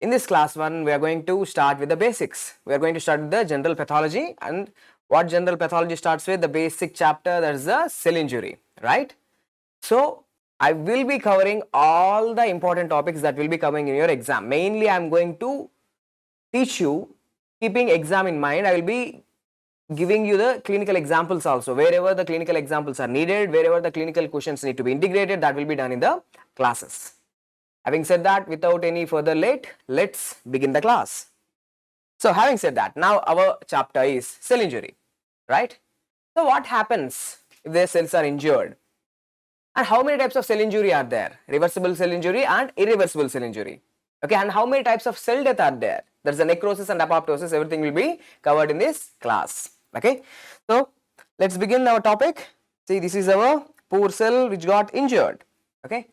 In this class 1, we are going to start with the basics. We are going to start with the general pathology, and what general pathology starts with, the basic chapter, that is the cell injury, right? So I will be covering all the important topics that will be coming in your exam. Mainly I am going to teach you, keeping exam in mind. I will be giving you the clinical examples also. Wherever the clinical examples are needed, wherever the clinical questions need to be integrated, that will be done in the classes. Having said that, without any further late, let's begin the class. So having said that, now our chapter is cell injury, right? So what happens if their cells are injured? And how many types of cell injury are there? Reversible cell injury and irreversible cell injury. Okay, and how many types of cell death are there? There's a necrosis and apoptosis. Everything will be covered in this class. Okay, so let's begin our topic. See, this is our poor cell which got injured. Okay,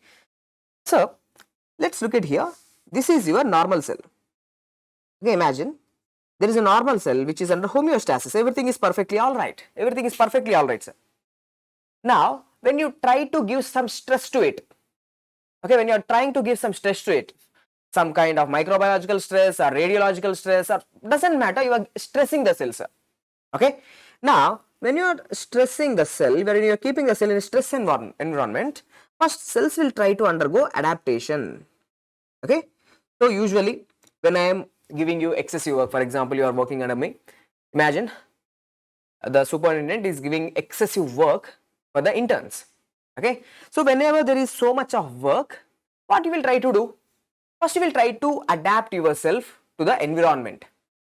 so let's look at here. This is your normal cell. Okay, imagine there is a normal cell which is under homeostasis. Everything is perfectly all right. Everything is perfectly all right, sir. Now, when you try to give some stress to it, okay, when you are trying to give some stress to it, some kind of microbiological stress or radiological stress, or doesn't matter, you are stressing the cell, sir. Okay. Now, when you are stressing the cell, when you are keeping the cell in a stress environment, first cells will try to undergo adaptation. Okay. So, usually when I am giving you excessive work, for example, you are working under me, imagine the superintendent is giving excessive work for the interns. Okay. So, whenever there is so much of work, what you will try to do? First, you will try to adapt yourself to the environment.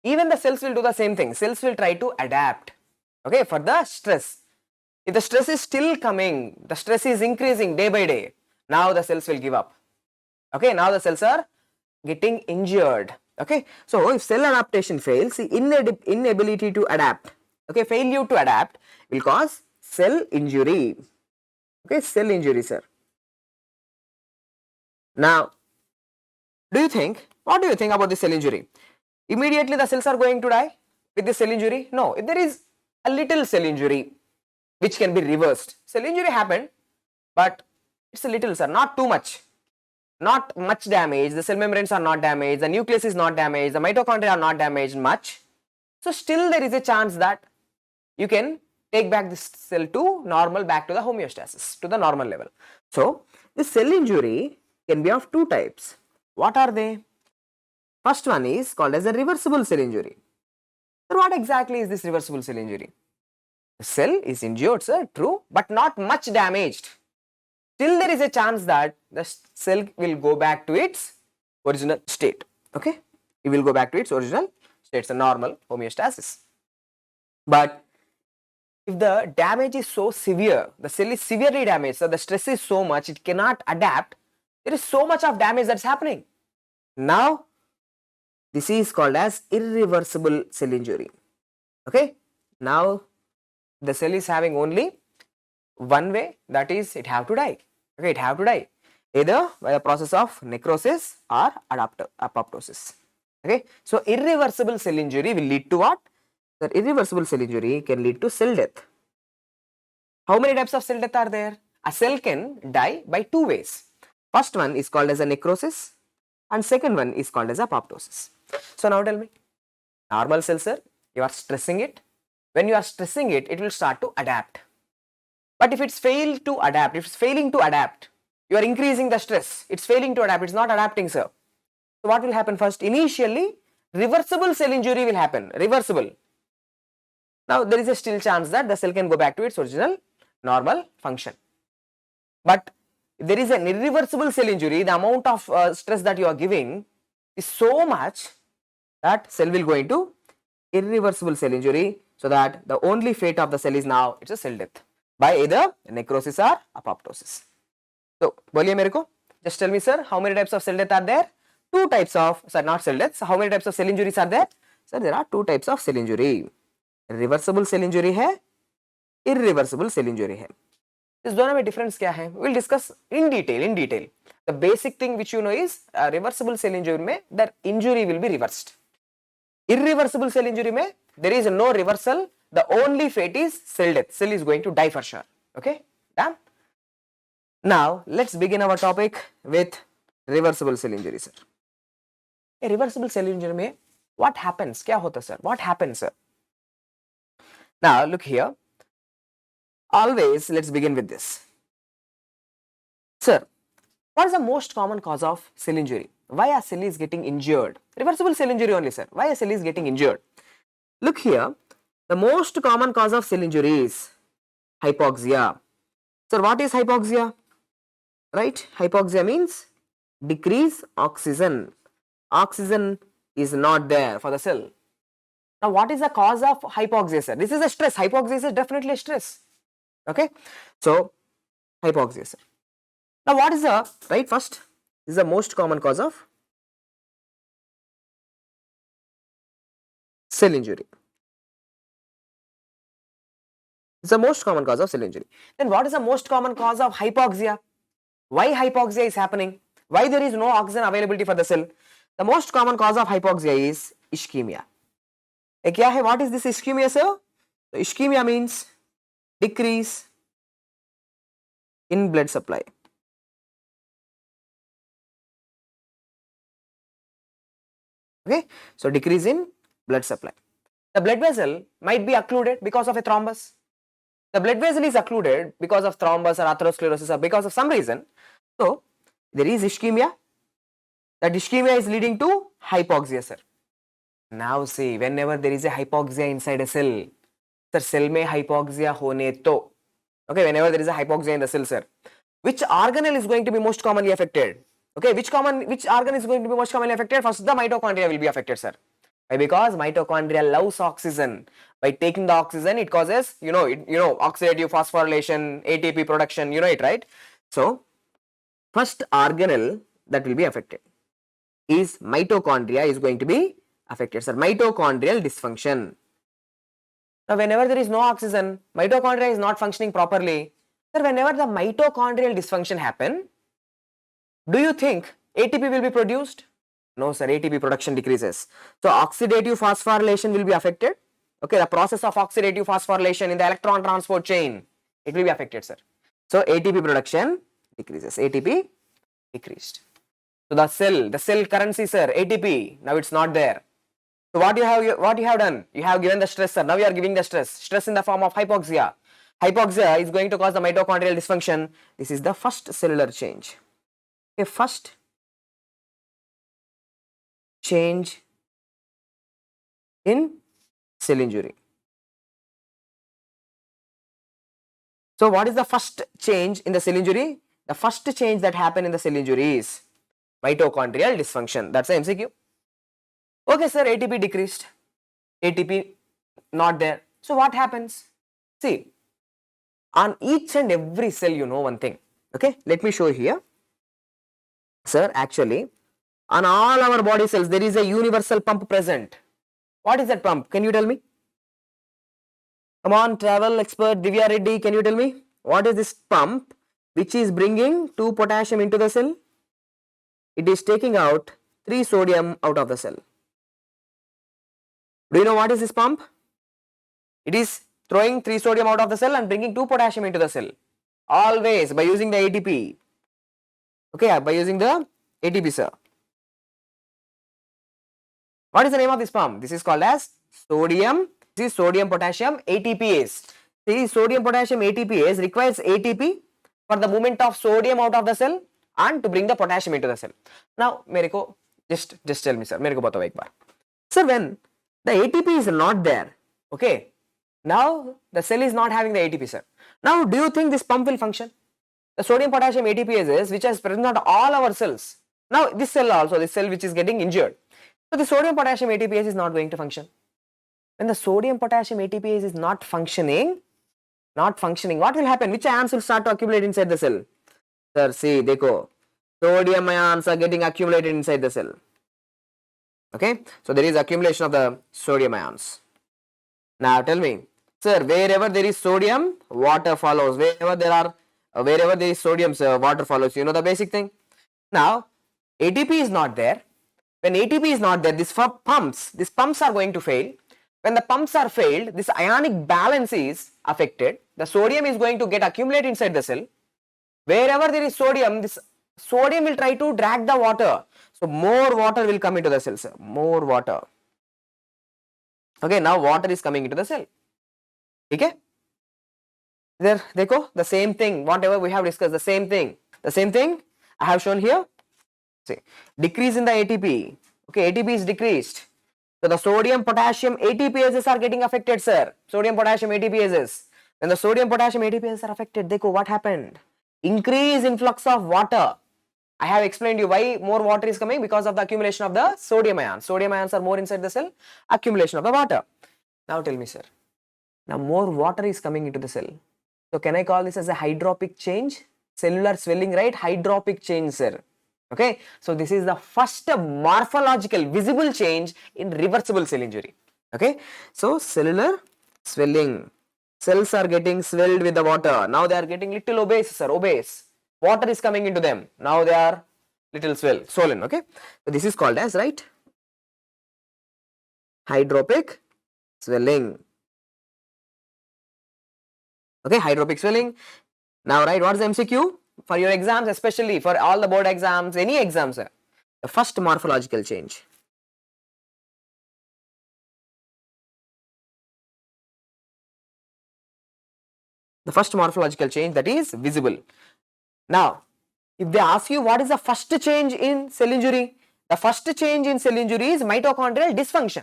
Even the cells will do the same thing. Cells will try to adapt, okay, for the stress. If the stress is still coming, the stress is increasing day by day, now the cells will give up. Okay, now the cells are getting injured. Okay, so if cell adaptation fails, inability to adapt, okay, failure to adapt will cause cell injury. Okay, cell injury, sir. Now, what do you think about the cell injury? Immediately the cells are going to die with the cell injury? No, if there is a little cell injury which can be reversed. Cell injury happened, but it's a little, sir, not too much. Not much damage, the cell membranes are not damaged, the nucleus is not damaged, the mitochondria are not damaged much. So still there is a chance that you can take back this cell to normal, back to the homeostasis, to the normal level. So the cell injury can be of two types. What are they? First one is called as a reversible cell injury. So what exactly is this reversible cell injury? The cell is injured, sir, true, but not much damaged. Still there is a chance that the cell will go back to its original state. Okay, it will go back to its original state, it's a normal homeostasis. But if the damage is so severe, the cell is severely damaged, so the stress is so much, it cannot adapt, there is so much of damage that's happening. Now, this is called as irreversible cell injury. Okay, now the cell is having only one way, that is it have to die. Okay, it have to die either by the process of necrosis or apoptosis. Okay, so irreversible cell injury will lead to what? The irreversible cell injury can lead to cell death. How many types of cell death are there? A cell can die by two ways. First one is called as a necrosis and second one is called as apoptosis. So now tell me, normal cell, sir, you are stressing it. When you are stressing it, it will start to adapt. But if it's failed to adapt, if it's failing to adapt, you are increasing the stress, it's failing to adapt, it's not adapting, sir. So what will happen first? Initially, reversible cell injury will happen, reversible. Now there is a still chance that the cell can go back to its original normal function. But if there is an irreversible cell injury, the amount of stress that you are giving is so much that cell will go into irreversible cell injury, so that the only fate of the cell is now it's a cell death by either necrosis or apoptosis. So, boliye mere ko, just tell me, sir, how many types of cell death are there? Two types of, sir, not cell deaths. How many types of cell injuries are there? Sir, there are two types of cell injury. Reversible cell injury है, irreversible cell injury है. इस दोनों में difference क्या है? We will discuss in detail. The basic thing which you know is reversible cell injury में the injury will be reversed. Irreversible cell injury में there is no reversal. The only fate is cell death. Cell is going to die for sure. Okay, done. Now let's begin our topic with reversible cell injury, sir. A reversible cell injury में what happens? क्या होता sir? What happens sir? Now look here. Always let's begin with this. Sir, what is the most common cause of cell injury? Why a cell is getting injured? Reversible cell injury only sir. Why a cell is getting injured? Look here. The most common cause of cell injury is hypoxia. Sir, what is hypoxia? Right? Hypoxia means decrease oxygen. Oxygen is not there for the cell. Now, what is the cause of hypoxia, sir? This is a stress. Hypoxia is definitely a stress. Okay. So, hypoxia, sir. Now, what is the, right, first, this is the most common cause of cell injury. It's the most common cause of cell injury. Then what is the most common cause of hypoxia? Why hypoxia is happening? Why there is no oxygen availability for the cell? The most common cause of hypoxia is ischemia. What is this ischemia, sir? So, ischemia means decrease in blood supply. Okay, so decrease in blood supply. The blood vessel might be occluded because of a thrombus. The blood vessel is occluded because of thrombus or atherosclerosis or because of some reason. So, there is ischemia. That ischemia is leading to hypoxia, sir. Now see, whenever there is a hypoxia inside a cell, sir, cell में hypoxia होने तो, okay, whenever there is a hypoxia in the cell, sir, which organelle is going to be most commonly affected? Okay, which organ is going to be most commonly affected? First, the mitochondria will be affected, sir. Why? Because mitochondria loves oxygen. By taking the oxygen, it causes, oxidative phosphorylation, ATP production, it, right? So, first organelle that will be affected is mitochondria is going to be affected, sir. Mitochondrial dysfunction. Now, whenever there is no oxygen, mitochondria is not functioning properly. Sir, whenever the mitochondrial dysfunction happen, do you think ATP will be produced? No, sir, ATP production decreases. So, oxidative phosphorylation will be affected. Okay, the process of oxidative phosphorylation in the electron transport chain, it will be affected, sir. So, ATP production decreases. ATP decreased. So, the cell currency, sir, ATP, now it's not there. So, what you have done? You have given the stress, sir. Now you are giving the stress in the form of hypoxia. Hypoxia is going to cause the mitochondrial dysfunction. This is the first cellular change. Okay, first change in cell injury. So, what is the first change in the cell injury? The first change that happened in the cell injury is mitochondrial dysfunction. That's the MCQ. Okay, sir, ATP decreased. ATP not there. So, what happens? See, on each and every cell, you know one thing. Okay, let me show here. Sir, actually, on all our body cells, there is a universal pump present. What is that pump? Can you tell me? Come on, travel expert Divya Reddy, can you tell me? What is this pump which is bringing 2 potassium into the cell? It is taking out 3 sodium out of the cell. Do you know what is this pump? It is throwing 3 sodium out of the cell and bringing 2 potassium into the cell. Always by using the ATP. Okay, by using the ATP, sir. What is the name of this pump? This is called as sodium. This is sodium potassium ATPase. See, sodium potassium ATPase requires ATP for the movement of sodium out of the cell and to bring the potassium into the cell. Now, just tell me, sir. Sir, when the ATP is not there, okay, now the cell is not having the ATP, sir. Now, do you think this pump will function? The sodium potassium ATPases, which is present on all our cells. Now, this cell also, this cell which is getting injured. So, the sodium potassium ATPase is not going to function. When the sodium potassium ATPase is not functioning, what will happen? Which ions will start to accumulate inside the cell? Sir, see, dekho, sodium ions are getting accumulated inside the cell. Okay, so there is accumulation of the sodium ions. Now tell me, sir, wherever there is sodium, water follows. Wherever there is sodium, sir, water follows. You know the basic thing. Now, ATP is not there. When ATP is not there, these pumps are going to fail. When the pumps are failed, this ionic balance is affected. The sodium is going to get accumulated inside the cell. Wherever there is sodium, this Sodium will try to drag the water. So more water will come into the cell, sir. More water. Okay, now water is coming into the cell. Okay? There, देखो, the same thing, whatever we have discussed, the same thing I have shown here. See, decrease in the ATP. Okay, ATP is decreased. So the sodium, potassium, ATPases are getting affected, sir. Sodium, potassium, ATPases. When the sodium, potassium, ATPases are affected, देखो what happened? Increase influx of water. I have explained you why more water is coming, because of the accumulation of the sodium ions. Sodium ions are more inside the cell, accumulation of the water. Now tell me, sir. Now more water is coming into the cell. So can I call this as a hydropic change? Cellular swelling, right? Hydropic change, sir. Okay. So this is the first morphological visible change in reversible cell injury. Okay. So cellular swelling. Cells are getting swelled with the water. Now they are getting little obese, sir. Obese. Water is coming into them. Now they are little swollen. Okay. So this is called as, right, hydropic swelling. Okay, hydropic swelling. Now, right, what is MCQ? For your exams, especially for all the board exams, any exams, sir, the first morphological change. The first morphological change that is visible. Now, if they ask you what is the first change in cell injury, the first change in cell injury is mitochondrial dysfunction.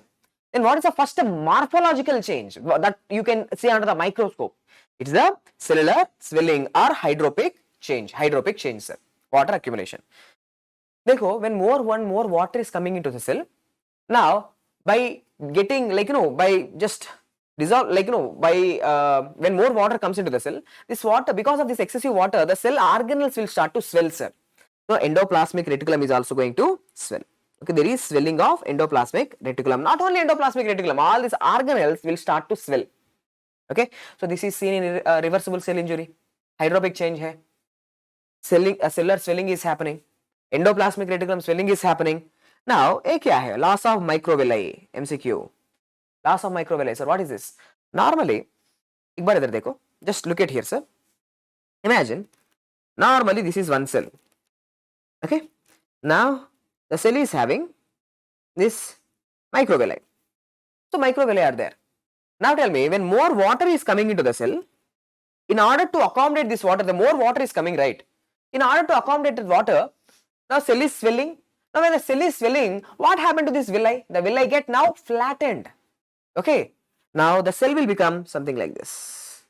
Then what is the first morphological change that you can see under the microscope? It is the cellular swelling or hydropic change. Hydropic change, sir. Water accumulation. Dekho, when more water is coming into the cell, now by getting, like, by just dissolve, like, by when more water comes into the cell, this water, because of this excessive water, the cell organelles will start to swell, sir. So endoplasmic reticulum is also going to swell. Okay, there is swelling of endoplasmic reticulum. Not only endoplasmic reticulum, all these organelles will start to swell. Okay, so this is seen in reversible cell injury. Hydropic change hai. Cellular swelling is happening. Endoplasmic reticulum swelling is happening. Now, ये क्या है? Loss of microvilli. MCQ. Loss of microvilli. Sir, what is this? Normally, एक बार इधर देखो. Just look at here, sir. Imagine, normally this is one cell. Okay. Now, the cell is having this microvilli. So, microvilli are there. Now, tell me, when more water is coming into the cell, in order to accommodate this water, the more water is coming, right? In order to accommodate the water, now cell is swelling. Now, when the cell is swelling, what happened to this villi? The villi get now flattened. Okay. Now, the cell will become something like this.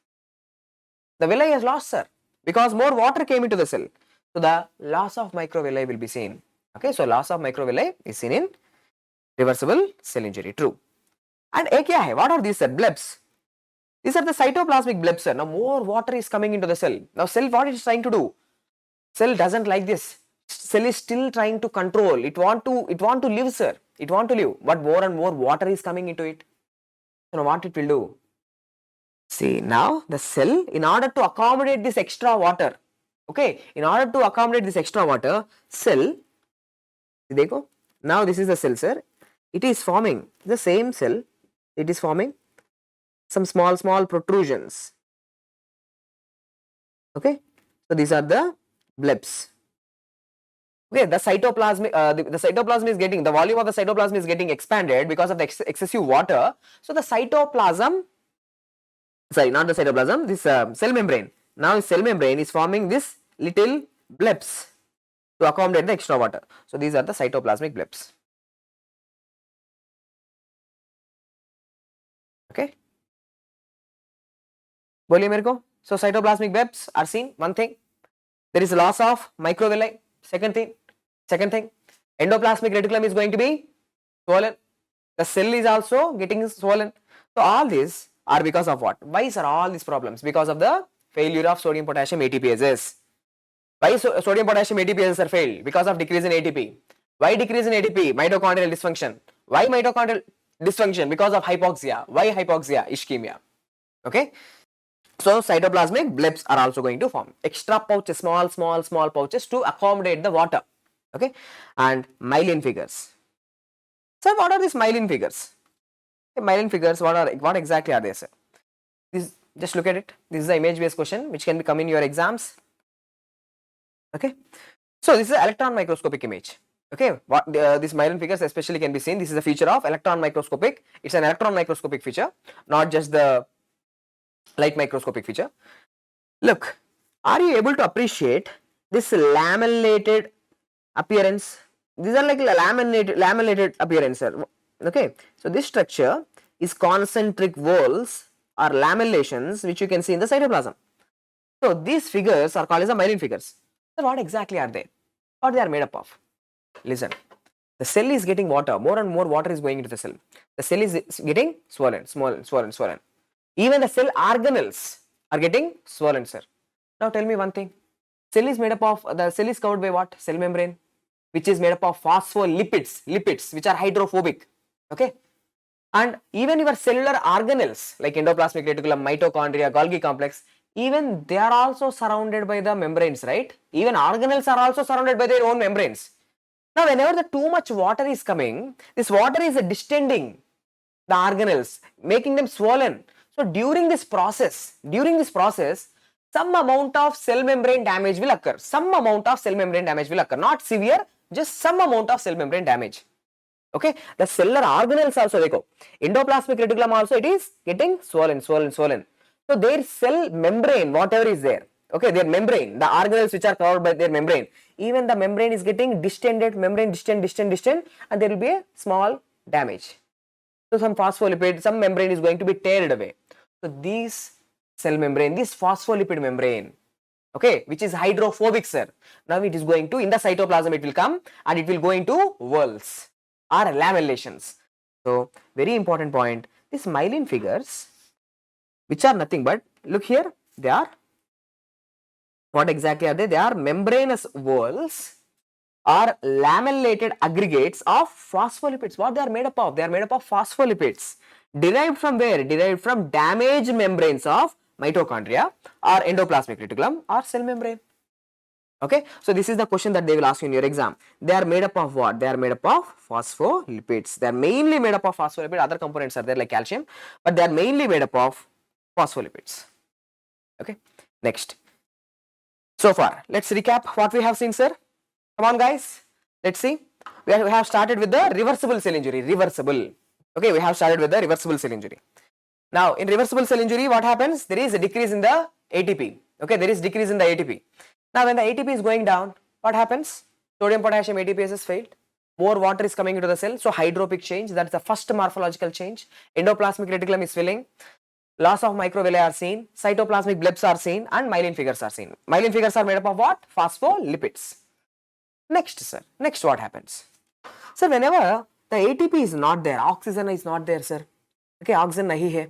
The villi has lost, sir, because more water came into the cell. So, the loss of microvilli will be seen. Okay. So, loss of microvilli is seen in reversible cell injury. True. And what are these, sir? Blebs. These are the cytoplasmic blebs, sir. Now, more water is coming into the cell. Now, cell, what it is trying to do? Cell doesn't like this. Cell is still trying to control. It want to live, sir. It want to live. But more and more water is coming into it. So, now what it will do? See, now the cell, in order to accommodate this extra water, okay, in order to accommodate this extra water, cell, देखो, now this is the cell, sir. It is forming the same cell. It is forming some small protrusions. Okay, so these are the blebs. Okay, the cytoplasm, the cytoplasm is getting, the volume of the cytoplasm is getting expanded because of the excessive water. So the cytoplasm, sorry, not the cytoplasm, this cell membrane. Now cell membrane is forming this little blebs to accommodate the extra water. So these are the cytoplasmic blebs. Okay. बोलिए मेरे को. So cytoplasmic blebs are seen. One thing, there is loss of microvilli. Second thing, endoplasmic reticulum is going to be swollen. The cell is also getting swollen. So all these are because of what? Why are all these problems? Because of the failure of sodium potassium ATPases. Why sodium potassium ATPases are failed? Because of decrease in ATP. Why decrease in ATP? Mitochondrial dysfunction. Why mitochondrial dysfunction? Because of hypoxia. Why hypoxia? Ischemia. Okay. So cytoplasmic blebs are also going to form. Extra pouches, small pouches to accommodate the water. Okay. And Myelin figures. So what are these Myelin figures? Okay, Myelin figures, what exactly are they, sir? This, just look at it. This is the image based question which can come in your exams. Okay. So this is an electron microscopic image. Okay, what these myelin figures especially can be seen. This is a feature of electron microscopic. It's an electron microscopic feature, not just the light microscopic feature. Look, are you able to appreciate this lamellated appearance? These are like lamellated appearance. Okay, so this structure is concentric whorls or lamellations which you can see in the cytoplasm. So these figures are called as the myelin figures. So what exactly are they? What they are made up of? Listen, the cell is getting water, more and more water is going into the cell. The cell is getting swollen. Even the cell organelles are getting swollen, sir. Now tell me one thing. Cell is made up of, the cell is covered by what? Cell membrane, which is made up of phospholipids, which are hydrophobic. Okay. And even your cellular organelles like endoplasmic reticulum, mitochondria, Golgi complex, even they are also surrounded by the membranes, right? Even organelles are also surrounded by their own membranes. Now, whenever the too much water is coming, this water is distending the organelles, making them swollen. So, during this process, some amount of cell membrane damage will occur. Not severe, just some amount of cell membrane damage. Okay, the cellular organelles also, dekho, endoplasmic reticulum also, it is getting swollen. So their cell membrane, whatever is there, okay, their membrane, the organelles which are covered by their membrane, even the membrane is getting distended, distend, and there will be a small damage. So some phospholipid, some membrane is going to be teared away. So these cell membrane, this phospholipid membrane, okay, which is hydrophobic, sir. Now it is going to, in the cytoplasm it will come and it will go into whorls or lamellations. So very important point, these myelin figures, which are nothing but, look here, they are, what exactly are they? They are membranous whorls or lamellated aggregates of phospholipids. What they are made up of? They are made up of phospholipids. Derived from where? Derived from damaged membranes of mitochondria or endoplasmic reticulum or cell membrane. Okay, so this is the question that they will ask you in your exam. They are made up of what? They are made up of phospholipids. They are mainly made up of phospholipids. Other components are there like calcium, but they are mainly made up of phospholipids. Okay, next. So far, let's recap what we have seen, sir. Come on, guys. Let's see. We have started with the reversible cell injury. Reversible. Okay, we have started with the reversible cell injury. Now, in reversible cell injury, what happens? There is a decrease in the ATP. Okay, there is decrease in the ATP. Now, when the ATP is going down, what happens? Sodium potassium ATPase has failed. More water is coming into the cell. So, hydropic change. That is the first morphological change. Endoplasmic reticulum is filling. Loss of microvilli are seen. Cytoplasmic blebs are seen. And myelin figures are seen. Myelin figures are made up of what? Phospholipids. Next, sir. Next, what happens? Sir, whenever the ATP is not there, oxygen is not there, sir. Okay, oxygen nahi hai.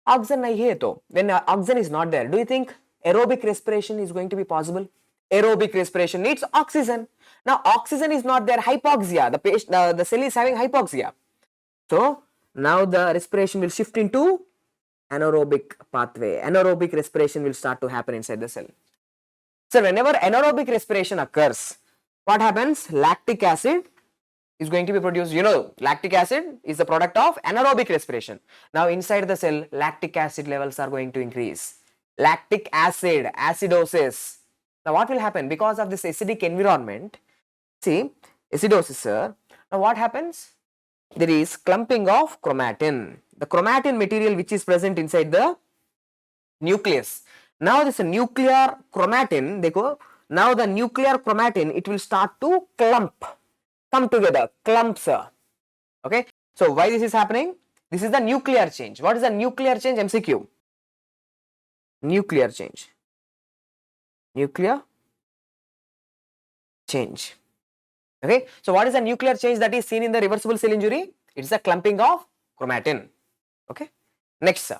Oxygen nahi hai to, when oxygen is not there, do you think aerobic respiration is going to be possible? Aerobic respiration needs oxygen. Now, oxygen is not there, hypoxia. The cell is having hypoxia. So, now the respiration will shift into anaerobic pathway. Anaerobic respiration will start to happen inside the cell. So, whenever anaerobic respiration occurs, what happens? Lactic acid is going to be produced. You know, lactic acid is the product of anaerobic respiration. Now, inside the cell, lactic acid levels are going to increase. Lactic acid, acidosis. Now, what will happen? Because of this acidic environment, see, acidosis, sir. Now, what happens? There is clumping of chromatin. The chromatin material which is present inside the nucleus. Now, this nuclear chromatin, now the nuclear chromatin, it will start to come together, clumps. Okay. So, why this is happening? This is the nuclear change. What is the nuclear change? MCQ. Nuclear change. Nuclear change. Okay. So, what is the nuclear change that is seen in the reversible cell injury? It's the clumping of chromatin. Okay. Next, sir.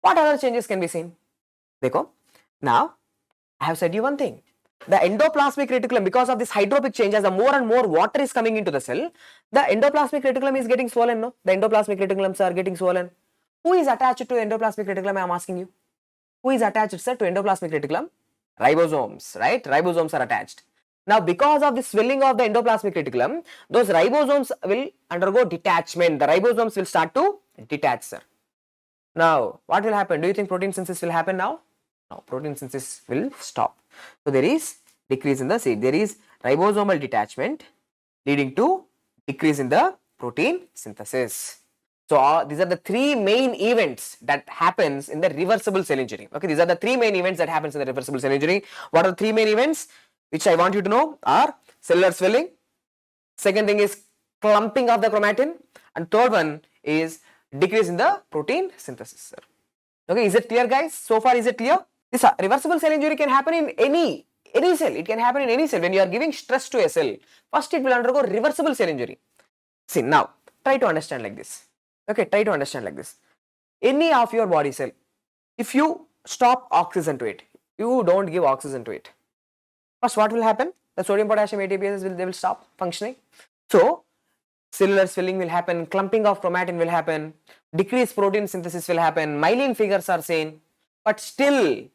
What other changes can be seen? Now, I have said you one thing. The endoplasmic reticulum, because of this hydropic change, as the more and more water is coming into the cell, the endoplasmic reticulum is getting swollen, no? The endoplasmic reticulums are getting swollen. Who is attached to endoplasmic reticulum? I am asking you. Who is attached, sir, to endoplasmic reticulum? Ribosomes, right? Ribosomes are attached. Now, because of the swelling of the endoplasmic reticulum, those ribosomes will undergo detachment. The ribosomes will start to detach, sir. Now, what will happen? Do you think protein synthesis will happen now? No, protein synthesis will stop. So, there is decrease in the seed. There is ribosomal detachment leading to decrease in the protein synthesis. So these are the three main events that happens in the reversible cell injury. Okay, these are the three main events that happens in the reversible cell injury. What are the three main events which I want you to know are cellular swelling, second thing is clumping of the chromatin, and third one is decrease in the protein synthesis, sir. Okay, is it clear, guys? So far, is it clear? This reversible cell injury can happen in any cell. It can happen in any cell. When you are giving stress to a cell, first it will undergo reversible cell injury. See, now try to understand like this. Okay, try to understand like this. Any of your body cell, if you stop oxygen to it, you don't give oxygen to it, first what will happen? The sodium potassium ATPases they will stop functioning. So cellular swelling will happen, clumping of chromatin will happen, decreased protein synthesis will happen, Myelin figures are seen. But still,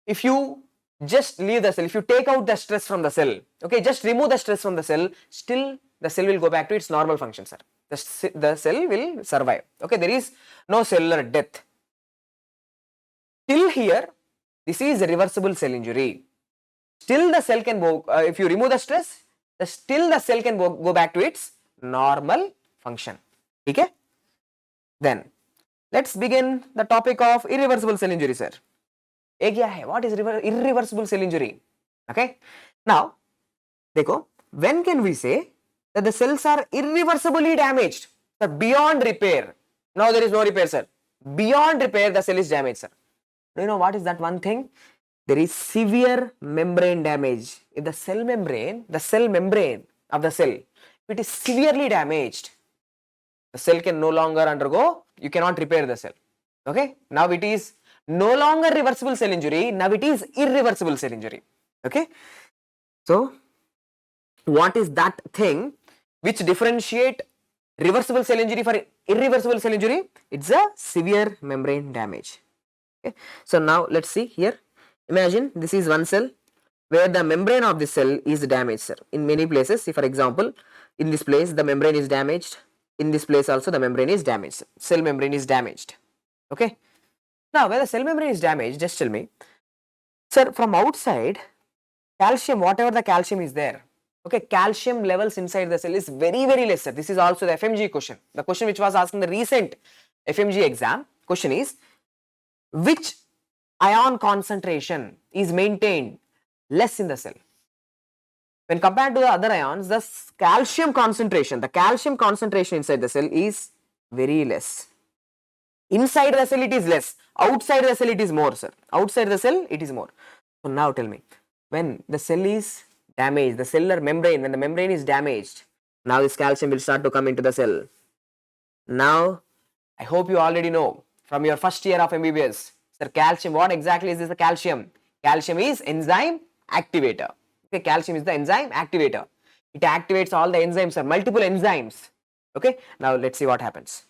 if you just leave the cell, if you take out the stress from the cell, okay, just remove the stress from the cell, still the cell will go back to its normal function, sir. The cell will survive. Okay, there is no cellular death. Till here, this is a reversible cell injury. Still the cell can go, if you remove the stress, still the cell can go back to its normal function. Okay? Then, let's begin the topic of irreversible cell injury, sir. What is irreversible cell injury? Okay? Now, देखो, when can we say that the cells are irreversibly damaged, sir, beyond repair? Now there is no repair, sir. Beyond repair, the cell is damaged, sir. Do you know what is that one thing? There is severe membrane damage. If the cell membrane of the cell, if it is severely damaged, the cell can no longer undergo, you cannot repair the cell. Okay? Now it is no longer reversible cell injury, now it is irreversible cell injury. Okay? So, what is that thing which differentiate reversible cell injury for irreversible cell injury? It's a severe membrane damage. Okay. So now let's see here. Imagine this is one cell where the membrane of the cell is damaged, sir. In many places, see for example, in this place the membrane is damaged. In this place also the membrane is damaged. Cell membrane is damaged. Okay. Now where the cell membrane is damaged, just tell me, sir, from outside, calcium, whatever the calcium is there, okay, calcium levels inside the cell is very, very less, sir. This is also the FMGE question. The question which was asked in the recent FMGE exam, question is, which ion concentration is maintained less in the cell? When compared to the other ions, the calcium concentration inside the cell is very less. Inside the cell it is less, outside the cell it is more, sir. Outside the cell it is more. So now tell me, when the cell is damaged, the cellular membrane, when the membrane is damaged, now this calcium will start to come into the cell. Now, I hope you already know from your first year of MBBS, sir, calcium, what exactly is this the calcium? Calcium is enzyme activator. Okay, calcium is the enzyme activator. It activates all the enzymes, sir, multiple enzymes. Okay, now let's see what happens.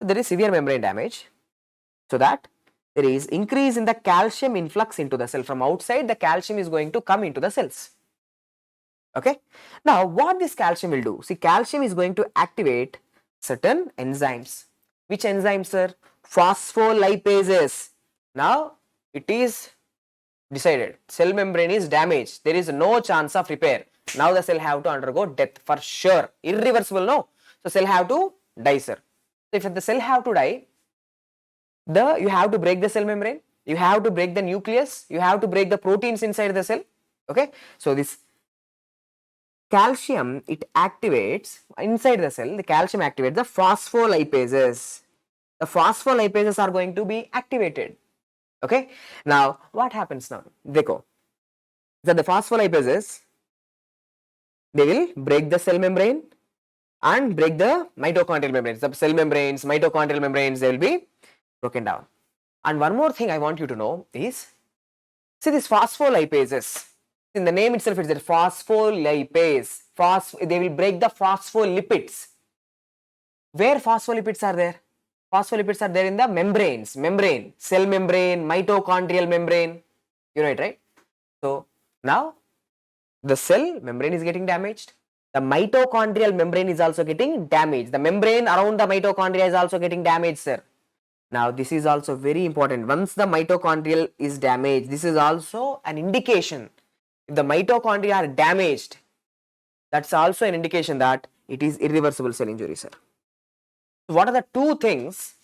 There is severe membrane damage, so that there is increase in the calcium influx into the cell. From outside, the calcium is going to come into the cells. Okay. Now, what this calcium will do? See, calcium is going to activate certain enzymes. Which enzymes, sir? Phospholipases. Now, it is decided. Cell membrane is damaged. There is no chance of repair. Now, the cell have to undergo death for sure. Irreversible, no. So, cell have to die, sir. So, if the cell have to die, you have to break the cell membrane. You have to break the nucleus. You have to break the proteins inside the cell. Okay. So, this calcium, it activates inside the cell, the calcium activates the phospholipases. The phospholipases are going to be activated. Okay. Now, what happens now? Dekho. That the phospholipases, they will break the cell membrane and break the mitochondrial membranes. The cell membranes, mitochondrial membranes, they will be broken down. And one more thing I want you to know is, see this phospholipases. In the name itself, it's a phospholipase. They will break the phospholipids. Where phospholipids are there? Phospholipids are there in the membranes. Cell membrane, mitochondrial membrane. You know it, right? So, now the cell membrane is getting damaged. The mitochondrial membrane is also getting damaged. The membrane around the mitochondria is also getting damaged, sir. Now, this is also very important. Once the mitochondrial is damaged, this is also an indication. If the mitochondria are damaged, that's also an indication that it is irreversible cell injury, sir. So what are the two things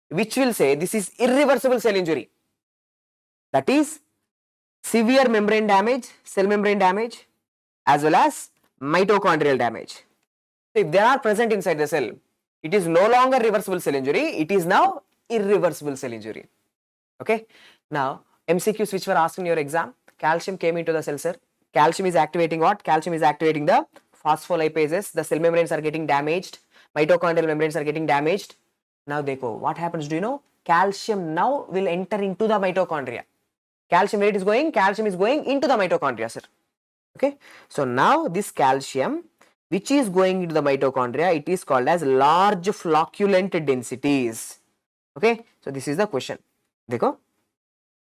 which will say this is irreversible cell injury? That is severe membrane damage, cell membrane damage, as well as mitochondrial damage. So if they are present inside the cell, it is no longer reversible cell injury, it is now irreversible cell injury. Okay. Now MCQs which were asked in your exam, calcium came into the cell, sir. Calcium is activating what? Calcium is activating the phospholipases. The cell membranes are getting damaged. Mitochondrial membranes are getting damaged. Now dekho, what happens? Do you know? Calcium now will enter into the mitochondria. Calcium, where it is going? Calcium is going into the mitochondria, sir. Okay. So now this calcium which is going into the mitochondria, it is called as large flocculent densities. Okay. So this is the question. Dekho.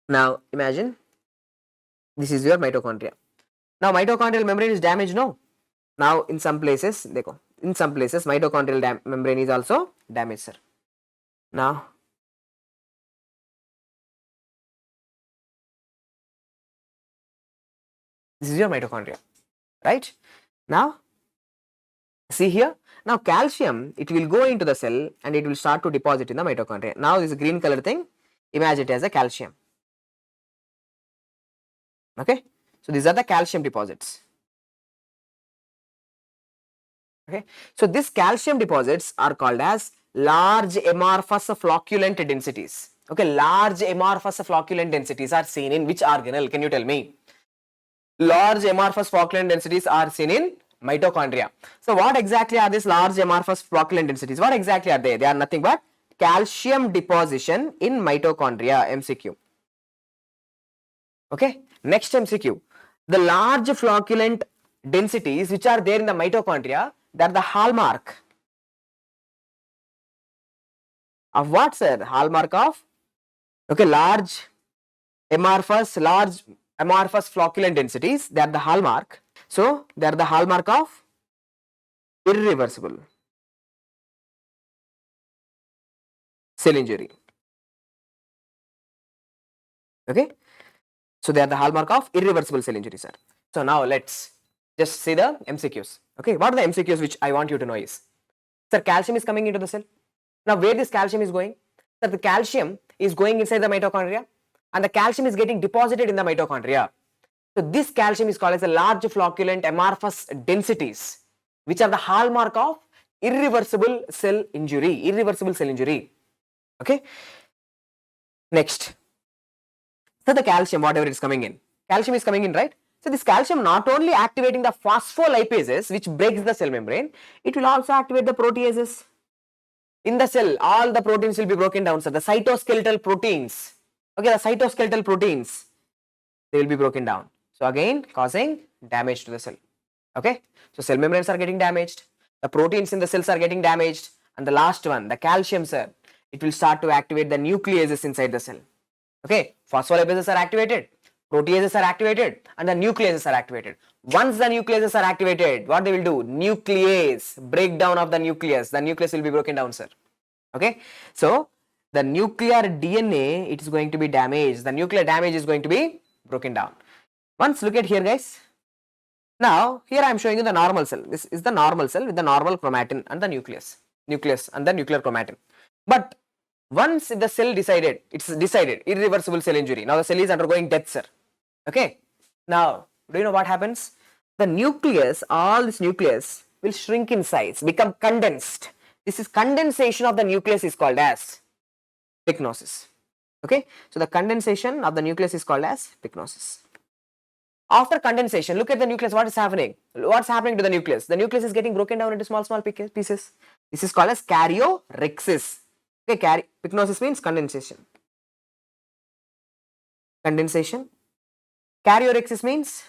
Now imagine this is your mitochondria. Now mitochondrial membrane is damaged, no? Now in some places, dekho, in some places mitochondrial membrane is also damaged, sir. Now this is your mitochondria, right? Now see here, now calcium, it will go into the cell and it will start to deposit in the mitochondria. Now this green color thing, imagine it as a calcium. Okay, so these are the calcium deposits. Okay, so these calcium deposits are called as large amorphous flocculent densities. Okay, large amorphous flocculent densities are seen in which organelle? Can you tell me? Large amorphous flocculent densities are seen in mitochondria. So what exactly are these large amorphous flocculent densities? What exactly are they? They are nothing but calcium deposition in mitochondria. MCQ. Okay, next MCQ. The large flocculent densities which are there in the mitochondria, they are the hallmark of what, sir? Hallmark of, okay, large amorphous flocculent densities, they are the hallmark. So they are the hallmark of irreversible cell injury. Okay, so they are the hallmark of irreversible cell injury, sir. So now let's just see the MCQs. Okay, what are the MCQs which I want you to know is, sir, calcium is coming into the cell. Now where this calcium is going? Sir, the calcium is going inside the mitochondria and the calcium is getting deposited in the mitochondria. So this calcium is called as a large flocculent amorphous densities, which are the hallmark of irreversible cell injury. Irreversible cell injury. Okay. Next. So the calcium, whatever is coming in, calcium is coming in, right? So this calcium not only activating the phospholipases which breaks the cell membrane, it will also activate the proteases. In the cell, all the proteins will be broken down. So the cytoskeletal proteins, okay, the cytoskeletal proteins, they will be broken down. So again, causing damage to the cell. Okay, so cell membranes are getting damaged, the proteins in the cells are getting damaged, and the last one, the calcium, sir, it will start to activate the nucleases inside the cell. Okay, phospholipases are activated, proteases are activated, and the nucleases are activated. Once the nucleases are activated, what they will do? Nuclease, breakdown of the nucleus will be broken down, sir. Okay, so the nuclear DNA, it is going to be damaged, the nuclear damage is going to be broken down. Once look at here, guys. Now here I am showing you the normal cell. This is the normal cell with the normal chromatin and the nucleus and the nuclear chromatin. But once the cell decided, it's decided irreversible cell injury. Now the cell is undergoing death, sir. Okay. Now do you know what happens? The nucleus, all this nucleus will shrink in size, become condensed. This is condensation of the nucleus is called as pycnosis. Okay. So the condensation of the nucleus is called as pycnosis. After condensation, look at the nucleus. What is happening? What's happening to the nucleus? The nucleus is getting broken down into small pieces. This is called as karyorrhexis. Okay, pycnosis means condensation. Condensation. Karyorrhexis means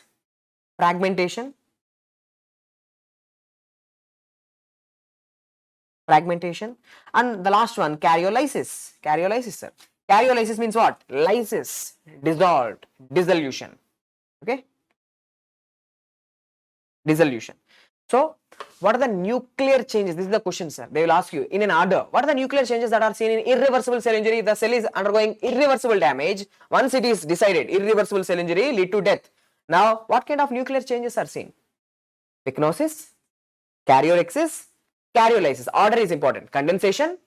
fragmentation. Fragmentation. And the last one, karyolysis. Karyolysis, sir. Karyolysis means what? Lysis, dissolved, dissolution. Okay. Dissolution. So, what are the nuclear changes? This is the question, sir. They will ask you in an order. What are the nuclear changes that are seen in irreversible cell injury? The cell is undergoing irreversible damage. Once it is decided, irreversible cell injury lead to death. Now, what kind of nuclear changes are seen? pycnosis, karyorrhexis, karyolysis. Order is important. Condensation,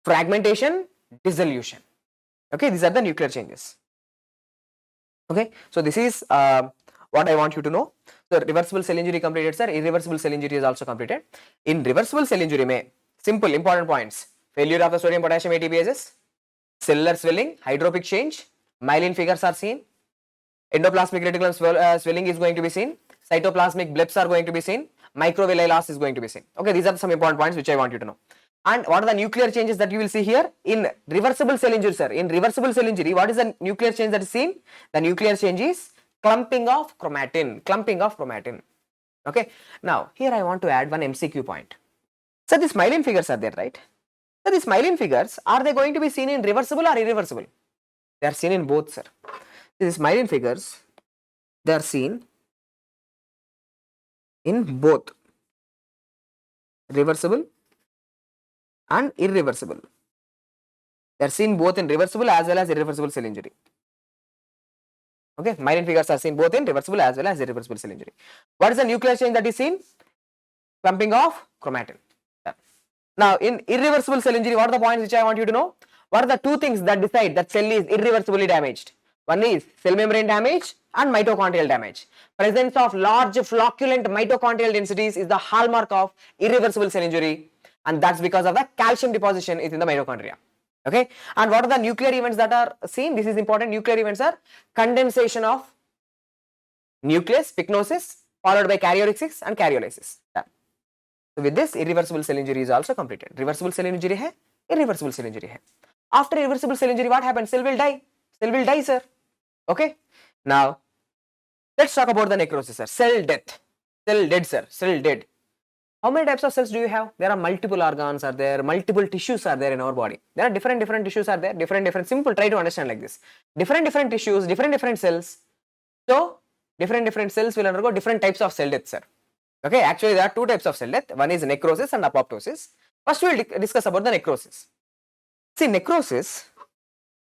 fragmentation, dissolution. Okay, these are the nuclear changes. Okay, so this is what I want you to know. So reversible cell injury completed, sir. Irreversible cell injury is also completed. In reversible cell injury, may simple important points: failure of the sodium potassium ATPases, cellular swelling, hydropic change, myelin figures are seen, endoplasmic reticulum swelling is going to be seen, cytoplasmic bleps are going to be seen, microvilli loss is going to be seen. Okay, these are some important points which I want you to know. And what are the nuclear changes that you will see here in reversible cell injury, sir? In reversible cell injury, what is the nuclear change that is seen? The nuclear change is clumping of chromatin, Okay, now here I want to add one MCQ point. So these myelin figures are there, right? So these myelin figures, are they going to be seen in reversible or irreversible? They are seen in both, sir. These myelin figures, they are seen in both reversible and irreversible. They are seen both in reversible as well as irreversible cell injury. Okay, myelin figures are seen both in reversible as well as irreversible cell injury. What is the nuclear change that is seen? Clumping of chromatin. Now, in irreversible cell injury, what are the points which I want you to know? What are the two things that decide that cell is irreversibly damaged? One is cell membrane damage and mitochondrial damage. Presence of large flocculent mitochondrial densities is the hallmark of irreversible cell injury, and that's because of the calcium deposition is in the mitochondria. Okay, and what are the nuclear events that are seen? This is important. Nuclear events are condensation of nucleus, pycnosis, followed by karyorrhexis and karyolysis. So with this, irreversible cell injury is also completed. Reversible cell injury hai, irreversible cell injury hai. After irreversible cell injury, what happens? Cell will die. Cell will die, sir. Okay. Now, let's talk about the necrosis, sir. Cell death. Cell dead, sir. Cell dead. How many types of cells do you have? There are multiple organs are there, multiple tissues are there in our body. There are different tissues are there, different, simple, try to understand like this. Different tissues, different cells. So, different cells will undergo different types of cell death, sir. Okay, actually there are two types of cell death. One is necrosis and apoptosis. First we will discuss about the necrosis. See, necrosis,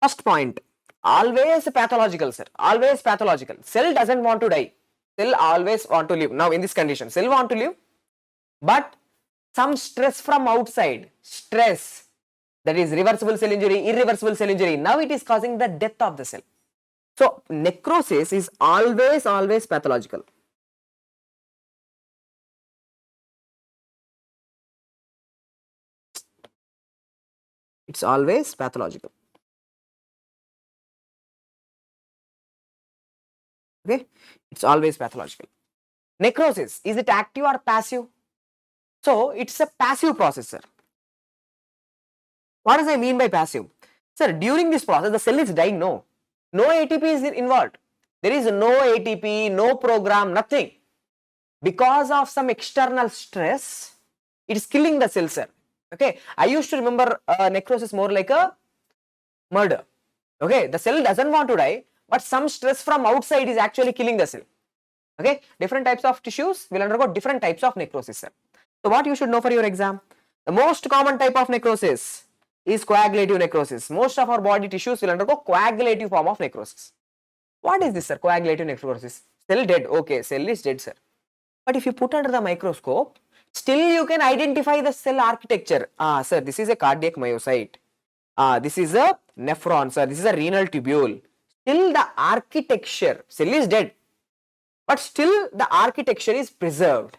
first point, always pathological, sir. Always pathological. Cell doesn't want to die. Cell always want to live. Now in this condition, cell want to live, but some stress from outside, stress, that is reversible cell injury, irreversible cell injury, now it is causing the death of the cell. So necrosis is always pathological. It's always pathological. Okay, it's always pathological. Necrosis, is it active or passive? So it's a passive process, sir. What does I mean by passive? Sir, during this process, the cell is dying. No ATP is involved. There is no ATP, no program, nothing. Because of some external stress, it is killing the cell, sir. Okay, I used to remember necrosis more like a murder. Okay, the cell doesn't want to die, but some stress from outside is actually killing the cell. Okay, different types of tissues will undergo different types of necrosis, sir. So what you should know for your exam? The most common type of necrosis is coagulative necrosis. Most of our body tissues will undergo coagulative form of necrosis. What is this, sir? Coagulative necrosis. Cell dead. Okay, cell is dead, sir. But if you put under the microscope, still you can identify the cell architecture. Sir, this is a cardiac myocyte. This is a nephron, sir. This is a renal tubule. Still the architecture, cell is dead, but still the architecture is preserved.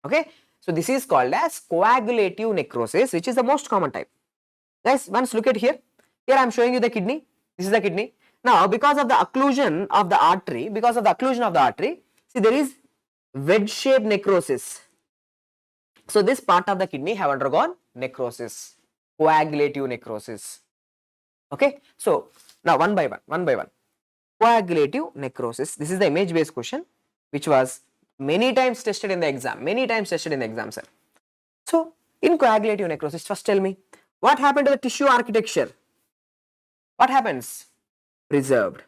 Okay, so this is called as coagulative necrosis, which is the most common type. Guys, once look at here. Here I am showing you the kidney. This is the kidney. Now, because of the occlusion of the artery, see, there is wedge-shaped necrosis. So this part of the kidney have undergone necrosis, coagulative necrosis. Okay, so now one by one. Coagulative necrosis. This is the image-based question, which was many times tested in the exam, sir. So in coagulative necrosis, first tell me, what happened to the tissue architecture? What happens? Preserved.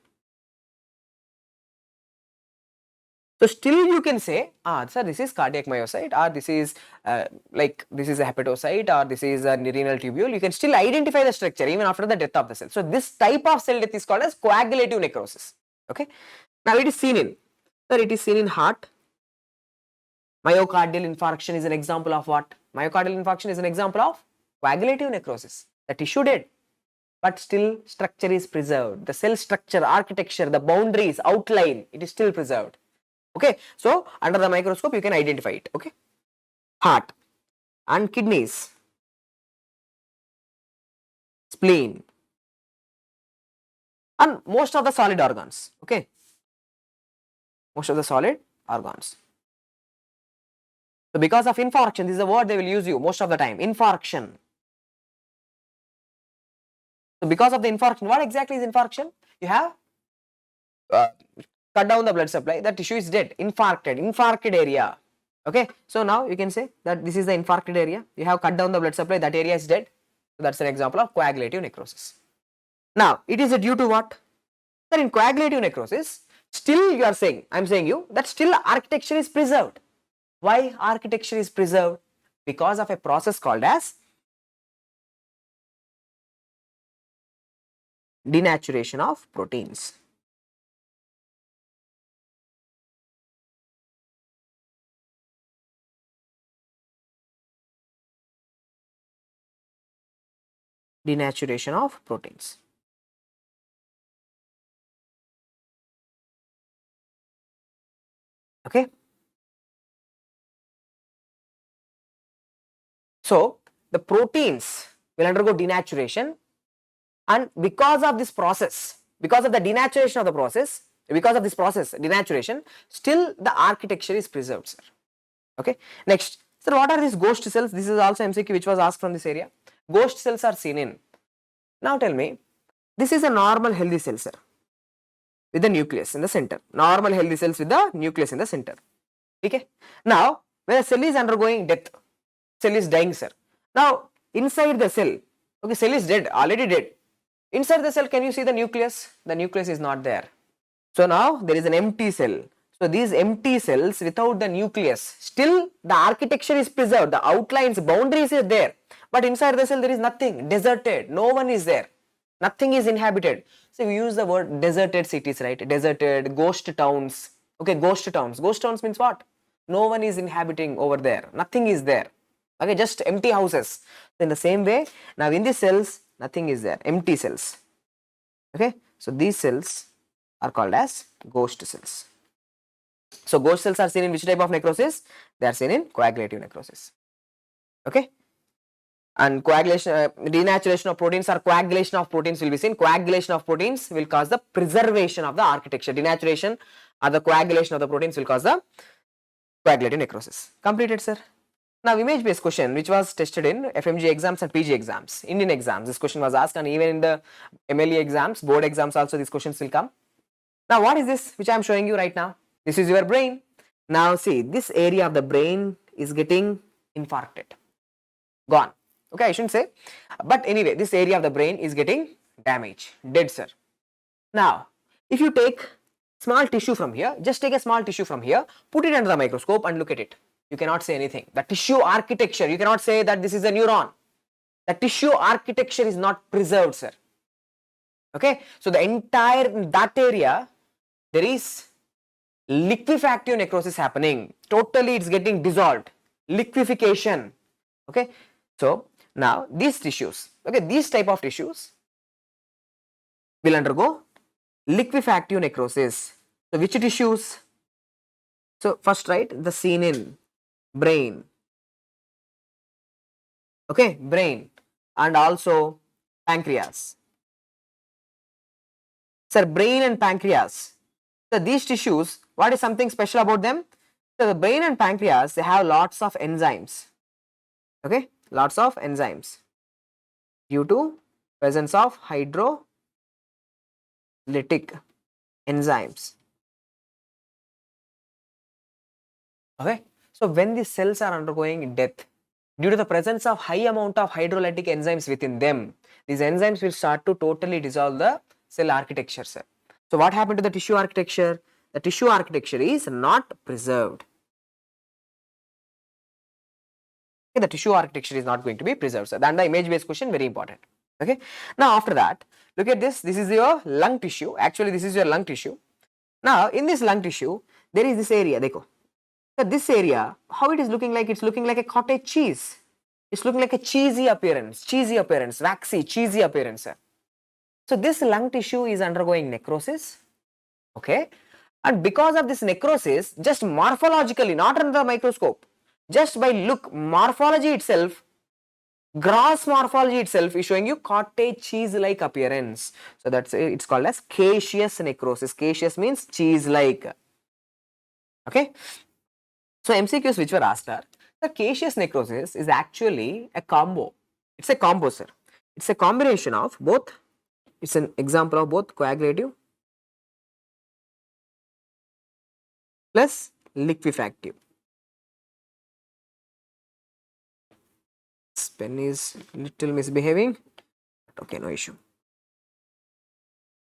So still you can say, sir, this is cardiac myocyte, or this is this is a hepatocyte, or this is a renal tubule. You can still identify the structure even after the death of the cell. So this type of cell death is called as coagulative necrosis. Okay. Now it is seen in, sir, it is seen in heart, Myocardial infarction is an example of what? Myocardial infarction is an example of coagulative necrosis. The tissue dead, but still structure is preserved. The cell structure, architecture, the boundaries, outline, it is still preserved. Okay, so under the microscope you can identify it. Okay, heart and kidneys, spleen, and most of the solid organs. Okay, most of the solid organs. So because of infarction, this is the word they will use you most of the time, infarction. So because of the infarction, what exactly is infarction? You have cut down the blood supply, the tissue is dead, infarcted area. Okay, so now you can say that this is the infarcted area, you have cut down the blood supply, that area is dead. So that's an example of coagulative necrosis. Now it is due to what? Sir, in coagulative necrosis, still you are saying, I am saying you, that still architecture is preserved. Why architecture is preserved? Because of a process called as denaturation of proteins. Denaturation of proteins. Okay. So the proteins will undergo denaturation, and because of this process, because of the denaturation of the process, because of this process, denaturation, still the architecture is preserved, sir. Okay. Next, sir, what are these ghost cells? This is also MCQ which was asked from this area. Ghost cells are seen in. Now tell me, this is a normal healthy cell, sir, with the nucleus in the center. Normal healthy cells with the nucleus in the center. Okay. Now, when a cell is undergoing death, cell is dying, sir. Now, inside the cell, okay, cell is dead, already dead. Inside the cell, can you see the nucleus? The nucleus is not there. So now there is an empty cell. So these empty cells without the nucleus, still the architecture is preserved, the outlines, boundaries are there. But inside the cell there is nothing, deserted, no one is there, nothing is inhabited. So we use the word deserted cities, right? Deserted, ghost towns. Okay, ghost towns. Ghost towns means what? No one is inhabiting over there, nothing is there. Okay, just empty houses. So in the same way, now in these cells, nothing is there, empty cells. Okay, so these cells are called as ghost cells. So ghost cells are seen in which type of necrosis? They are seen in coagulative necrosis. Okay, and coagulation, denaturation of proteins or coagulation of proteins will be seen. Coagulation of proteins will cause the preservation of the architecture. Denaturation or the coagulation of the proteins will cause the coagulative necrosis. Completed, sir. Now image based question which was tested in FMGE exams and PG exams, Indian exams, this question was asked, and even in the MLE exams, board exams also these questions will come. Now what is this which I am showing you right now? This is your brain. Now see, this area of the brain is getting infarcted, gone. Okay, I shouldn't say, but anyway, this area of the brain is getting damaged, dead, sir. Now if you take small tissue from here, just take a small tissue from here, put it under the microscope and look at it. You cannot say anything. The tissue architecture, you cannot say that this is a neuron. The tissue architecture is not preserved, sir. Okay, so the entire, in that area, there is liquefactive necrosis happening. Totally it's getting dissolved. Liquefaction. Okay, so now these tissues, okay, these type of tissues will undergo liquefactive necrosis. So which tissues? So first write the seen in brain. Okay, brain, and also pancreas. Sir, brain and pancreas. So these tissues, what is something special about them? So the brain and pancreas, they have lots of enzymes. Okay, lots of enzymes due to presence of hydrolytic enzymes. Okay, so when these cells are undergoing death, due to the presence of high amount of hydrolytic enzymes within them, these enzymes will start to totally dissolve the cell architecture, sir. So what happened to the tissue architecture? The tissue architecture is not preserved. Okay, the tissue architecture is not going to be preserved, sir. Then the image based question, very important. Okay, now after that, look at this. This is your lung tissue. Actually, this is your lung tissue. Now in this lung tissue, there is this area. Dekho. So this area, how it is looking like? It's looking like a cottage cheese. It's looking like a cheesy appearance, waxy, cheesy appearance. So this lung tissue is undergoing necrosis, okay? And because of this necrosis, just morphologically, not under the microscope, just by look, morphology itself, gross morphology itself is showing you cottage cheese-like appearance. So that's it's called as Cassius necrosis. Cassius means cheese-like. Okay. So MCQs which were asked are, the Cassius necrosis is actually a combo. It's a combo, sir. It's a combination of both. It's an example of both coagulative plus liquefactive. This pen is little misbehaving. Okay, no issue.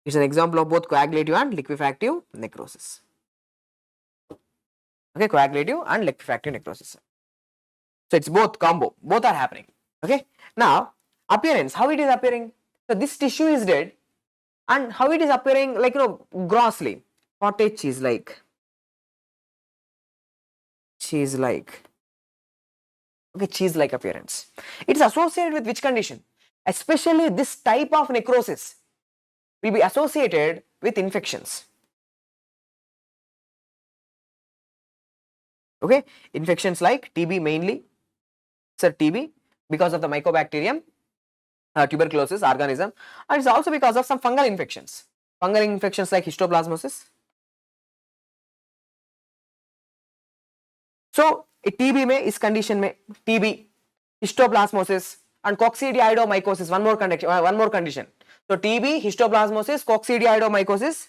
It's an example of both coagulative and liquefactive necrosis. Okay, coagulative and liquefactive necrosis. So it's both combo, both are happening. Okay, now appearance, how it is appearing? So this tissue is dead, and how it is appearing, like, grossly, cottage cheese like. Okay, cheese like appearance. It is associated with which condition? Especially this type of necrosis will be associated with infections. Okay, infections like TB mainly, sir, TB because of the mycobacterium, tuberculosis, organism, and it's also because of some fungal infections. Fungal infections like histoplasmosis. So TB में इस condition में TB, histoplasmosis and coccidioidomycosis, one more condition. So TB, histoplasmosis, coccidioidomycosis.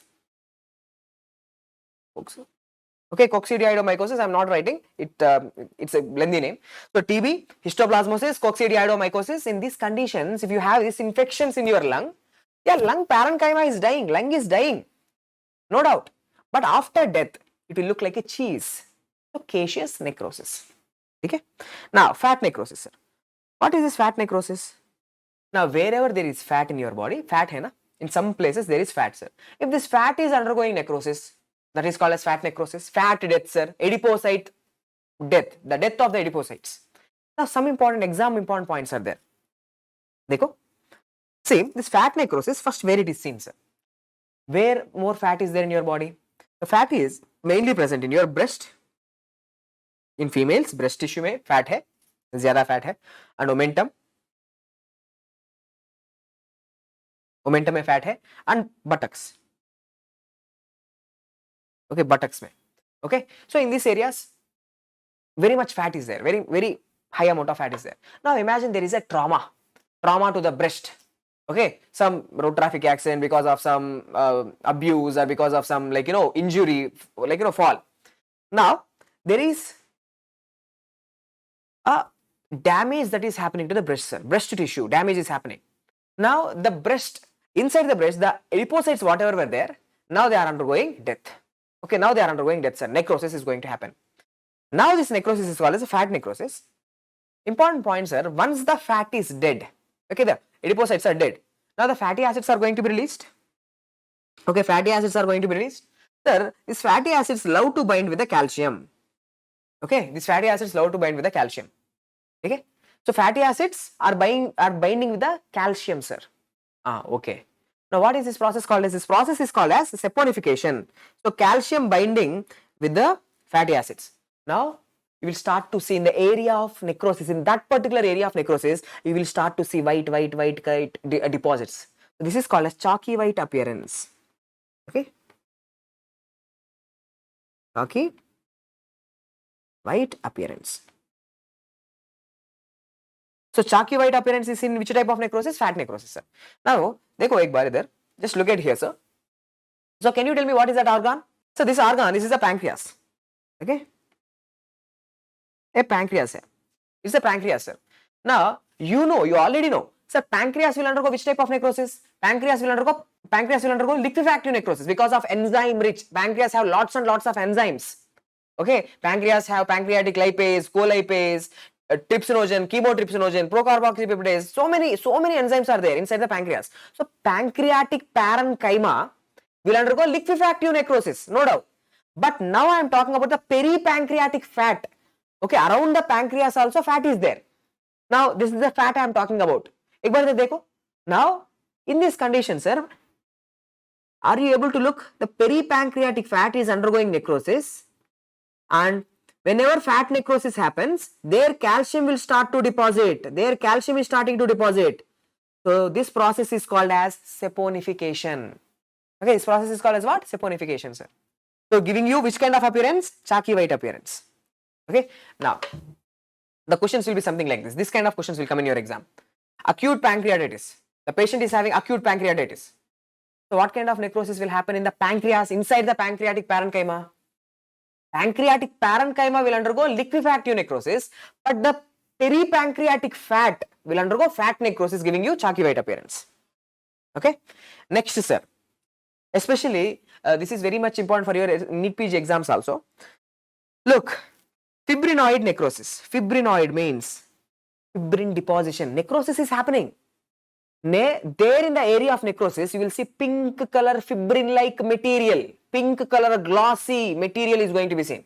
Okay, coccidioidomycosis, I am not writing it, it's a lengthy name. So TB, histoplasmosis, coccidioidomycosis. In these conditions, if you have these infections in your lung, your lung parenchyma is dying, lung is dying, no doubt. But after death, it will look like a cheese. So Cassius necrosis. Okay. Now fat necrosis, sir. What is this fat necrosis? Now wherever there is fat in your body, fat hai na? In some places there is fat, sir. If this fat is undergoing necrosis, that is called as fat necrosis, fat death, sir, adipocyte death, the death of the adipocytes. Now some important points are there. Dekho. See, this fat necrosis, first where it is seen, sir. Where more fat is there in your body? The fat is mainly present in your breast. In females, breast tissue में fat है, ज़्यादा fat है, and omentum में fat है, and buttocks. Okay, buttocks में. Okay, so in these areas, very much fat is there, very high amount of fat is there. Now imagine there is a trauma to the breast. Okay, some road traffic accident because of some abuse or because of some injury, fall. Now there is a damage that is happening to the breast, sir. Breast tissue damage is happening. Now the breast, inside the breast, the adipocytes whatever were there, now they are undergoing death. Okay, now they are undergoing death, sir. Necrosis is going to happen. Now this necrosis is called as a fat necrosis. Important point, sir, once the fat is dead, okay, the adipocytes are dead, now the fatty acids are going to be released. Okay, fatty acids are going to be released. Sir, these fatty acids love to bind with the calcium. Okay, these fatty acids love to bind with the calcium. Okay, so fatty acids are binding with the calcium, sir. Okay. Now what is this process called as? This process is called as saponification. So calcium binding with the fatty acids. Now you will start to see in the area of necrosis, in that particular area of necrosis, you will start to see white deposits. So this is called as chalky white appearance. Okay, chalky white appearance. So chalky white appearance is in which type of necrosis? Fat necrosis, sir. Now देखो एक बार इधर, just look at here, sir. So can you tell me what is that organ? So this organ, this is a pancreas. Okay, a pancreas है. It's a pancreas, sir. Now you already know, sir, pancreas will undergo which type of necrosis? Pancreas will undergo liquefactive necrosis because of enzyme rich. Pancreas have lots and lots of enzymes. Okay, pancreas have pancreatic lipase, colipase, trypsinogen, chemotrypsinogen, procarboxypeptidase, so many enzymes are there inside the pancreas. So pancreatic parenchyma will undergo liquefactive necrosis, no doubt. But now I am talking about the peripancreatic fat. Okay, around the pancreas also fat is there. Now this is the fat I am talking about. एक बार देखो. Now in this condition, sir, are you able to look? The peripancreatic fat is undergoing necrosis, and whenever fat necrosis happens, their calcium will start to deposit. Their calcium is starting to deposit. So this process is called as saponification. Okay, this process is called as what? Saponification, sir. So giving you which kind of appearance? Chalky white appearance. Okay, now the questions will be something like this. This kind of questions will come in your exam. Acute pancreatitis. The patient is having acute pancreatitis. So what kind of necrosis will happen in the pancreas, inside the pancreatic parenchyma? Pancreatic parenchyma will undergo liquefactive necrosis, but the peripancreatic fat will undergo fat necrosis, giving you chalky white appearance. Okay, next, sir. Especially this is very much important for your NEET PG exams also. Look, fibrinoid necrosis. Fibrinoid means fibrin deposition. Necrosis is happening. There in the area of necrosis, you will see pink color fibrin-like material. Pink color glossy material is going to be seen.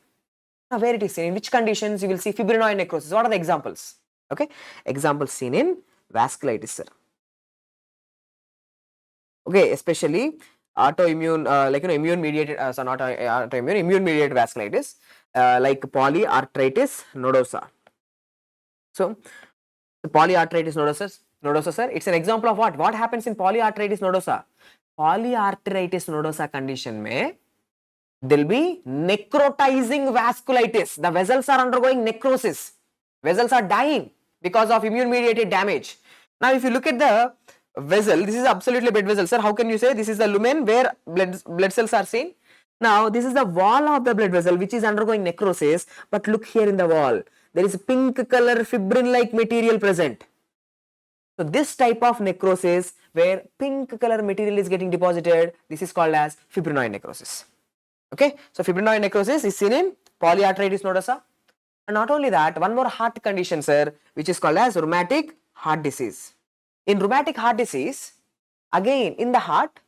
Now where it is seen? In which conditions you will see fibrinoid necrosis? What are the examples? Okay, examples seen in vasculitis, sir. Okay, especially autoimmune, immune mediated, not autoimmune, immune mediated vasculitis, like polyarthritis nodosa. So polyarthritis nodosa, sir, it's an example of what? What happens in polyarthritis nodosa? Polyarthritis nodosa condition mein, there will be necrotizing vasculitis. The vessels are undergoing necrosis. Vessels are dying because of immune mediated damage. Now if you look at the vessel, this is absolutely blood vessel, sir. How can you say this is the lumen where blood cells are seen? Now this is the wall of the blood vessel which is undergoing necrosis, but look here in the wall, there is pink color fibrin-like material present. So this type of necrosis where pink color material is getting deposited, this is called as fibrinoid necrosis. Okay, so fibrinoid necrosis is seen in polyarthritis nodosa. And not only that, one more heart condition, sir, which is called as rheumatic heart disease. In rheumatic heart disease, again in the heart,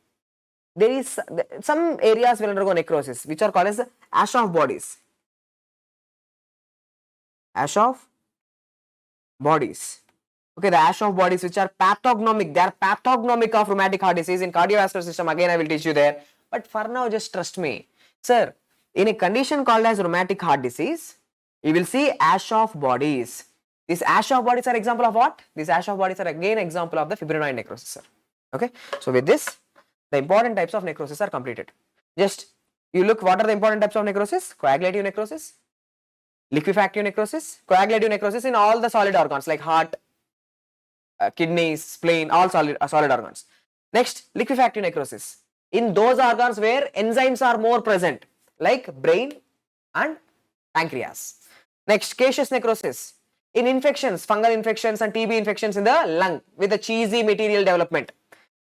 there is some areas will undergo necrosis, which are called as ash of bodies. Ash of bodies. Okay, the ash of bodies which are pathognomic, they are pathognomic of rheumatic heart disease. In cardiovascular system, again I will teach you there. But for now, just trust me. Sir, in a condition called as rheumatic heart disease, you will see ash of bodies. These ash of bodies are example of what? These ash of bodies are again example of the fibrinoid necrosis, sir. Okay, so with this, the important types of necrosis are completed. Just you look, what are the important types of necrosis? Coagulative necrosis, liquefactive necrosis, coagulative necrosis in all the solid organs like heart, kidneys, spleen, all solid organs. Next, liquefactive necrosis in those organs where enzymes are more present like brain and pancreas. Next, Cassius necrosis in infections, fungal infections and TB infections in the lung with the cheesy material development.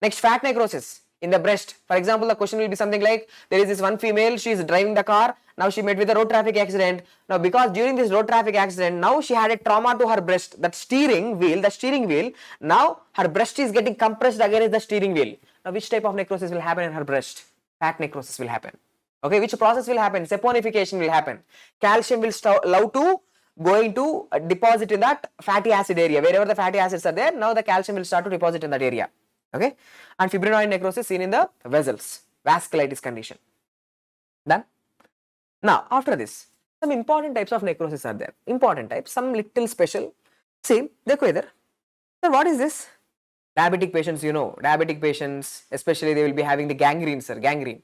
Next, fat necrosis in the breast. For example, the question will be something like, there is this one female, she is driving the car, now she met with a road traffic accident. Now because during this road traffic accident, now she had a trauma to her breast, that steering wheel, now her breast is getting compressed against the steering wheel. Now which type of necrosis will happen in her breast? Fat necrosis will happen. Okay, which process will happen? Saponification will happen. Calcium will love to going to deposit in that fatty acid area. Wherever the fatty acids are there, now the calcium will start to deposit in that area. Okay, and fibrinoid necrosis seen in the vessels, vasculitis condition. Done. Now after this, some important types of necrosis are there. Important types, some little special. See, dekho idhar. So what is this? Diabetic patients, you know, diabetic patients, especially they will be having the gangrene, sir, gangrene.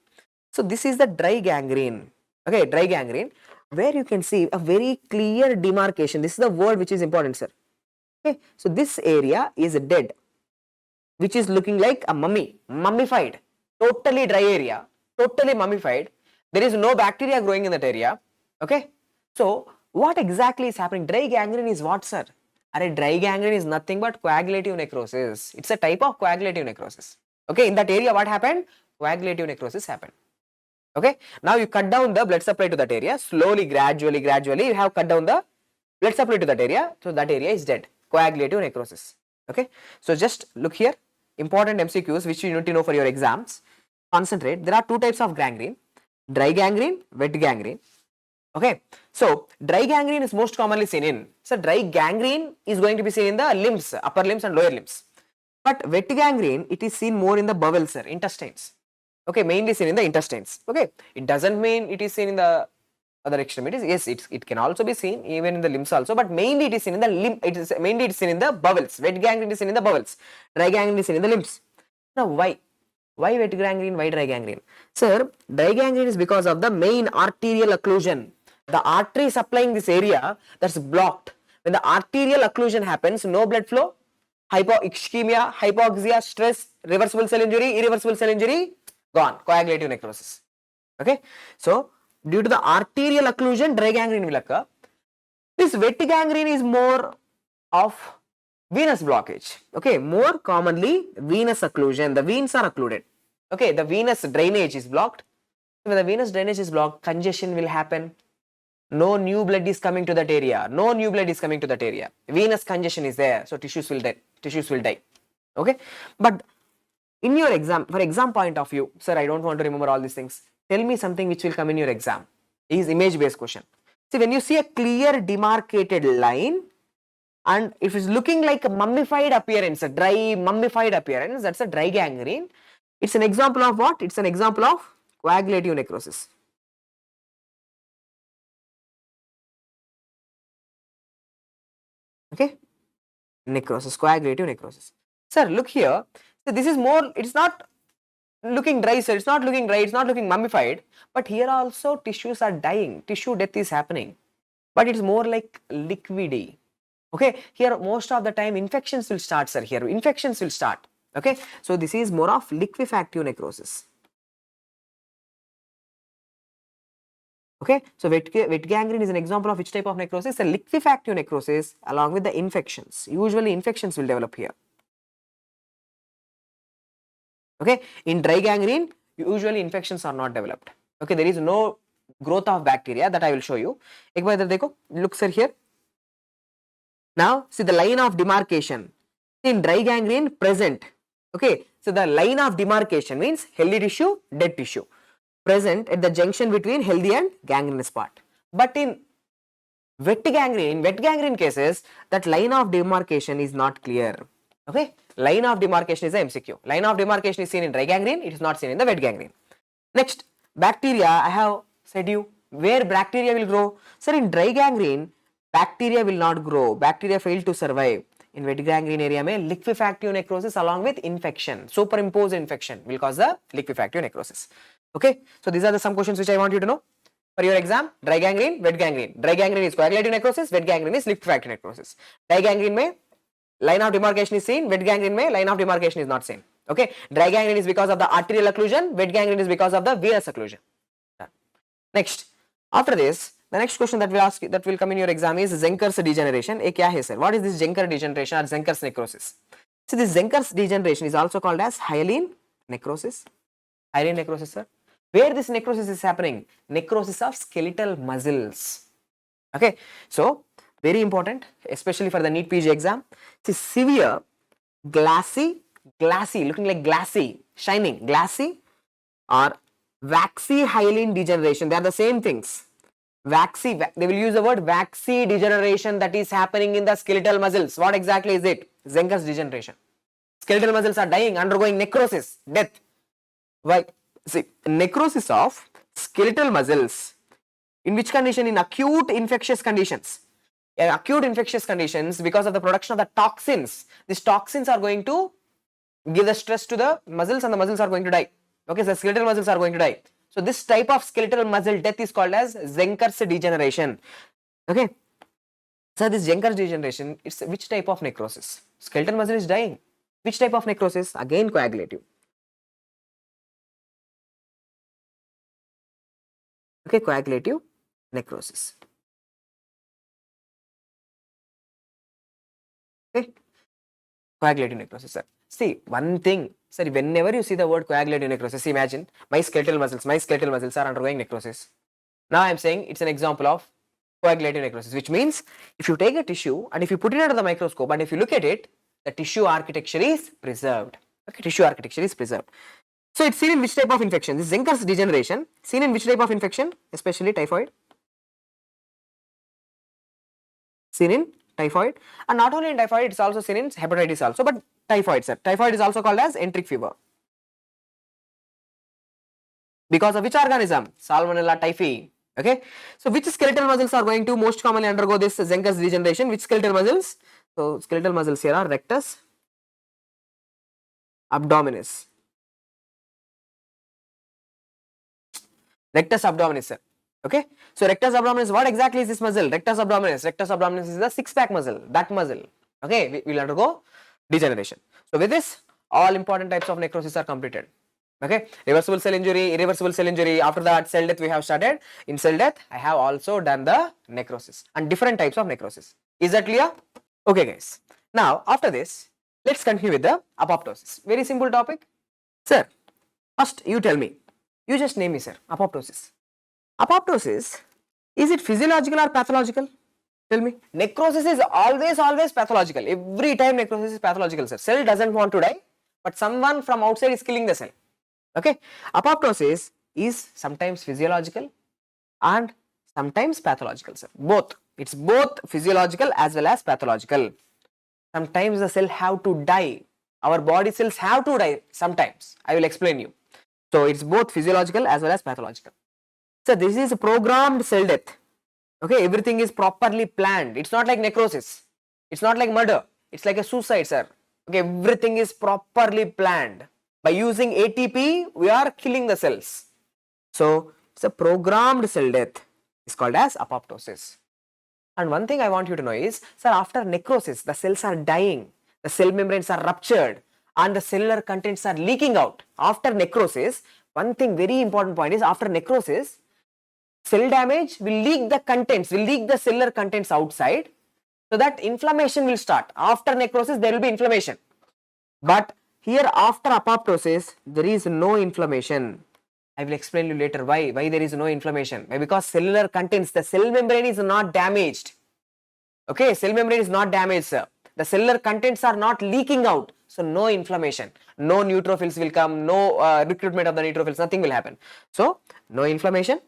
So this is the dry gangrene. Okay, dry gangrene, where you can see a very clear demarcation. This is the word which is important, sir. Okay, so this area is dead, which is looking like a mummified, totally dry area, totally mummified. There is no bacteria growing in that area. Okay, so what exactly is happening? Dry gangrene is what, sir? Dry gangrene is nothing but coagulative necrosis. It's a type of coagulative necrosis. Okay, in that area what happened? Coagulative necrosis happened. Okay, now you cut down the blood supply to that area, slowly, gradually you have cut down the blood supply to that area, so that area is dead. Coagulative necrosis. Okay, so just look here, important MCQs which you need to know for your exams. Concentrate. There are two types of gangrene. dry gangrene, wet gangrene. Okay, so dry gangrene is most commonly seen in, so dry gangrene is going to be seen in the limbs, upper limbs and lower limbs. But wet gangrene, it is seen more in the bowels, sir, intestines. Okay, mainly seen in the intestines. Okay, it doesn't mean it is seen in the other extremities. Yes, it can also be seen even in the limbs also, but mainly it is seen in the limb. It is seen in the bowels. Wet gangrene is seen in the bowels. Dry gangrene is seen in the limbs. Now, why? Why wet gangrene? Why dry gangrene? Sir, dry gangrene is because of the main arterial occlusion. The artery supplying this area, that's blocked. When the arterial occlusion happens, no blood flow, ischemia, hypoxia, stress, reversible cell injury, irreversible cell injury, gone, coagulative necrosis. Okay, so due to the arterial occlusion, dry gangrene will occur. This wet gangrene is more of venous blockage. Okay, more commonly venous occlusion. The veins are occluded. Okay, the venous drainage is blocked. When the venous drainage is blocked, congestion will happen. No new blood is coming to that area. No new blood is coming to that area. Venous congestion is there, so tissues will die. Tissues will die. Okay, but in your exam, for exam point of view, sir, I don't want to remember all these things. Tell me something which will come in your exam. It is image based question. See, when you see a clear demarcated line and if it's looking like a mummified appearance, a dry mummified appearance, that's a dry gangrene. It's an example of what? It's an example of coagulative necrosis. Okay, necrosis, coagulative necrosis. Sir, look here. So this is more, it's not looking dry, sir. It's not looking dry, it's not looking mummified. But here also tissues are dying. Tissue death is happening. But it's more like liquidy. Okay, here most of the time infections will start, sir. Here infections will start. Okay, so this is more of liquefactive necrosis. Okay, so wet gangrene is an example of which type of necrosis? A liquefactive necrosis along with the infections. Usually infections will develop here. Okay, in dry gangrene, usually infections are not developed. Okay, there is no growth of bacteria that I will show you. एक बार इधर देखो, look sir here. Now see the line of demarcation in dry gangrene present. Okay, so the line of demarcation means healthy tissue, dead tissue present at the junction between healthy and gangrenous part. But in wet gangrene cases, that line of demarcation is not clear. Okay, line of demarcation is a MCQ. Line of demarcation is seen in dry gangrene, it is not seen in the wet gangrene. Next, bacteria, I have said you where bacteria will grow. Sir, in dry gangrene, bacteria will not grow. Bacteria fail to survive. In wet gangrene area में liquefactive necrosis along with infection, superimposed infection will cause the liquefactive necrosis. Okay, so these are the some questions which I want you to know for your exam. Dry gangrene, wet gangrene. Dry gangrene is coagulative necrosis, wet gangrene is liquefactive necrosis. Dry gangrene में line of demarcation is seen, wet gangrene में line of demarcation is not seen. Okay, dry gangrene is because of the arterial occlusion, wet gangrene is because of the venous occlusion. Next, after this, the next question that will ask that will come in your exam is Zincus degeneration. ये क्या है sir? What is this Zincus degeneration or Zincus necrosis? So this Zincus degeneration is also called as hyaline necrosis. Hyaline necrosis, sir. Where this necrosis is happening? Necrosis of skeletal muscles. Okay, so very important, especially for the NEET PG exam. It's severe, glassy, looking like glassy, shining, glassy, or waxy hyaline degeneration. They are the same things. Waxy, they will use the word waxy degeneration that is happening in the skeletal muscles. What exactly is it? Zincus degeneration. Skeletal muscles are dying, undergoing necrosis, death. Why? See, necrosis of skeletal muscles. In which condition? In acute infectious conditions. In acute infectious conditions, because of the production of the toxins, these toxins are going to give the stress to the muscles and the muscles are going to die. Okay, so the skeletal muscles are going to die. So this type of skeletal muscle death is called as Zincus degeneration. Okay. So this Zincus degeneration, it's which type of necrosis? Skeletal muscle is dying. Which type of necrosis? Again coagulative. Okay, coagulative necrosis. Okay, coagulative necrosis, sir. See, one thing, sir, whenever you see the word coagulative necrosis, imagine my skeletal muscles are undergoing necrosis. Now I am saying it's an example of coagulative necrosis, which means if you take a tissue and if you put it under the microscope and if you look at it, the tissue architecture is preserved. Okay, tissue architecture is preserved. So it's seen in which type of infection? This Zincus degeneration seen in which type of infection? Especially typhoid. Seen in typhoid, and not only in typhoid, it's also seen in hepatitis also, but typhoid, sir. Typhoid is also called as enteric fever. Because of which organism? Salmonella typhi. Okay. So which skeletal muscles are going to most commonly undergo this Zincus degeneration? Which skeletal muscles? So skeletal muscles here are rectus abdominis. Rectus abdominis, sir. Okay. So rectus abdominis, what exactly is this muscle? Rectus abdominis. Rectus abdominis is the six-pack muscle, that muscle. Okay. We will undergo degeneration. So with this, all important types of necrosis are completed. Okay, reversible cell injury, irreversible cell injury. After that, cell death we have started. In cell death, I have also done the necrosis and different types of necrosis. Is that clear? Okay, guys. Now, after this, let's continue with the apoptosis. Very simple topic. Sir, first you tell me. You just name me, sir. Apoptosis. Apoptosis, is it physiological or pathological? Tell me. Necrosis is always pathological. Every time necrosis is pathological, sir. Cell doesn't want to die, but someone from outside is killing the cell. Okay, apoptosis is sometimes physiological and sometimes pathological, sir. Both. It's both physiological as well as pathological. Sometimes the cell have to die. Our body cells have to die sometimes. I will explain you. So it's both physiological as well as pathological. So this is programmed cell death. Okay, everything is properly planned. It's not like necrosis. It's not like murder. It's like a suicide, sir. Okay, everything is properly planned. By using ATP, we are killing the cells. So, it's a programmed cell death. It's called as apoptosis. And one thing I want you to know is, sir, after necrosis, the cells are dying, the cell membranes are ruptured, and the cellular contents are leaking out. After necrosis, one thing very important point is, after necrosis, cell damage will leak the contents, will leak the cellular contents outside, so that inflammation will start. After necrosis, there will be inflammation. But here after apoptosis, there is no inflammation. I will explain you later why there is no inflammation. Why? Because cellular contents, the cell membrane is not damaged. Okay, cell membrane is not damaged, sir. The cellular contents are not leaking out. So no inflammation, no neutrophils will come, no recruitment of the neutrophils, nothing will happen. So no inflammation.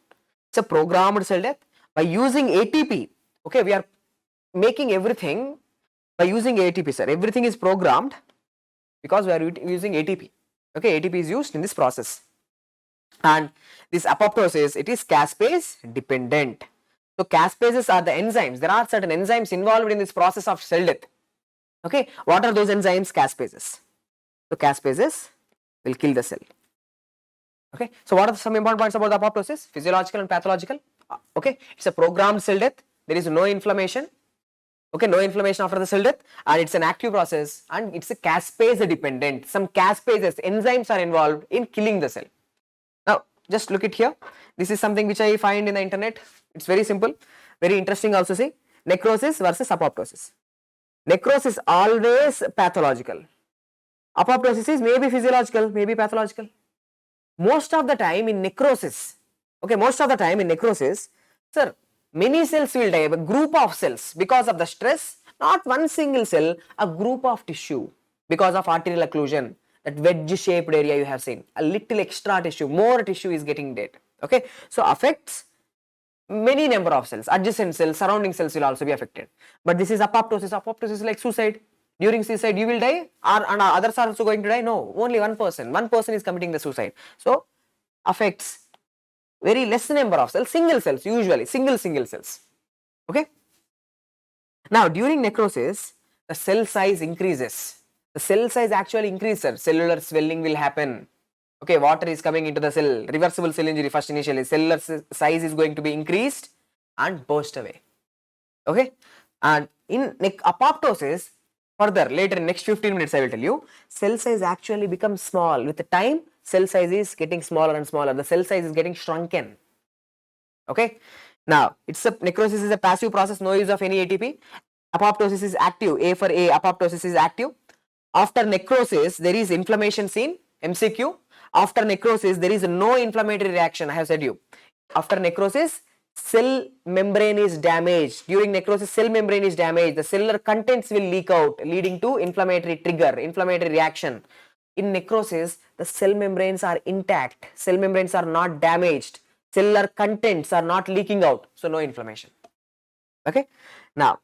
It's a programmed cell death. By using ATP, okay, we are making everything by using ATP, sir. Everything is programmed because we are using ATP. Okay, ATP is used in this process. And this apoptosis, it is caspase dependent. So caspases are the enzymes. There are certain enzymes involved in this process of cell death. Okay, what are those enzymes? Caspases. So caspases will kill the cell. Okay, so what are some important points about the apoptosis? Physiological and pathological. Okay, it's a programmed cell death. There is no inflammation. Okay, no inflammation after the cell death, and it's an active process, and it's a caspase dependent. Some caspases, enzymes are involved in killing the cell. Now, just look at here. This is something which I find in the internet. It's very simple, very interesting also. See, necrosis versus apoptosis. Necrosis always pathological. Apoptosis is maybe physiological, maybe pathological. Most of the time in necrosis, okay, most of the time in necrosis, sir, many cells will die, a group of cells because of the stress, not one single cell, a group of tissue because of arterial occlusion, that wedge shaped area you have seen, a little extra tissue, more tissue is getting dead. Okay, so affects many number of cells, adjacent cells, surrounding cells will also be affected. But this is apoptosis. Apoptosis is like suicide. During suicide you will die, and others are also going to die? No, only one person is committing the suicide. So affects very less number of cells, single cells, usually single cells. Okay. Now during necrosis, the cell size increases. The cell size actually increases. Cellular swelling will happen. Okay, water is coming into the cell. Reversible cell injury first initially. Cellular size is going to be increased and burst away. Okay. And in apoptosis, further later in next 15 minutes I will tell you, cell size actually becomes small. With the time, cell size is getting smaller and smaller. The cell size is getting shrunken. Okay. Now, necrosis is a passive process, no use of any ATP. Apoptosis is active. A for A, apoptosis is active. After necrosis, there is inflammation seen, MCQ. After necrosis, there is no inflammatory reaction, I have said you. After necrosis, cell membrane is damaged. During necrosis, cell membrane is damaged. The cellular contents will leak out, leading to inflammatory trigger, inflammatory reaction. In necrosis, the cell membranes are intact, cell membranes are not damaged, cellular contents are not leaking out, so no inflammation. Okay, now,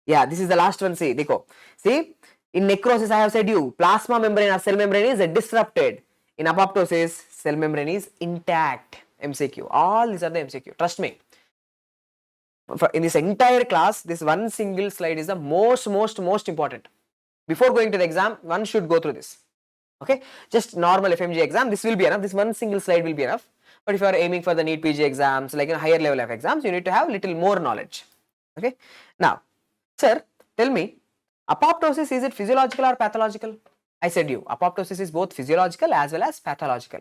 yeah, this is the last one. See, Deco. See, in necrosis, I have said you, plasma membrane or cell membrane is disrupted. In apoptosis, cell membrane is intact. MCQ. All these are the MCQ. Trust me. In this entire class, this one single slide is the most important. Before going to the exam, one should go through this. Okay, just normal FMGE exam, this will be enough. This one single slide will be enough. But if you are aiming for the NEET PG exams, like a higher level of exams, you need to have little more knowledge. Okay, now, sir, tell me, apoptosis, is it physiological or pathological? I said you, apoptosis is both physiological as well as pathological.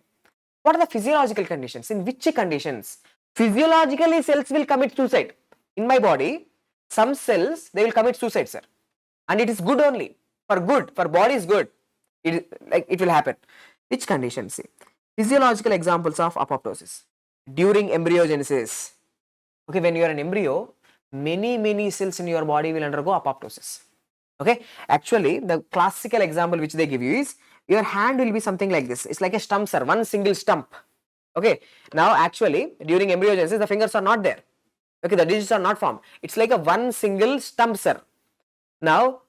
What are the physiological conditions? In which conditions? Physiologically, cells will commit suicide. In my body, some cells, they will commit suicide, sir. And it is good only. For body is good. It will happen. Which conditions? See, physiological examples of apoptosis. During embryogenesis. Okay, when you are an embryo, many cells in your body will undergo apoptosis. Okay, actually, the classical example which they give you is, your hand will be something like this. It's like a stump, sir, one single stump. Okay, now actually, during embryogenesis, the fingers are not there. Okay, the digits are not formed. It's like a one single stump, sir. Now,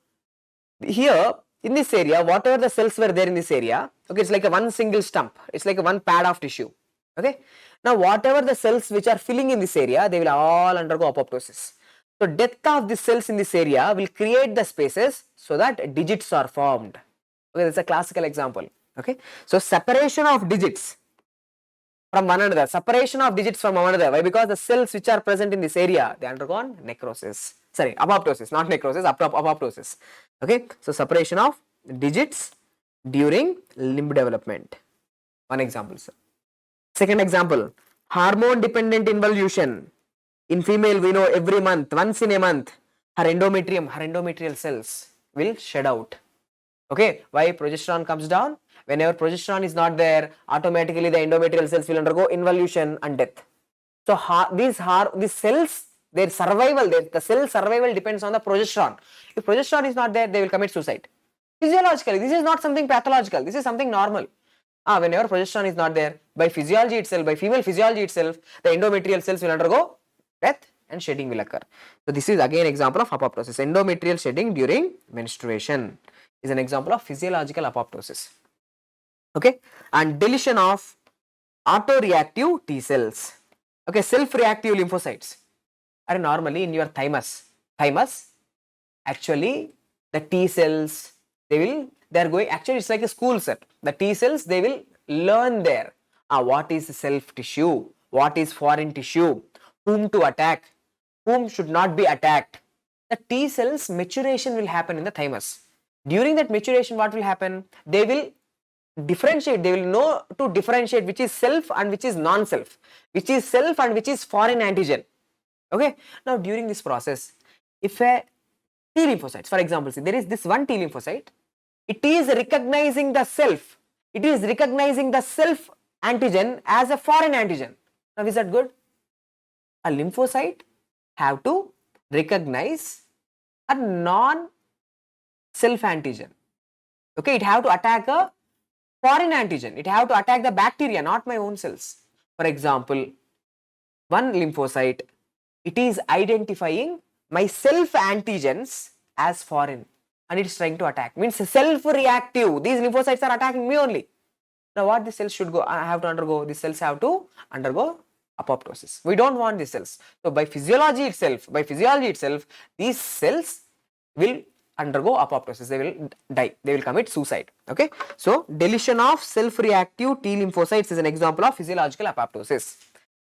here, in this area, whatever the cells were there in this area, okay, it's like a one single stump. It's like a one pad of tissue. Okay, now whatever the cells which are filling in this area, they will all undergo apoptosis. So, death of the cells in this area will create the spaces so that digits are formed. Okay, that's a classical example. Okay, so separation of digits from one another, separation of digits from one another. Why? Because the cells which are present in this area, they undergone necrosis. Sorry, apoptosis, not necrosis, apoptosis. Okay, so separation of digits during limb development. One example, sir. Second example, hormone dependent involution. In female, we know every month, once in a month, her endometrial cells will shed out. Okay, why? Progesterone comes down. Whenever progesterone is not there, automatically the endometrial cells will undergo involution and death. So these cells, their survival, the cell survival depends on the progesterone. If progesterone is not there, they will commit suicide. Physiologically, this is not something pathological. This is something normal. Whenever progesterone is not there, by physiology itself, by female physiology itself, the endometrial cells will undergo death and shedding will occur. So this is again example of apoptosis. Endometrial shedding during menstruation is an example of physiological apoptosis. Okay, and deletion of autoreactive T cells. Okay, self-reactive lymphocytes are normally in your thymus. Actually, the T cells, they are going, actually it's like a school set. The T cells, they will learn there. What is self tissue? What is foreign tissue? Whom to attack? Whom should not be attacked? The T cells maturation will happen in the thymus. During that maturation, what will happen? They will differentiate, they will know to differentiate which is self and which is non-self, which is self and which is foreign antigen. Okay, now during this process, if a T lymphocytes, for example, see, there is this one T lymphocyte, it is recognizing the self, antigen as a foreign antigen. Now is that good? A lymphocyte have to recognize a non-self antigen. Okay, it have to attack a foreign antigen. It have to attack the bacteria, not my own cells. For example, one lymphocyte, it is identifying my self antigens as foreign and it is trying to attack. Means self-reactive. These lymphocytes are attacking me only. Now what the cells should go? I have to undergo. These cells have to undergo apoptosis. We don't want these cells. So by physiology itself, these cells will undergo apoptosis. They will die. They will commit suicide. Okay. So deletion of self-reactive T lymphocytes is an example of physiological apoptosis.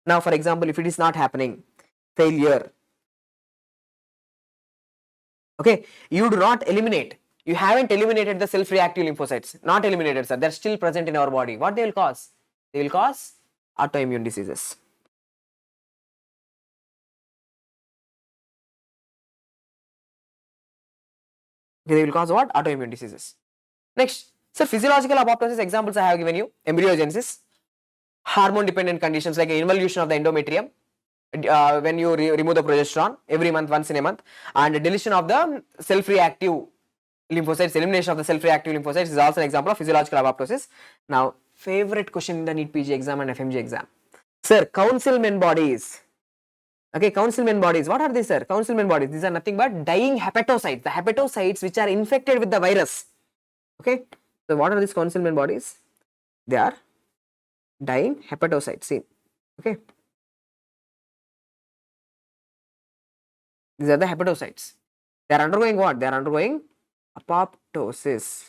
Now, for example, if it is not happening, failure. Okay, you do not eliminate. You haven't eliminated the self-reactive lymphocytes. Not eliminated, sir. They're still present in our body. What they will cause? They will cause autoimmune diseases. Okay, they will cause what? Autoimmune diseases. Next, sir, physiological apoptosis examples I have given you. Embryogenesis, hormone-dependent conditions like involution of the endometrium, when you remove the progesterone every month, once in a month, and deletion of the self-reactive lymphocytes, elimination of the self-reactive lymphocytes is also an example of physiological apoptosis. Now, favorite question in the NEET PG exam and FMG exam. Sir, councilman bodies. Okay, councilman bodies. What are these, sir? Councilman bodies. These are nothing but dying hepatocytes. The hepatocytes which are infected with the virus. Okay. So, what are these councilman bodies? They are dying hepatocytes. See. Okay. These are the hepatocytes. They are undergoing what? They are undergoing apoptosis.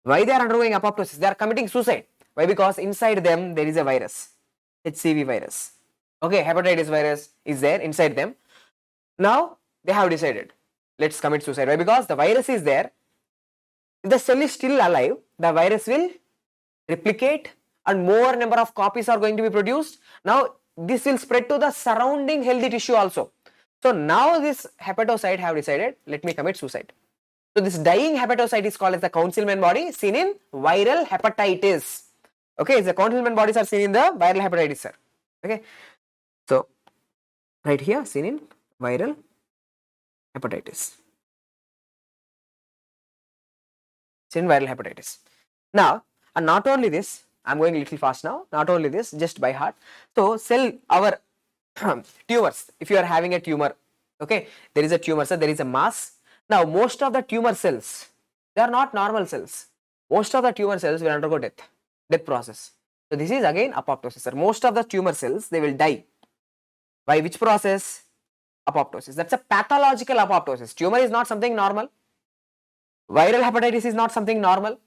Why they are undergoing apoptosis? They are committing suicide. Why? Because inside them there is a virus, HCV virus. Okay, hepatitis virus is there inside them. Now they have decided, let's commit suicide. Why? Because the virus is there. If the cell is still alive, the virus will replicate and more number of copies are going to be produced. Now this will spread to the surrounding healthy tissue also. So now this hepatocyte have decided, let me commit suicide. So this dying hepatocyte is called as the councilman body, seen in viral hepatitis. Okay, the councilman bodies are seen in the viral hepatitis, sir. Okay, so right here seen in viral hepatitis. Seen in viral hepatitis. Now, and not only this, I'm going a little fast now. Not only this, just by heart. So our tumors. If you are having a tumor, okay, there is a tumor, so there is a mass. Now, most of the tumor cells, they are not normal cells. Most of the tumor cells will undergo death process. So this is again apoptosis, sir. Most of the tumor cells, they will die. By which process? Apoptosis. That's a pathological apoptosis. Tumor is not something normal. Viral hepatitis is not something normal.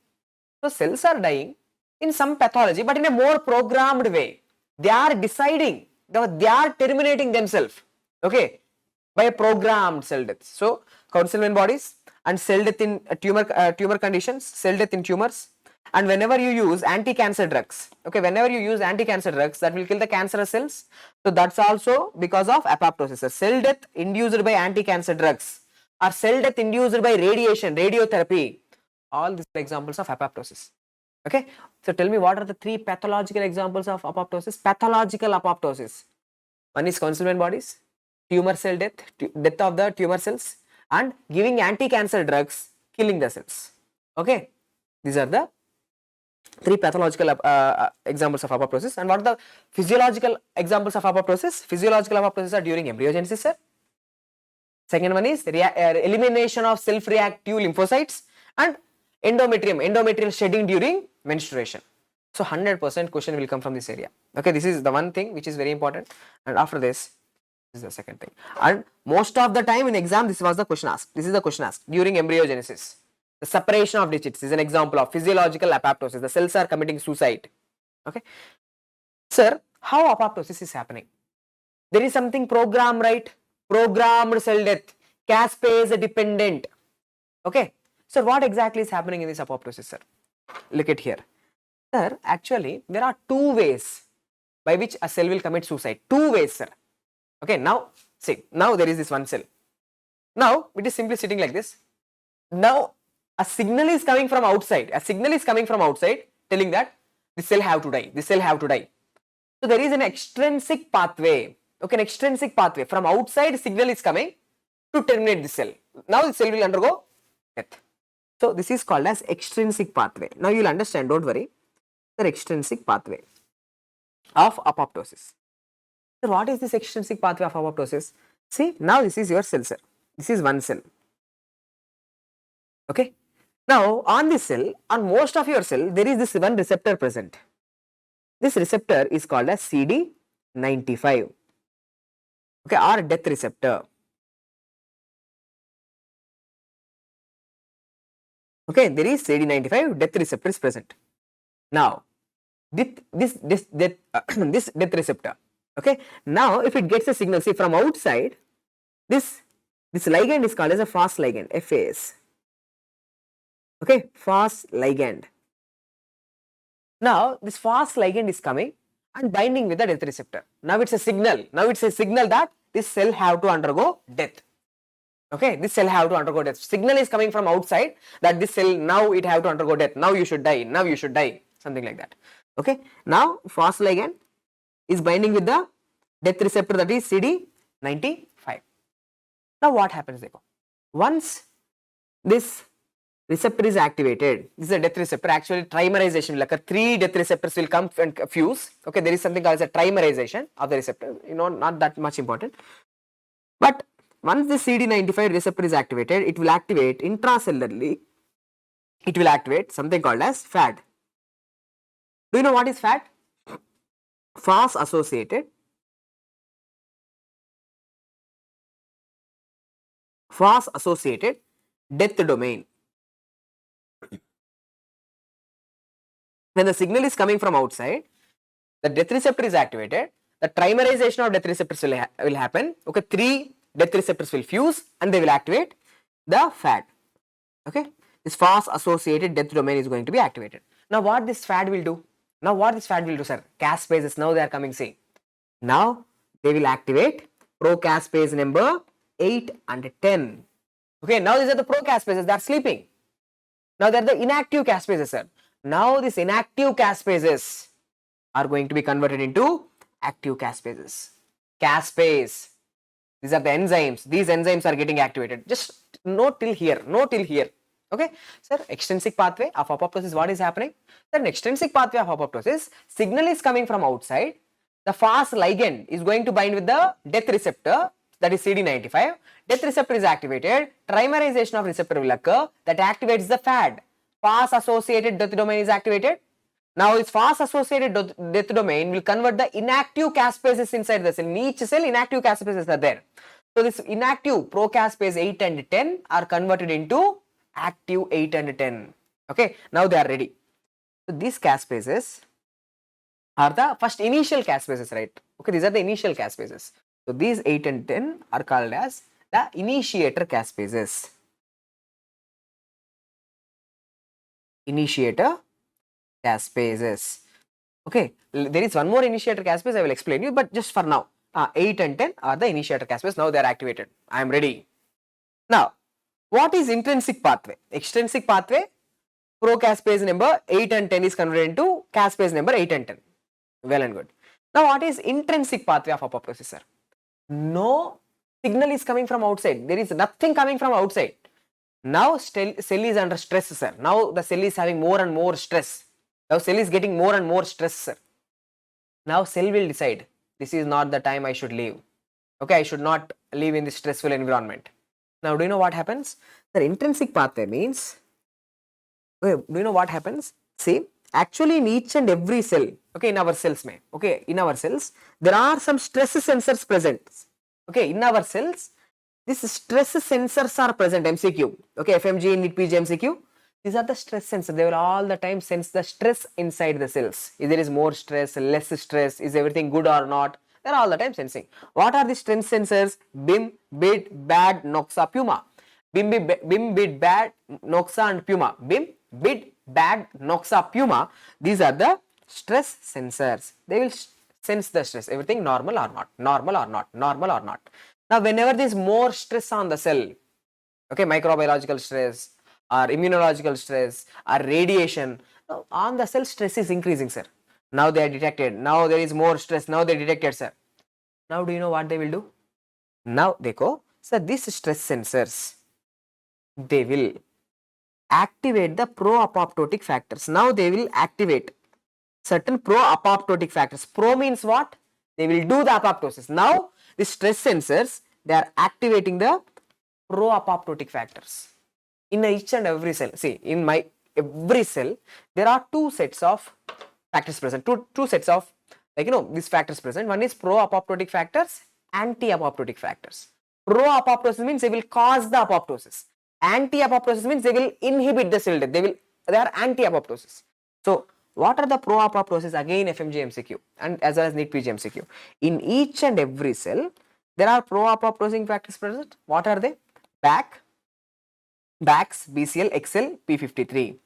So cells are dying in some pathology, but in a more programmed way. They are deciding, they are terminating themselves, okay, by a programmed cell death. So councilman bodies and cell death in tumor conditions, cell death in tumors. And whenever you use anti-cancer drugs, okay, whenever you use anti-cancer drugs, that will kill the cancerous cells. So that's also because of apoptosis. A cell death induced by anti-cancer drugs or cell death induced by radiation, radiotherapy. All these are examples of apoptosis. Okay, so tell me, what are the three pathological examples of apoptosis? Pathological apoptosis. One is councilman bodies, tumor cell death, death of the tumor cells, and giving anti-cancer drugs, killing the cells. Okay, these are the three pathological examples of apoptosis. And what are the physiological examples of apoptosis? Physiological apoptosis are during embryogenesis, sir. Second one is elimination of self-reactive lymphocytes and endometrial shedding during menstruation. So 100% question will come from this area. Okay, this is the one thing which is very important, and after this is the second thing. And most of the time in exam, this was the question asked. This is the question asked during embryogenesis. The separation of digits is an example of physiological apoptosis. The cells are committing suicide. Okay, sir, how apoptosis is happening? There is something programmed, right? Programmed cell death, caspase dependent. Okay, so what exactly is happening in this apoptosis, sir? Look at here. Sir, actually, there are two ways by which a cell will commit suicide. Two ways, sir. Okay, now, see, now there is this one cell. Now, it is simply sitting like this. Now, a signal is coming from outside. A signal is coming from outside telling that this cell have to die. This cell have to die. So, there is an extrinsic pathway. Okay, an extrinsic pathway. From outside, signal is coming to terminate the cell. Now, the cell will undergo death. So, this is called as extrinsic pathway. Now, you will understand, don't worry. The extrinsic pathway of apoptosis. So, what is this extrinsic pathway of apoptosis? See, now this is your cell, sir. This is one cell. Okay. Now, on this cell, on most of your cell, there is this one receptor present. This receptor is called as CD95. Okay, or death receptor. Okay, there is CD95 death receptor is present. Now, this death receptor. Okay, now if it gets a signal, see from outside, this ligand is called as a FAS ligand, FAS. Okay, FAS ligand. Now this FAS ligand is coming and binding with the death receptor. Now it's a signal. Now it's a signal that this cell have to undergo death. Okay, this cell have to undergo death. Signal is coming from outside that this cell now it have to undergo death. Now you should die. Now you should die. Something like that. Okay. Now FAS ligand is binding with the death receptor, that is CD95. Now what happens? Once this receptor is activated. This is a death receptor. Actually, trimerization will occur. 3 death receptors will come and fuse. Okay, there is something called as a trimerization of the receptor. Not that much important. But once the CD95 receptor is activated, it will activate intracellularly. It will activate something called as FAD. Do you know what is FAD? Fast associated death domain. When the signal is coming from outside, the death receptor is activated, the trimerization of death receptors will happen. Okay, 3 death receptors will fuse and they will activate the FAD. Okay, this fast associated death domain is going to be activated. Now what this FAD will do? Sir? Caspases, now they are coming, see. Now they will activate procaspase number 8 and 10. Okay, now these are the procaspases, they are sleeping. Now they are the inactive caspases, sir. Now these inactive caspases are going to be converted into active caspases. Caspase. These are the enzymes. These enzymes are getting activated. Just note till here. Okay. Sir, extrinsic pathway of apoptosis, what is happening? Sir, in extrinsic pathway of apoptosis, signal is coming from outside. The fast ligand is going to bind with the death receptor, that is CD95. Death receptor is activated. Trimerization of receptor will occur. That activates the FAD. Fast associated death domain is activated. Now this fast associated death domain will convert the inactive caspases inside the cell. In each cell, inactive caspases are there. So this inactive procaspase 8 and 10 are converted into active 8 and 10. Okay, now they are ready. So these caspases are the first initial caspases, right? Okay, these are the initial caspases. So these 8 and 10 are called as the initiator caspases. Initiator caspases. Okay, there is one more initiator caspase, I will explain you, but just for now, 8 and 10 are the initiator caspases. Now they are activated. I am ready. Now, what is intrinsic pathway? Extrinsic pathway, procaspase number 8 and 10 is converted into caspase number 8 and 10. Well and good. Now, what is intrinsic pathway of apoptosis, sir? No signal is coming from outside. There is nothing coming from outside. Now cell is under stress, sir. Now the cell is having more and more stress. Now cell is getting more and more stress, sir. Now cell will decide, this is not the time I should leave. Okay, I should not live in this stressful environment. Now do you know what happens? The intrinsic pathway means, okay, do you know what happens? See, actually in each and every cell, okay, in our cells, there are some stress sensors present. Okay, in our cells, these stress sensors are present, MCQ. Okay, FMGE, NEET PG, MCQ. These are the stress sensors. They will all the time sense the stress inside the cells. If there is more stress, less stress, is everything good or not? They are all the time sensing. What are the stress sensors? BIM, BID, BAD, NOXA, PUMA. BIM, BID, BAD, NOXA and PUMA. BIM, BID, BAD, NOXA, PUMA. These are the stress sensors. They will sense the stress. Everything normal or not, normal or not, normal or not. Now, whenever there is more stress on the cell, okay, microbiological stress or immunological stress or radiation, on the cell stress is increasing, sir. Now they are detected. Now there is more stress. Now they detected, sir. Now do you know what they will do? Now they go, sir, these stress sensors, they will activate the pro-apoptotic factors. Now they will activate certain pro-apoptotic factors. Pro means what? They will do the apoptosis. Now the stress sensors, they are activating the pro-apoptotic factors in each and every cell. See, in my every cell, there are two sets of factors present. Two sets of, like, these factors present. One is pro-apoptotic factors, anti-apoptotic factors. Pro-apoptosis means they will cause the apoptosis. Anti-apoptosis means they will inhibit the cell death. They are anti-apoptosis. So what are the pro-apoptosis? Again, FMG MCQ and as well as NEET PG MCQ. In each and every cell, there are pro-apoptosing factors present. What are they? BAX, BCL, XL, P53.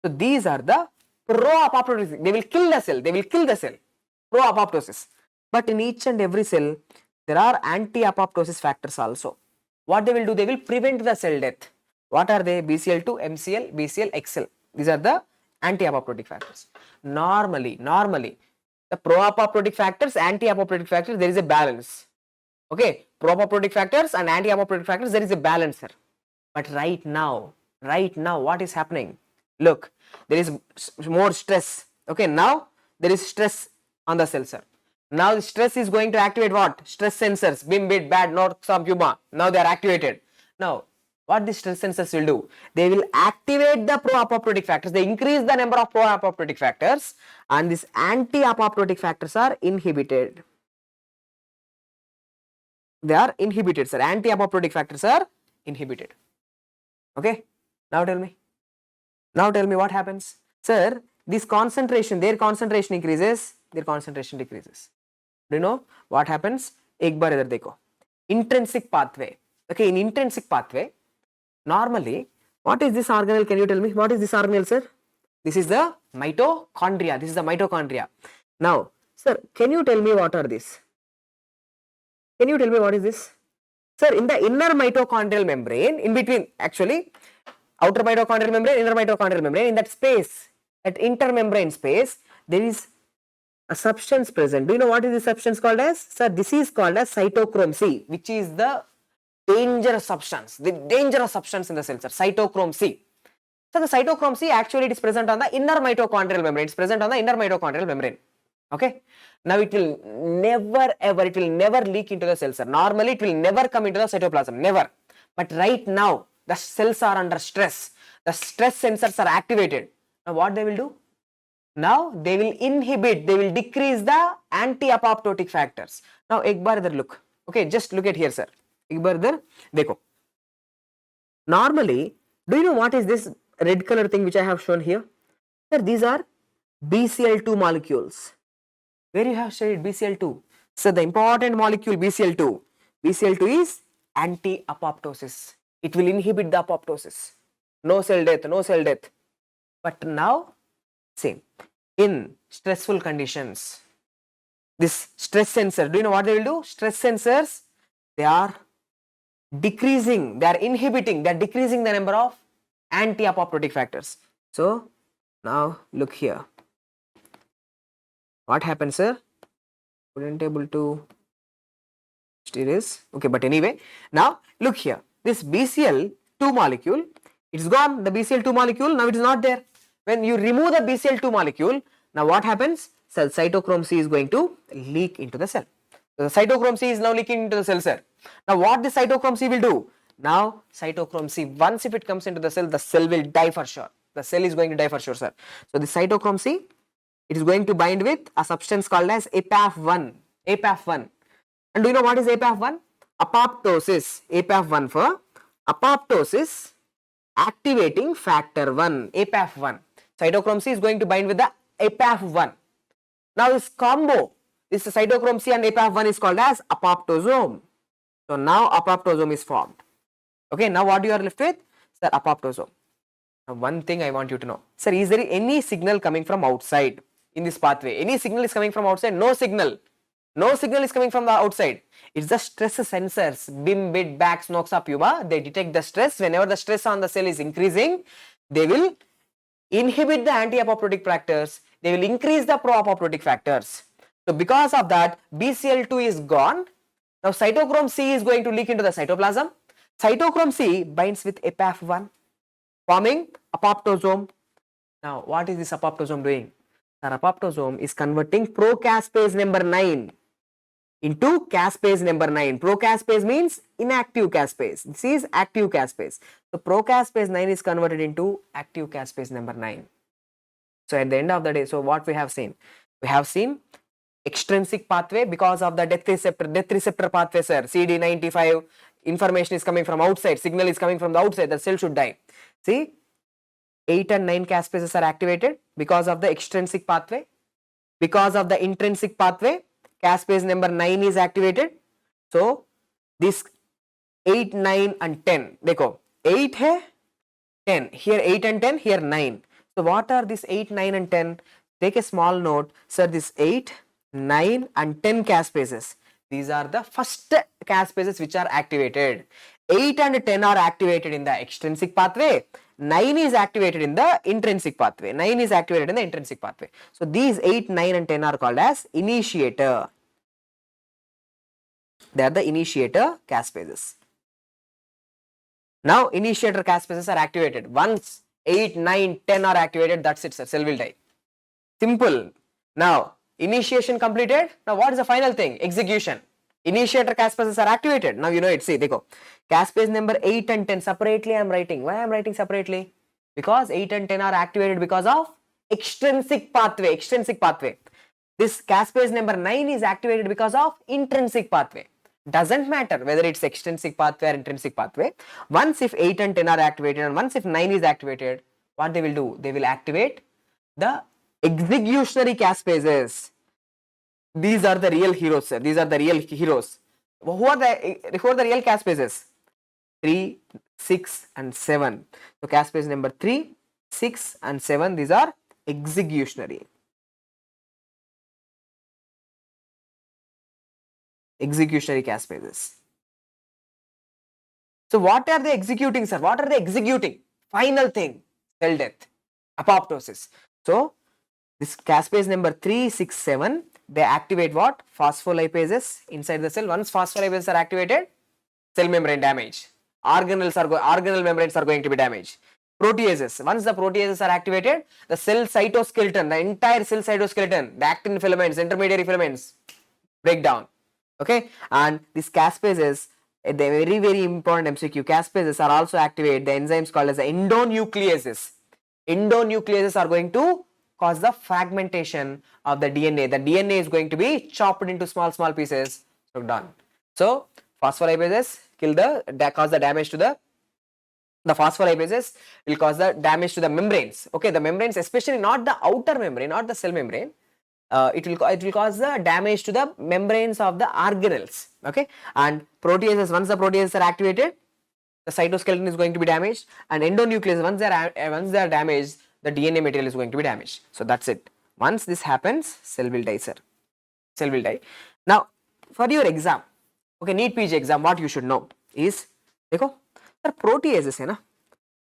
So these are the pro-apoptosis. They will kill the cell. Pro-apoptosis. But in each and every cell, there are anti-apoptosis factors also. What they will do? They will prevent the cell death. What are they? BCL2, MCL, BCL, XL. These are the anti-apoptotic factors. Normally, the pro-apoptotic factors, anti-apoptotic factors, there is a balance. Okay, pro-apoptotic factors and anti-apoptotic factors, there is a balance, sir. But right now, right now what is happening? Look, there is more stress. Okay, now there is stress on the cell, sir. Now the stress is going to activate what? Stress sensors, BIM, BIT, BAD, NOR, SUM, PUMA. Now they are activated. Now what the stress sensors will do? They will activate the pro-apoptotic factors. They increase the number of pro-apoptotic factors, and these anti-apoptotic factors are inhibited. They are inhibited, sir. Anti-apoptotic factors are inhibited. Okay. Now tell me. Now tell me what happens. Sir, this concentration, their concentration increases, their concentration decreases. Do you know what happens? एक बार इधर देखो. Intrinsic pathway. Okay, in intrinsic pathway, normally, what is this organelle? Can you tell me? What is this organelle, sir? This is the mitochondria. This is the mitochondria. Now, sir, can you tell me what are these? Can you tell me what is this? Sir, in the inner mitochondrial membrane, in between, actually, outer mitochondrial membrane, inner mitochondrial membrane, in that space, at intermembrane space, there is a substance present. Do you know what is this substance called as? Sir, this is called as cytochrome C, which is the dangerous substance, the dangerous substance in the cell, sir, cytochrome C. So, the cytochrome C actually it is present on the inner mitochondrial membrane. It is present on the inner mitochondrial membrane. Okay. Now, it will never leak into the cell, sir. Normally, it will never come into the cytoplasm, never. But right now, the cells are under stress. The stress sensors are activated. Now, what they will do? Now, they will inhibit, they will decrease the anti-apoptotic factors. Now, ek baar idhar look. Okay, just look at here, sir. Ek baar idhar dekho. Normally, do you know what is this red color thing which I have shown here? Sir, these are BCl2 molecules. Where you have studied BCl2? So, the important molecule BCl2. BCl2 is anti-apoptosis. It will inhibit the apoptosis. No cell death, no cell death. But now, same. In stressful conditions, this stress sensor, do you know what they will do? Stress sensors, they are decreasing, they are inhibiting, they are decreasing the number of anti-apoptotic factors. So, now look here. What happens, sir? Couldn't able to still is okay, but anyway, now look here. This BCl2 molecule, it's gone. The BCl2 molecule now it is not there. When you remove the BCl2 molecule, now what happens? Cell cytochrome C is going to leak into the cell. So the cytochrome C is now leaking into the cell, sir. Now what the cytochrome C will do? Now cytochrome C, once if it comes into the cell will die for sure. The cell is going to die for sure, sir. So the cytochrome C, it is going to bind with a substance called as APAF1. APAF1. And do you know what is APAF1? Apoptosis. APAF1 for apoptosis activating factor 1. APAF1. Cytochrome C is going to bind with the APAF1. Now this combo, this cytochrome C and APAF1 is called as apoptosome. So now apoptosome is formed. Okay, now what you are left with? Sir, apoptosome. Now one thing I want you to know. Sir, is there any signal coming from outside in this pathway? Any signal is coming from outside? No signal. No signal is coming from the outside. It's the stress sensors, BIM, BIT, BAX, NOXA, PUMA. They detect the stress. Whenever the stress on the cell is increasing, they will inhibit the anti-apoptotic factors. They will increase the pro-apoptotic factors. So because of that, BCl2 is gone. Now cytochrome C is going to leak into the cytoplasm. Cytochrome C binds with APAF1, forming apoptosome. Now what is this apoptosome doing? Our apoptosome is converting procaspase number 9 into caspase number 9. Procaspase means inactive caspase. This is active caspase. So procaspase 9 is converted into active caspase number 9. So at the end of the day, so what we have seen? We have seen extrinsic pathway because of the death receptor pathway, sir. CD95, information is coming from outside, signal is coming from the outside, the cell should die. See, 8 and 9 caspases are activated because of the extrinsic pathway. Because of the intrinsic pathway, caspase number 9 is activated. So this 8, 9 and 10. Dekho, 8 hai, 10. Here 8 and 10, here 9. So what are these 8, 9 and 10? Take a small note. Sir, this 8, 9 and 10 caspases. These are the first caspases which are activated. 8 and 10 are activated in the extrinsic pathway. 9 is activated in the intrinsic pathway. 9 is activated in the intrinsic pathway. So these 8, 9 and 10 are called as initiator. They are the initiator caspases. Now initiator caspases are activated. Once 8, 9, 10 are activated, that's it, sir. Cell will die. Simple. Now initiation completed. Now what is the final thing? Execution. Initiator caspases are activated. Now you know it. See, देखो, caspase number 8 and 10 separately I am writing. Why I am writing separately? Because 8 and 10 are activated because of extrinsic pathway. Extrinsic pathway. This caspase number 9 is activated because of intrinsic pathway. Doesn't matter whether it's extrinsic pathway or intrinsic pathway. Once if 8 and 10 are activated and once if 9 is activated, what they will do? They will activate the executionary caspases. These are the real heroes, sir. These are the real heroes. Who are the real caspases? 3, 6 and 7. So caspase number 3, 6 and 7, these are executionary. Executionary caspases. So what are they executing, sir? What are they executing? Final thing, cell death, apoptosis. So this caspase number 3, 6, 7, they activate what? Phospholipases inside the cell. Once phospholipases are activated, cell membrane damage. Organelle membranes are going to be damaged. Proteases. Once the proteases are activated, the cell cytoskeleton, the entire cell cytoskeleton, the actin filaments, intermediary filaments break down. Okay, and these caspases, the very, very important MCQ, caspases are also activate the enzymes called as the endonucleases. Endonucleases are going to cause the fragmentation of the DNA. The DNA is going to be chopped into small pieces. So done. So phospholipases cause the damage to the phospholipases will cause the damage to the membranes. Okay, the membranes, especially not the outer membrane, not the cell membrane. It will cause the damage to the membranes of the organelles. Okay, and proteases, once the proteases are activated, the cytoskeleton is going to be damaged, and endonucleases, once they are damaged, the DNA material is going to be damaged. So that's it. Once this happens, cell will die, sir. Cell will die. Now for your exam, okay, NEET PG exam, what you should know is, देखो, sir, proteases है ना,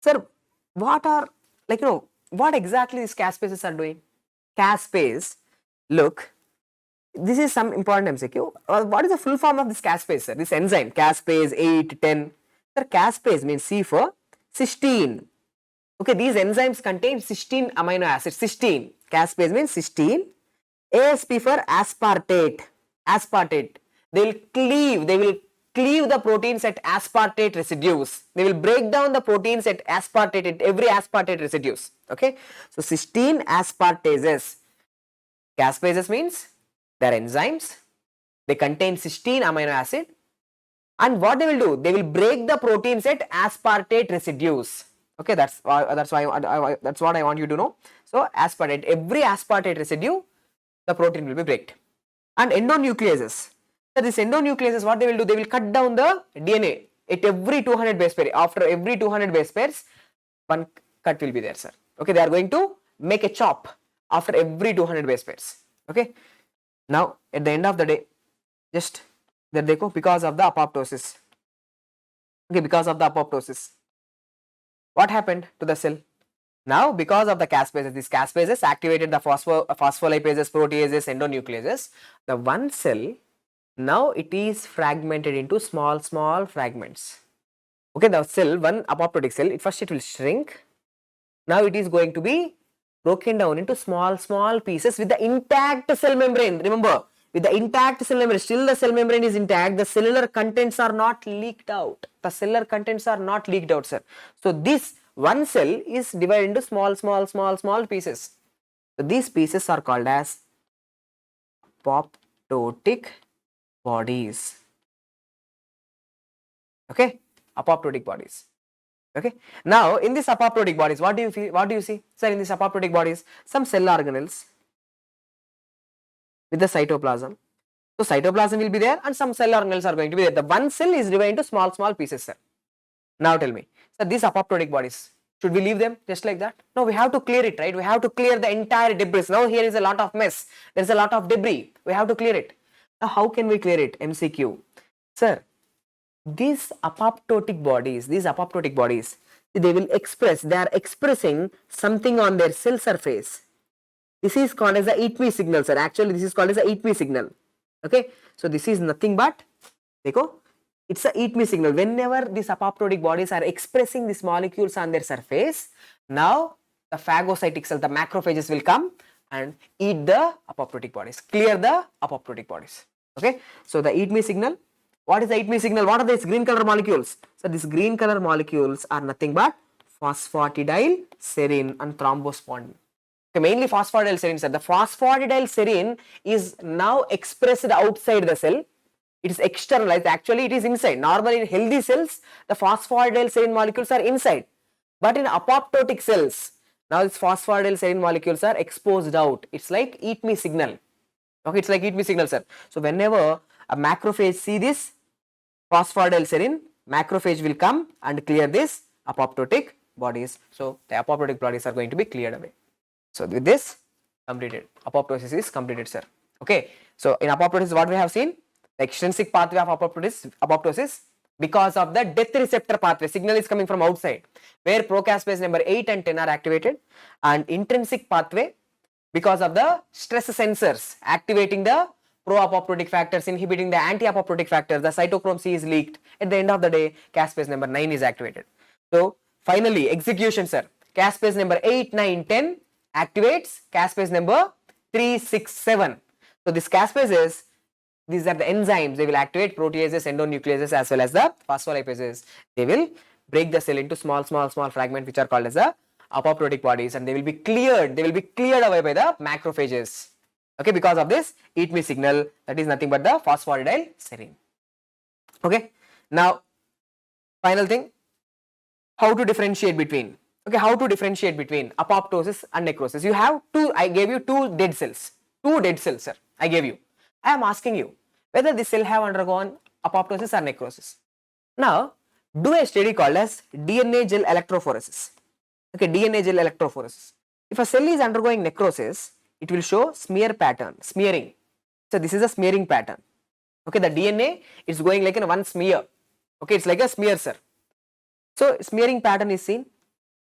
sir, what are, like, you know, what exactly these caspases are doing? Caspase, look, this is some important MCQ. What is the full form of this caspase, sir? This enzyme, caspase 8, 10. Sir, caspase means C for cysteine. Okay, these enzymes contain cysteine amino acids. Cysteine. Caspase means cysteine. ASP for aspartate. Aspartate. They will cleave the proteins at aspartate residues. They will break down the proteins at aspartate, at every aspartate residues. Okay, so cysteine aspartases. Caspases means they are enzymes. They contain cysteine amino acid, and what they will do? They will break the proteins at aspartate residues. Okay, that's what I want you to know. So aspartate, every aspartate residue, the protein will be breaked. And endonucleases. So this endonucleases, what they will do? They will cut down the DNA at every 200 base pair. After every 200 base pairs, one cut will be there, sir. Okay, they are going to make a chop after every 200 base pairs. Okay, now at the end of the day, just there they go, because of the apoptosis. Okay, because of the apoptosis, what happened to the cell? Now because of the caspases, these caspases activated the phospholipases, proteases, endonucleases. The one cell, now it is fragmented into small fragments. Okay, the cell, one apoptotic cell, first it will shrink. Now it is going to be broken down into small pieces with the intact cell membrane. Remember, with the intact cell membrane, still the cell membrane is intact, the cellular contents are not leaked out. The cellular contents are not leaked out, sir. So this one cell is divided into small pieces. So these pieces are called as apoptotic bodies. Okay, apoptotic bodies. Okay, now in these apoptotic bodies, what do you feel? What do you see? Sir, in these apoptotic bodies, some cell organelles with the cytoplasm. So cytoplasm will be there, and some cell organelles are going to be there. The one cell is divided into small pieces, sir. Now tell me, sir, these apoptotic bodies, should we leave them just like that? No, we have to clear it, right? We have to clear the entire debris. Now here is a lot of mess. There is a lot of debris. We have to clear it. Now how can we clear it? MCQ, sir. These apoptotic bodies, they are expressing something on their cell surface. This is called as the eat me signal, sir. Actually, this is called as the eat me signal. Okay, so this is nothing but, देखो, It's a eat me signal. Whenever these apoptotic bodies are expressing these molecules on their surface, now the phagocytic cells, the macrophages will come and eat the apoptotic bodies, clear the apoptotic bodies. Okay, so the eat me signal. What is the eat me signal? What are these green color molecules? So these green color molecules are nothing but phosphatidyl serine and thrombospondin. Okay, mainly phosphatidyl serine, sir. The phosphatidyl serine is now expressed outside the cell. It is externalized. Actually, it is inside. Normally, in healthy cells, the phosphatidyl serine molecules are inside. But in apoptotic cells, now these phosphatidyl serine molecules are exposed out. It's like eat me signal. Okay, it's like eat me signal, sir. So whenever a macrophage see this phosphatidyl serine, macrophage will come and clear this apoptotic bodies. So the apoptotic bodies are going to be cleared away. So with this, completed. Apoptosis is completed, sir. Okay. So in apoptosis, what we have seen? The extrinsic pathway of apoptosis because of the death receptor pathway. Signal is coming from outside, where procaspase number 8 and 10 are activated, and intrinsic pathway because of the stress sensors activating the pro-apoptotic factors, inhibiting the anti-apoptotic factors. The cytochrome C is leaked. At the end of the day, caspase number 9 is activated. So finally, execution, sir. Caspase number 8, 9, 10 activates caspase number 3, 6, 7. So this caspases, these are the enzymes. They will activate proteases, endonucleases as well as the phospholipases. They will break the cell into small fragments which are called as the apoptotic bodies, and they will be cleared. They will be cleared away by the macrophages. Okay, because of this eat me signal, that is nothing but the phosphatidyl serine. Okay, now final thing, how to differentiate between. Okay, how to differentiate between apoptosis and necrosis. You have two. I gave you two dead cells, sir. I gave you. I am asking you whether this cell have undergone apoptosis or necrosis. Now, do a study called as DNA gel electrophoresis. Okay, DNA gel electrophoresis. If a cell is undergoing necrosis, it will show smear pattern, smearing. So this is a smearing pattern. Okay, the DNA is going like in one smear. Okay, it's like a smear, sir. So smearing pattern is seen.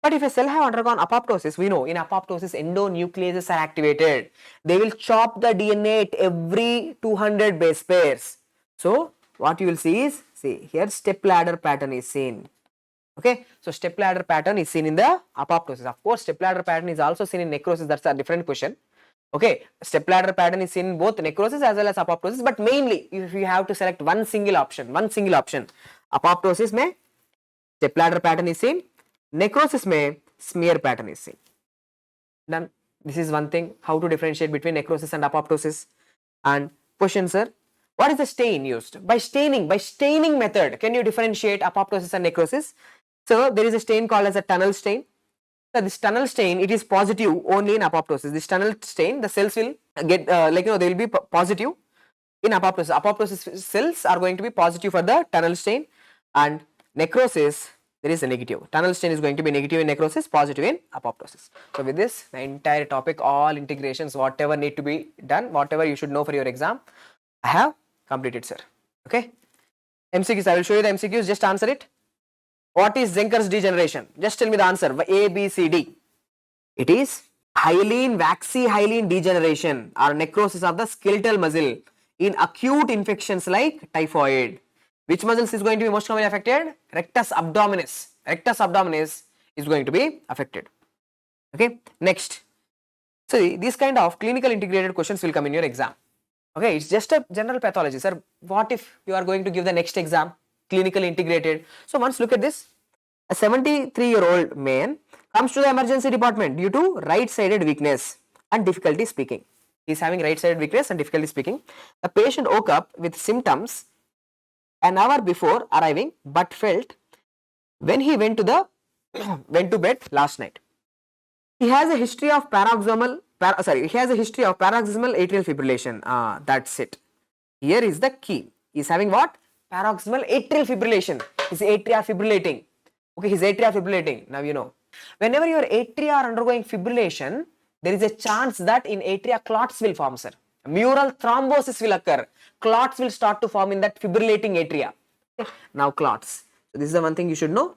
But if a cell have undergone apoptosis, we know in apoptosis endonucleases are activated. They will chop the DNA at every 200 base pairs. So what you will see is, see here step ladder pattern is seen. Okay, so step ladder pattern is seen in the apoptosis. Of course, step ladder pattern is also seen in necrosis. That's a different question. Okay, step ladder pattern is seen in both necrosis as well as apoptosis. But mainly, if you have to select one single option, apoptosis mein step ladder pattern is seen. Necrosis mein smear pattern is seen. Done. This is one thing, how to differentiate between necrosis and apoptosis. And question, sir, what is the stain used? By staining method, can you differentiate apoptosis and necrosis? So there is a stain called as a tunnel stain. So this tunnel stain, it is positive only in apoptosis. This tunnel stain, the cells will get they will be positive in apoptosis. Apoptosis cells are going to be positive for the tunnel stain, and necrosis, there is a negative. Tunnel stain is going to be negative in necrosis, positive in apoptosis. So with this, the entire topic, all integrations, whatever need to be done, whatever you should know for your exam, I have completed, sir. Okay. MCQs, I will show you the MCQs, just answer it. What is Zincus degeneration? Just tell me the answer. A, B, C, D. It is waxy hyaline degeneration or necrosis of the skeletal muscle in acute infections like typhoid. Which muscles is going to be most commonly affected? Rectus abdominis. Rectus abdominis is going to be affected. Okay. Next. So these kind of clinical integrated questions will come in your exam. Okay. It's just a general pathology, sir. What if you are going to give the next exam? Clinically integrated. So once look at this. A 73-year-old man comes to the emergency department due to right-sided weakness and difficulty speaking. He is having right-sided weakness and difficulty speaking. The patient woke up with symptoms an hour before arriving, but felt when he went to bed last night. He has a history of paroxysmal atrial fibrillation. That's it. Here is the key. He is having what? Paroxysmal atrial fibrillation. His atria are fibrillating. Okay, his atria are fibrillating. Now you know. Whenever your atria are undergoing fibrillation, there is a chance that in atria clots will form, sir. Mural thrombosis will occur. Clots will start to form in that fibrillating atria. Okay. Now clots. So this is the one thing you should know.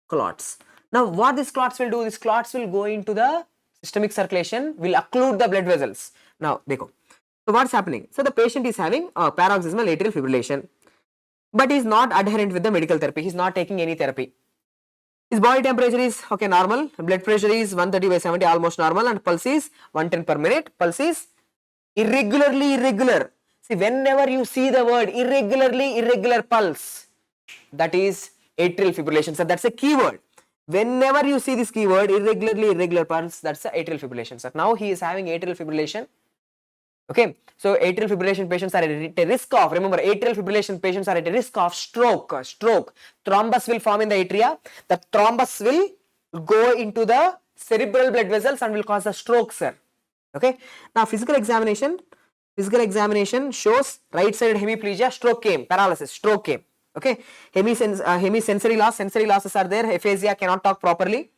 Clots. Now what these clots will do? These clots will go into the systemic circulation, will occlude the blood vessels. Now, dekho. So what's happening? So the patient is having paroxysmal atrial fibrillation. but he's not adherent with the medical therapy. He's not taking any therapy. His body temperature is okay, normal. Blood pressure is 130/70, almost normal, and pulse is 110 per minute. Pulse is irregularly irregular. See, whenever you see the word irregularly irregular pulse, that is atrial fibrillation. So that's a keyword. Whenever you see this keyword irregularly irregular pulse, that's the atrial fibrillation. So now he is having atrial fibrillation. Okay, so atrial fibrillation patients are at a risk of, remember, atrial fibrillation patients are at a risk of stroke. Thrombus will form in the atria. The thrombus will go into the cerebral blood vessels and will cause a stroke, sir. Okay, now physical examination shows right sided hemiplegia, stroke came, paralysis, stroke came. Okay, hemisensory losses are there, aphasia, cannot talk properly.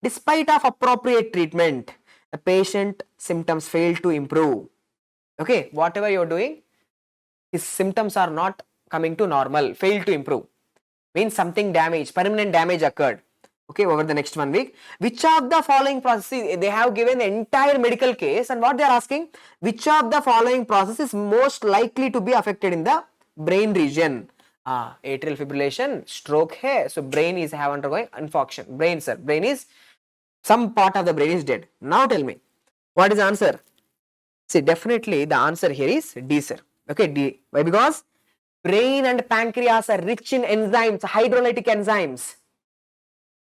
Despite of appropriate treatment, the patient symptoms fail to improve. Okay, whatever you are doing, his symptoms are not coming to normal, fail to improve. Means something damage, permanent damage occurred. Okay, over the next 1 week. Which of the following processes, they have given the entire medical case, and what they are asking, which of the following process is most likely to be affected in the brain region? Atrial fibrillation, stroke hai, so brain is undergoing infarction. Brain, sir, brain is, some part of the brain is dead. Now tell me, what is the answer? See, definitely the answer here is D, sir. Okay, D. Why? Because brain and pancreas are rich in enzymes, hydrolytic enzymes.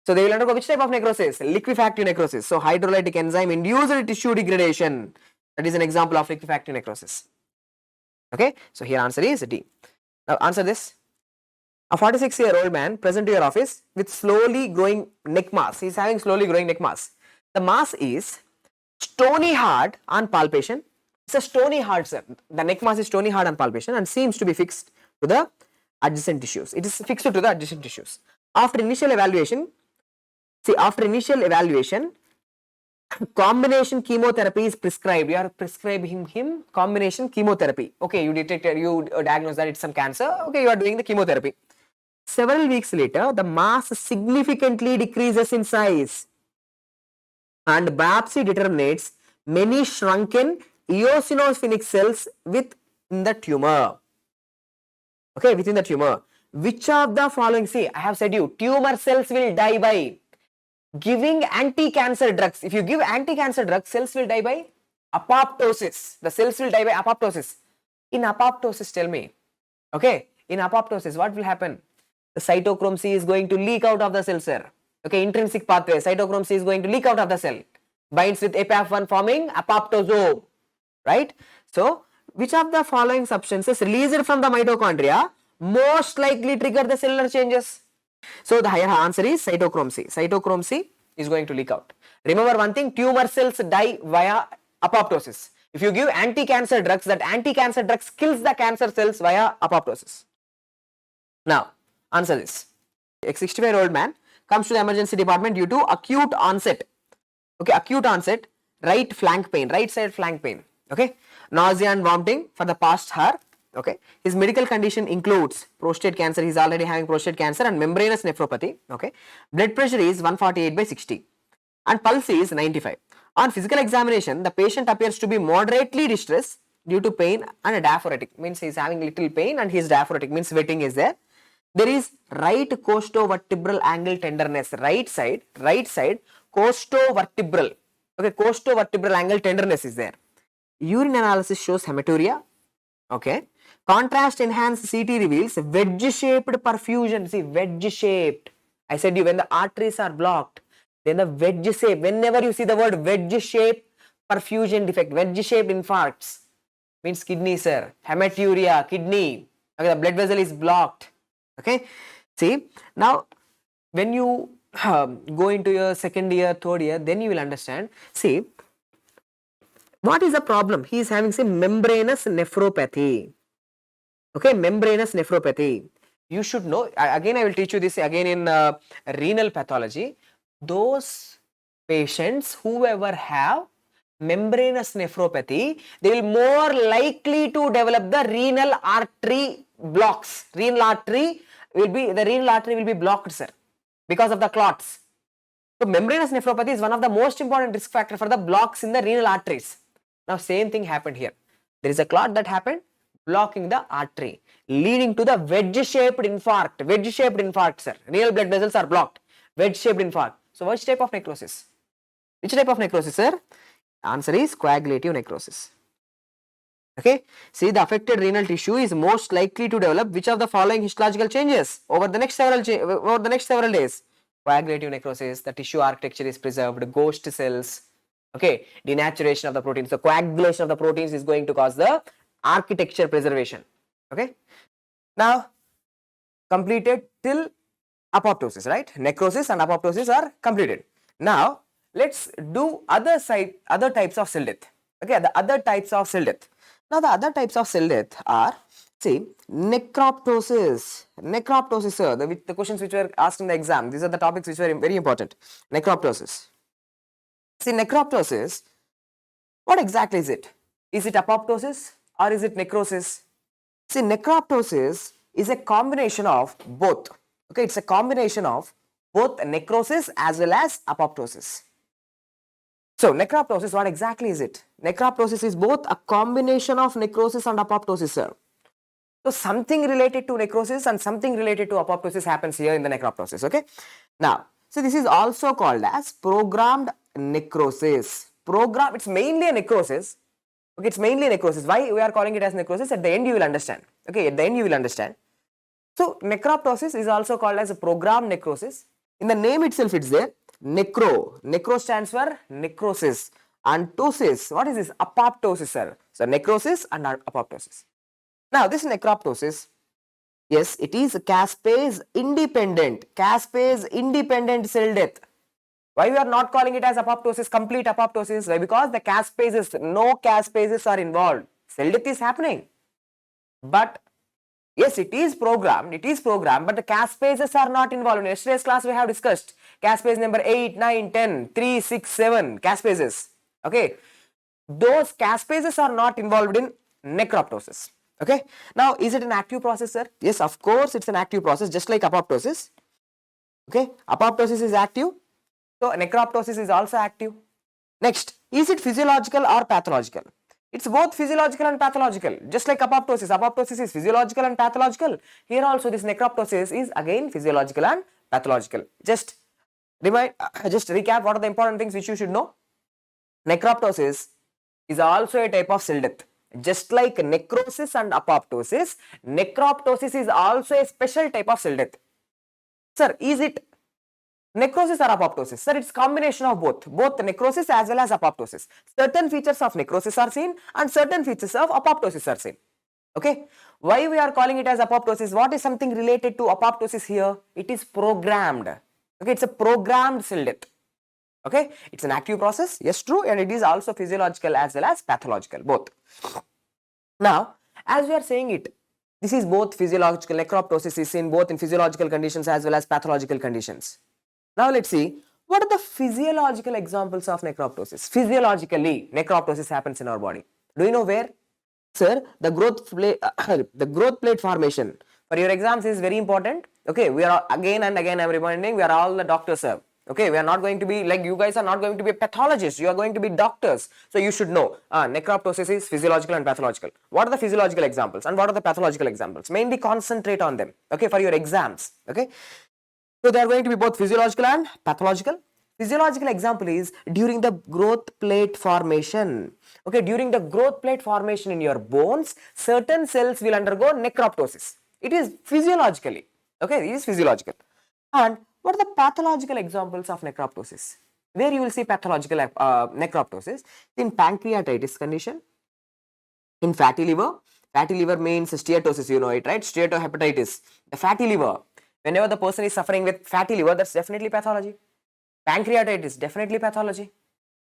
So they will undergo which type of necrosis? Liquefactive necrosis. So hydrolytic enzyme induced tissue degradation. That is an example of liquefactive necrosis. Okay, so here answer is D. Now answer this. A 46-year-old man present to your office with slowly growing neck mass. He is having slowly growing neck mass. The mass is stony hard on palpation. It's a stony hard, sir. The neck mass is stony hard on palpation and seems to be fixed to the adjacent tissues. It is fixed to the adjacent tissues. After initial evaluation, combination chemotherapy is prescribed. You are prescribing him combination chemotherapy. Okay, you diagnose that it's some cancer. Okay, you are doing the chemotherapy. Several weeks later, the mass significantly decreases in size, and biopsy determines many shrunken eosinophilic cells within the tumor. Okay, within the tumor. Which of the following, see, I have said you, tumor cells will die by giving anti-cancer drugs. If you give anti-cancer drugs, cells will die by apoptosis. The cells will die by apoptosis. In apoptosis, tell me, okay, in apoptosis, what will happen? The cytochrome C is going to leak out of the cell, sir. Okay, intrinsic pathway, cytochrome C is going to leak out of the cell. Binds with APAF1 forming apoptosome, right? So, which of the following substances released from the mitochondria most likely trigger the cellular changes? So, the higher answer is cytochrome C. Cytochrome C is going to leak out. Remember one thing, tumor cells die via apoptosis. If you give anti-cancer drugs, that anti-cancer drugs kills the cancer cells via apoptosis. Now, answer this. A 65-year-old man comes to the emergency department due to acute onset. Okay, acute onset, right flank pain, right side flank pain. Okay, nausea and vomiting for the past hour. Okay, his medical condition includes prostate cancer. He's already having prostate cancer and membranous nephropathy. Okay, blood pressure is 148/60 and pulse is 95. On physical examination, the patient appears to be moderately distressed due to pain and a diaphoretic. Means he's having little pain and his diaphoretic, means sweating is there. There is right costovertebral angle tenderness. Right side costovertebral. Okay, costovertebral angle tenderness is there. Urine analysis shows hematuria. Okay. Contrast enhanced CT reveals wedge-shaped perfusion. See, wedge-shaped. I said you, when the arteries are blocked, then the wedge shape, whenever you see the word wedge-shaped perfusion defect, wedge-shaped infarcts, means kidney, sir. Hematuria, kidney. Okay, the blood vessel is blocked. Okay. See, now when you go into your second year, third year, then you will understand. See, what is the problem? He is having some membranous nephropathy. Okay, membranous nephropathy. You should know, again I will teach you this again in renal pathology. Those patients, whoever have membranous nephropathy, they will more likely to develop the renal artery blocks. The renal artery will be blocked, sir, because of the clots. So membranous nephropathy is one of the most important risk factor for the blocks in the renal arteries. Now same thing happened here. There is a clot that happened, blocking the artery, leading to the wedge-shaped infarct. Wedge-shaped infarct, sir. Real blood vessels are blocked. Wedge-shaped infarct. So, which type of necrosis? Which type of necrosis, sir? Answer is coagulative necrosis. Okay. See, the affected renal tissue is most likely to develop which of the following histological changes over the next several days? Coagulative necrosis. The tissue architecture is preserved. Ghost cells. Okay. Denaturation of the proteins. The coagulation of the proteins is going to cause the architecture preservation. Okay. Now, completed till apoptosis, right? Necrosis and apoptosis are completed. Now, let's do other types of cell death. Okay, the other types of cell death. Now, the other types of cell death are, see, necroptosis. Necroptosis, sir, the questions which were asked in the exam. These are the topics which were very important. Necroptosis. See, necroptosis, what exactly is it? Is it apoptosis or is it necrosis? See, necroptosis is a combination of both. Okay, it's a combination of both necrosis as well as apoptosis. So, necroptosis, what exactly is it? Necroptosis is both a combination of necrosis and apoptosis, sir. So, something related to necrosis and something related to apoptosis happens here in the necroptosis, okay? Now, so this is also called as programmed necrosis. It's mainly a necrosis. Okay, it's mainly necrosis. Why we are calling it as necrosis? At the end you will understand. Okay, at the end you will understand. So, necroptosis is also called as a programmed necrosis. In the name itself it's there. Necro stands for necrosis, and ptosis, what is this? Apoptosis, sir. So, necrosis and apoptosis. Now, this necroptosis, yes, it is caspase independent cell death. Why we are not calling it as apoptosis, complete apoptosis? Why? Because the caspases, no caspases are involved. Cell death is happening, but yes, it is programmed, but the caspases are not involved. In yesterday's class, we have discussed caspase number 8, 9, 10, 3, 6, 7 caspases. Okay, those caspases are not involved in necroptosis. Okay, now is it an active process, sir? Yes, of course, it's an active process, just like apoptosis. Okay, apoptosis is active, so necroptosis is also active. Next, is it physiological or pathological? It's both physiological and pathological, just like apoptosis. Apoptosis is physiological and pathological. Here also this necroptosis is again physiological and pathological. Just recap what are the important things which you should know. Necroptosis is also a type of cell death. Just like necrosis and apoptosis, necroptosis is also a special type of cell death. Sir, is it necrosis or apoptosis? Sir, it's combination of both necrosis as well as apoptosis. Certain features of necrosis are seen and certain features of apoptosis are seen. Okay, why we are calling it as apoptosis? What is something related to apoptosis here? It is programmed. Okay, it's a programmed cell death. Okay, it's an active process, yes, true, and it is also physiological as well as pathological, both. Now, as we are saying it, this is both physiological. Necroptosis is seen both in physiological conditions as well as pathological conditions. Now, let's see what are the physiological examples of necroptosis. Physiologically, necroptosis happens in our body. Do you know where? Sir, the growth plate formation for your exams is very important. Okay, we are again and again I am reminding, we are all the doctors, sir. Okay, we are not going to be like you guys are not going to be pathologists. You are going to be doctors. So you should know necroptosis is physiological and pathological. What are the physiological examples and what are the pathological examples? Mainly concentrate on them. Okay, for your exams. Okay, so they are going to be both physiological and pathological. Physiological example is during the growth plate formation. Okay, during the growth plate formation in your bones, certain cells will undergo necroptosis. It is physiologically. Okay, it is physiological. And what are the pathological examples of necroptosis? Where you will see pathological necroptosis? In pancreatitis condition, in fatty liver. Fatty liver means steatosis, you know it, right? Steatohepatitis. The fatty liver. Whenever the person is suffering with fatty liver, that's definitely pathology. Pancreatitis, definitely pathology.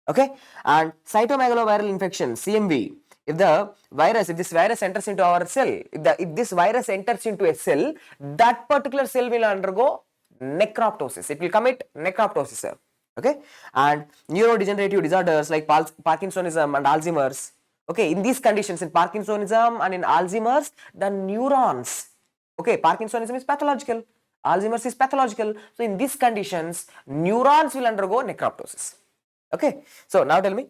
Okay, and cytomegaloviral infection, CMV. If this virus enters into our cell, if this virus enters into a cell, that particular cell will undergo necroptosis. It will commit necroptosis, sir. Okay, and neurodegenerative disorders like Parkinsonism and Alzheimer's. Okay, in these conditions, in Parkinsonism and in Alzheimer's, the neurons. Okay, Parkinsonism is pathological. Alzheimer's is pathological. So, in these conditions, neurons will undergo necroptosis. Okay, so now tell me,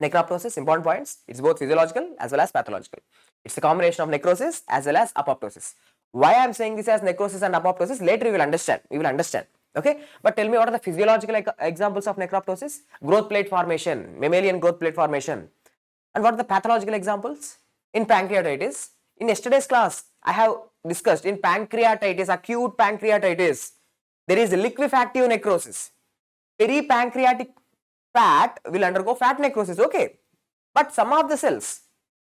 necroptosis, important points. It's both physiological as well as pathological. It's a combination of necrosis as well as apoptosis. Why I am saying this as necrosis and apoptosis, later you will understand. You will understand. Okay, but tell me, what are the physiological examples of necroptosis? Growth plate formation, mammalian growth plate formation. And what are the pathological examples? In pancreatitis, in yesterday's class, I have discussed in pancreatitis, acute pancreatitis, there is liquefactive necrosis. Peripancreatic fat will undergo fat necrosis, okay. But some of the cells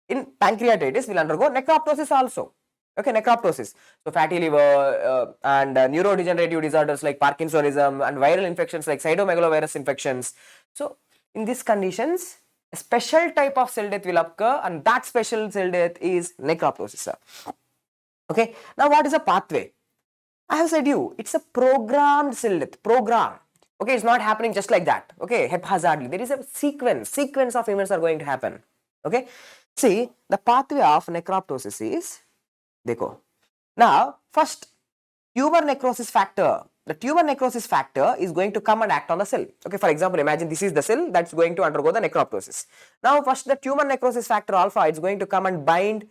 in pancreatitis will undergo necroptosis also. Okay, necroptosis. So fatty liver and neurodegenerative disorders like Parkinsonism and viral infections like cytomegalovirus infections. So in these conditions, a special type of cell death will occur, and that special cell death is necroptosis. Okay, now what is a pathway? I have said you, it's a programmed cell death, programmed. Okay, it's not happening just like that. Okay, haphazardly. There is a sequence of events are going to happen. Okay, see, the pathway of necroptosis is, dekho. Now, first, tumor necrosis factor. The tumor necrosis factor is going to come and act on the cell. Okay, for example, imagine this is the cell that's going to undergo the necroptosis. Now, first the tumor necrosis factor alpha is going to come and bind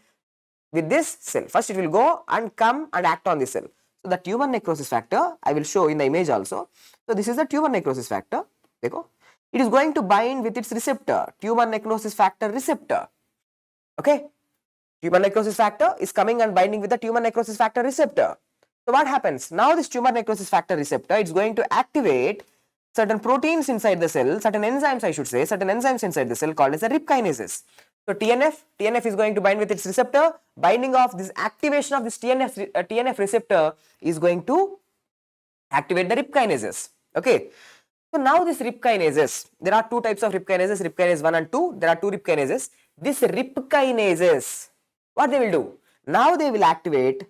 with this cell. First, it will go and come and act on this cell. So, the tumor necrosis factor, I will show in the image also. So, this is the tumor necrosis factor. Dekho. It is going to bind with its receptor, tumor necrosis factor receptor. Okay. Tumor necrosis factor is coming and binding with the tumor necrosis factor receptor. So, what happens? Now, this tumor necrosis factor receptor, it's going to activate certain proteins inside the cell, certain enzymes I should say, certain enzymes inside the cell called as the RIP kinases. So, TNF is going to bind with its receptor. Binding of this activation of this TNF receptor is going to activate the RIP kinases. Okay. So, now this RIP kinases, there are two types of RIP kinases, RIP kinase 1 and 2. There are two RIP kinases. This RIP kinases, what they will do? Now they will activate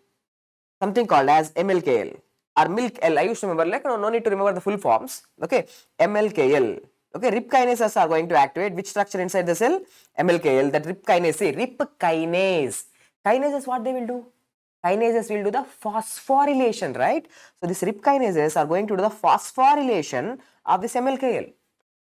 something called as MLKL or milk L. I used to remember, like no need to remember the full forms. Okay, MLKL. Okay, RIP kinases are going to activate which structure inside the cell? MLKL. That RIP kinase, RIP kinase. Kinases, what they will do? Kinases will do the phosphorylation, right? So this RIP kinases are going to do the phosphorylation of this MLKL.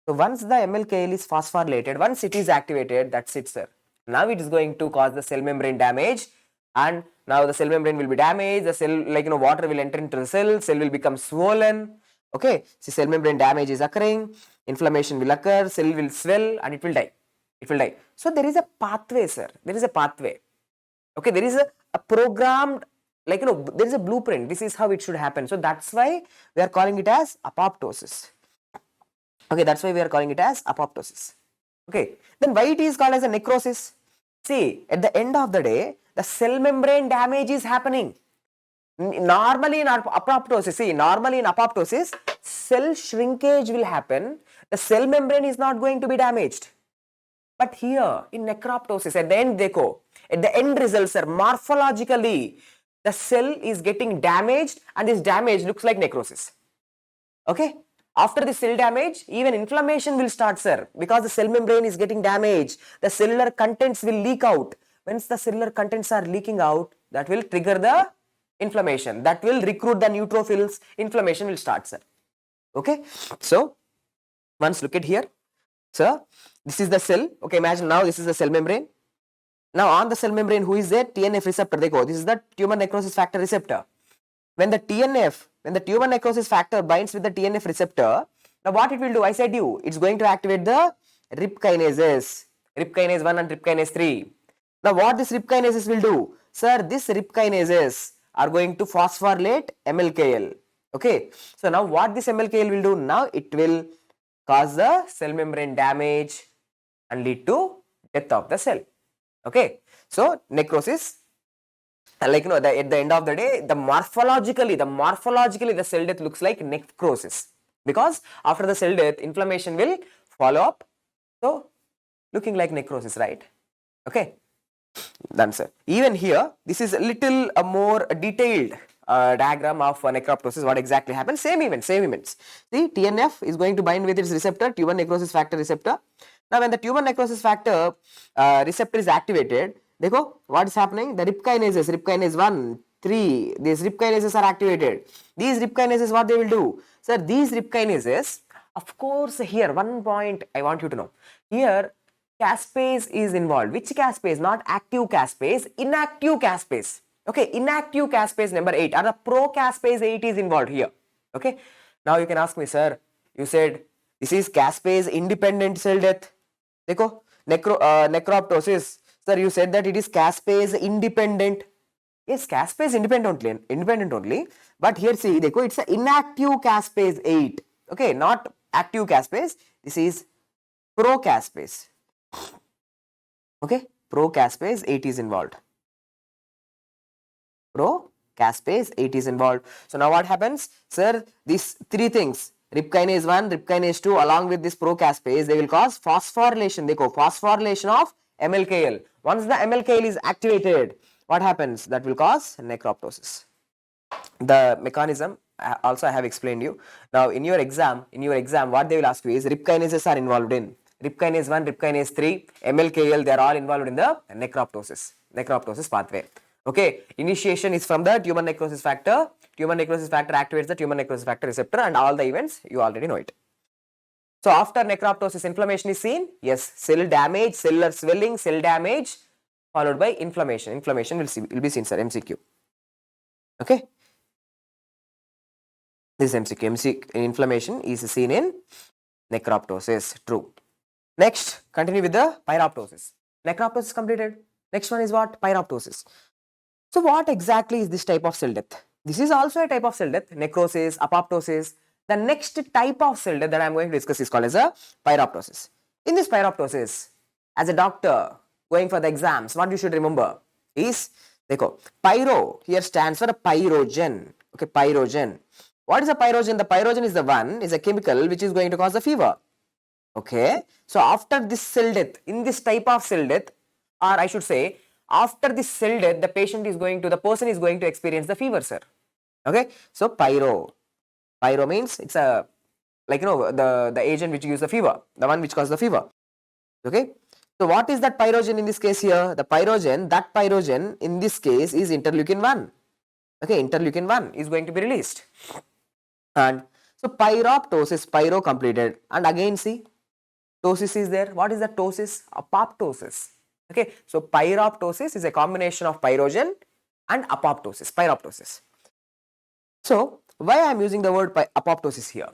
So once the MLKL is phosphorylated, once it is activated, that's it, sir. Now it is going to cause the cell membrane damage, and now the cell membrane will be damaged, the cell, like water will enter into the cell will become swollen. Okay, so cell membrane damage is occurring, inflammation will occur, cell will swell and it will die. It will die. So there is a pathway, sir. There is a pathway. Okay, there is a programmed, like there is a blueprint. This is how it should happen. So that's why we are calling it as apoptosis. Okay, that's why we are calling it as apoptosis. Okay, then why it is called as a necrosis? See, at the end of the day, the cell membrane damage is happening. Normally in apoptosis, cell shrinkage will happen. The cell membrane is not going to be damaged. But here in necroptosis, at the end, at the end results, sir, morphologically, the cell is getting damaged, and this damage looks like necrosis. Okay. After the cell damage, even inflammation will start, sir, because the cell membrane is getting damaged. The cellular contents will leak out. Once the cellular contents are leaking out, that will trigger the inflammation. That will recruit the neutrophils. Inflammation will start, sir. Okay. So, once look at here. Sir, this is the cell. Okay, imagine now this is the cell membrane. Now, on the cell membrane, who is there? TNF receptor. This is the tumor necrosis factor receptor. When the tumor necrosis factor binds with the TNF receptor, now what it will do? I said you, it's going to activate the RIP kinases, RIP kinase 1 and RIP kinase 3. Now what this RIP kinases will do? Sir, this RIP kinases are going to phosphorylate MLKL. Okay. So now what this MLKL will do? Now it will cause the cell membrane damage and lead to death of the cell. Okay. So necrosis, like at the end of the day, the morphologically the cell death looks like necrosis, because after the cell death, inflammation will follow up. So looking like necrosis, right? Okay, done, sir. Even here, this is a little more detailed diagram of necroptosis. What exactly happens? Same events. See, TNF is going to bind with its receptor, tumor necrosis factor receptor. Now, when the tumor necrosis factor receptor is activated, what is happening? The RIP kinases, RIP kinase 1, 3, these RIP kinases are activated. These RIP kinases, what they will do? Sir, these RIP kinases, of course, here one point I want you to know. Here, caspase is involved. Which caspase? Not active caspase, inactive caspase. Okay, inactive caspase number 8 or the procaspase 8 is involved here. Okay, now you can ask me, sir, you said this is caspase independent cell death. Dekho, necroptosis. Sir, you said that it is caspase independent. Yes, caspase independent only. But here see, dekho, it's an inactive caspase 8. Okay, not active caspase. This is procaspase. Okay, procaspase 8 is involved. Procaspase 8 is involved. So now what happens? Sir, these three things, RIP kinase 1, RIP kinase 2 along with this procaspase, they will cause phosphorylation. They go phosphorylation of MLKL. Once the MLKL is activated, what happens? That will cause necroptosis. The mechanism also I have explained you. Now in your exam what they will ask you is RIP kinases are involved in. RIP kinase 1, RIP kinase 3, MLKL, they are all involved in the necroptosis pathway. Okay, initiation is from the tumor necrosis factor. Tumor necrosis factor activates the tumor necrosis factor receptor and all the events you already know it. So after necroptosis, inflammation is seen. Yes, cell damage, cellular swelling, cell damage followed by inflammation. Inflammation will be seen, sir. MCQ. Okay. This is MCQ. Inflammation is seen in necroptosis. True. Next, continue with the pyroptosis. Necroptosis completed. Next one is what? Pyroptosis. So what exactly is this type of cell death? This is also a type of cell death, necrosis, apoptosis. The next type of cell death that I am going to discuss is called as a pyroptosis. In this pyroptosis, as a doctor going for the exams, what you should remember is, dekho, pyro here stands for a pyrogen. Okay, pyrogen. What is a pyrogen? The pyrogen is a chemical which is going to cause a fever. Okay, so after this cell death, in this type of cell death, or I should say, after this cell death, the person is going to experience the fever, sir. Okay, so pyro means it's a, like, you know, the agent which gives the fever, the one which causes the fever. Okay, so what is that pyrogen in this case here? The pyrogen in this case is interleukin 1. Okay, interleukin 1 is going to be released. And so pyroptosis, pyro completed, and again see, ptosis is there. What is the ptosis? Apoptosis. Okay, so pyroptosis is a combination of pyrogen and pyroptosis. So why I am using the word apoptosis here?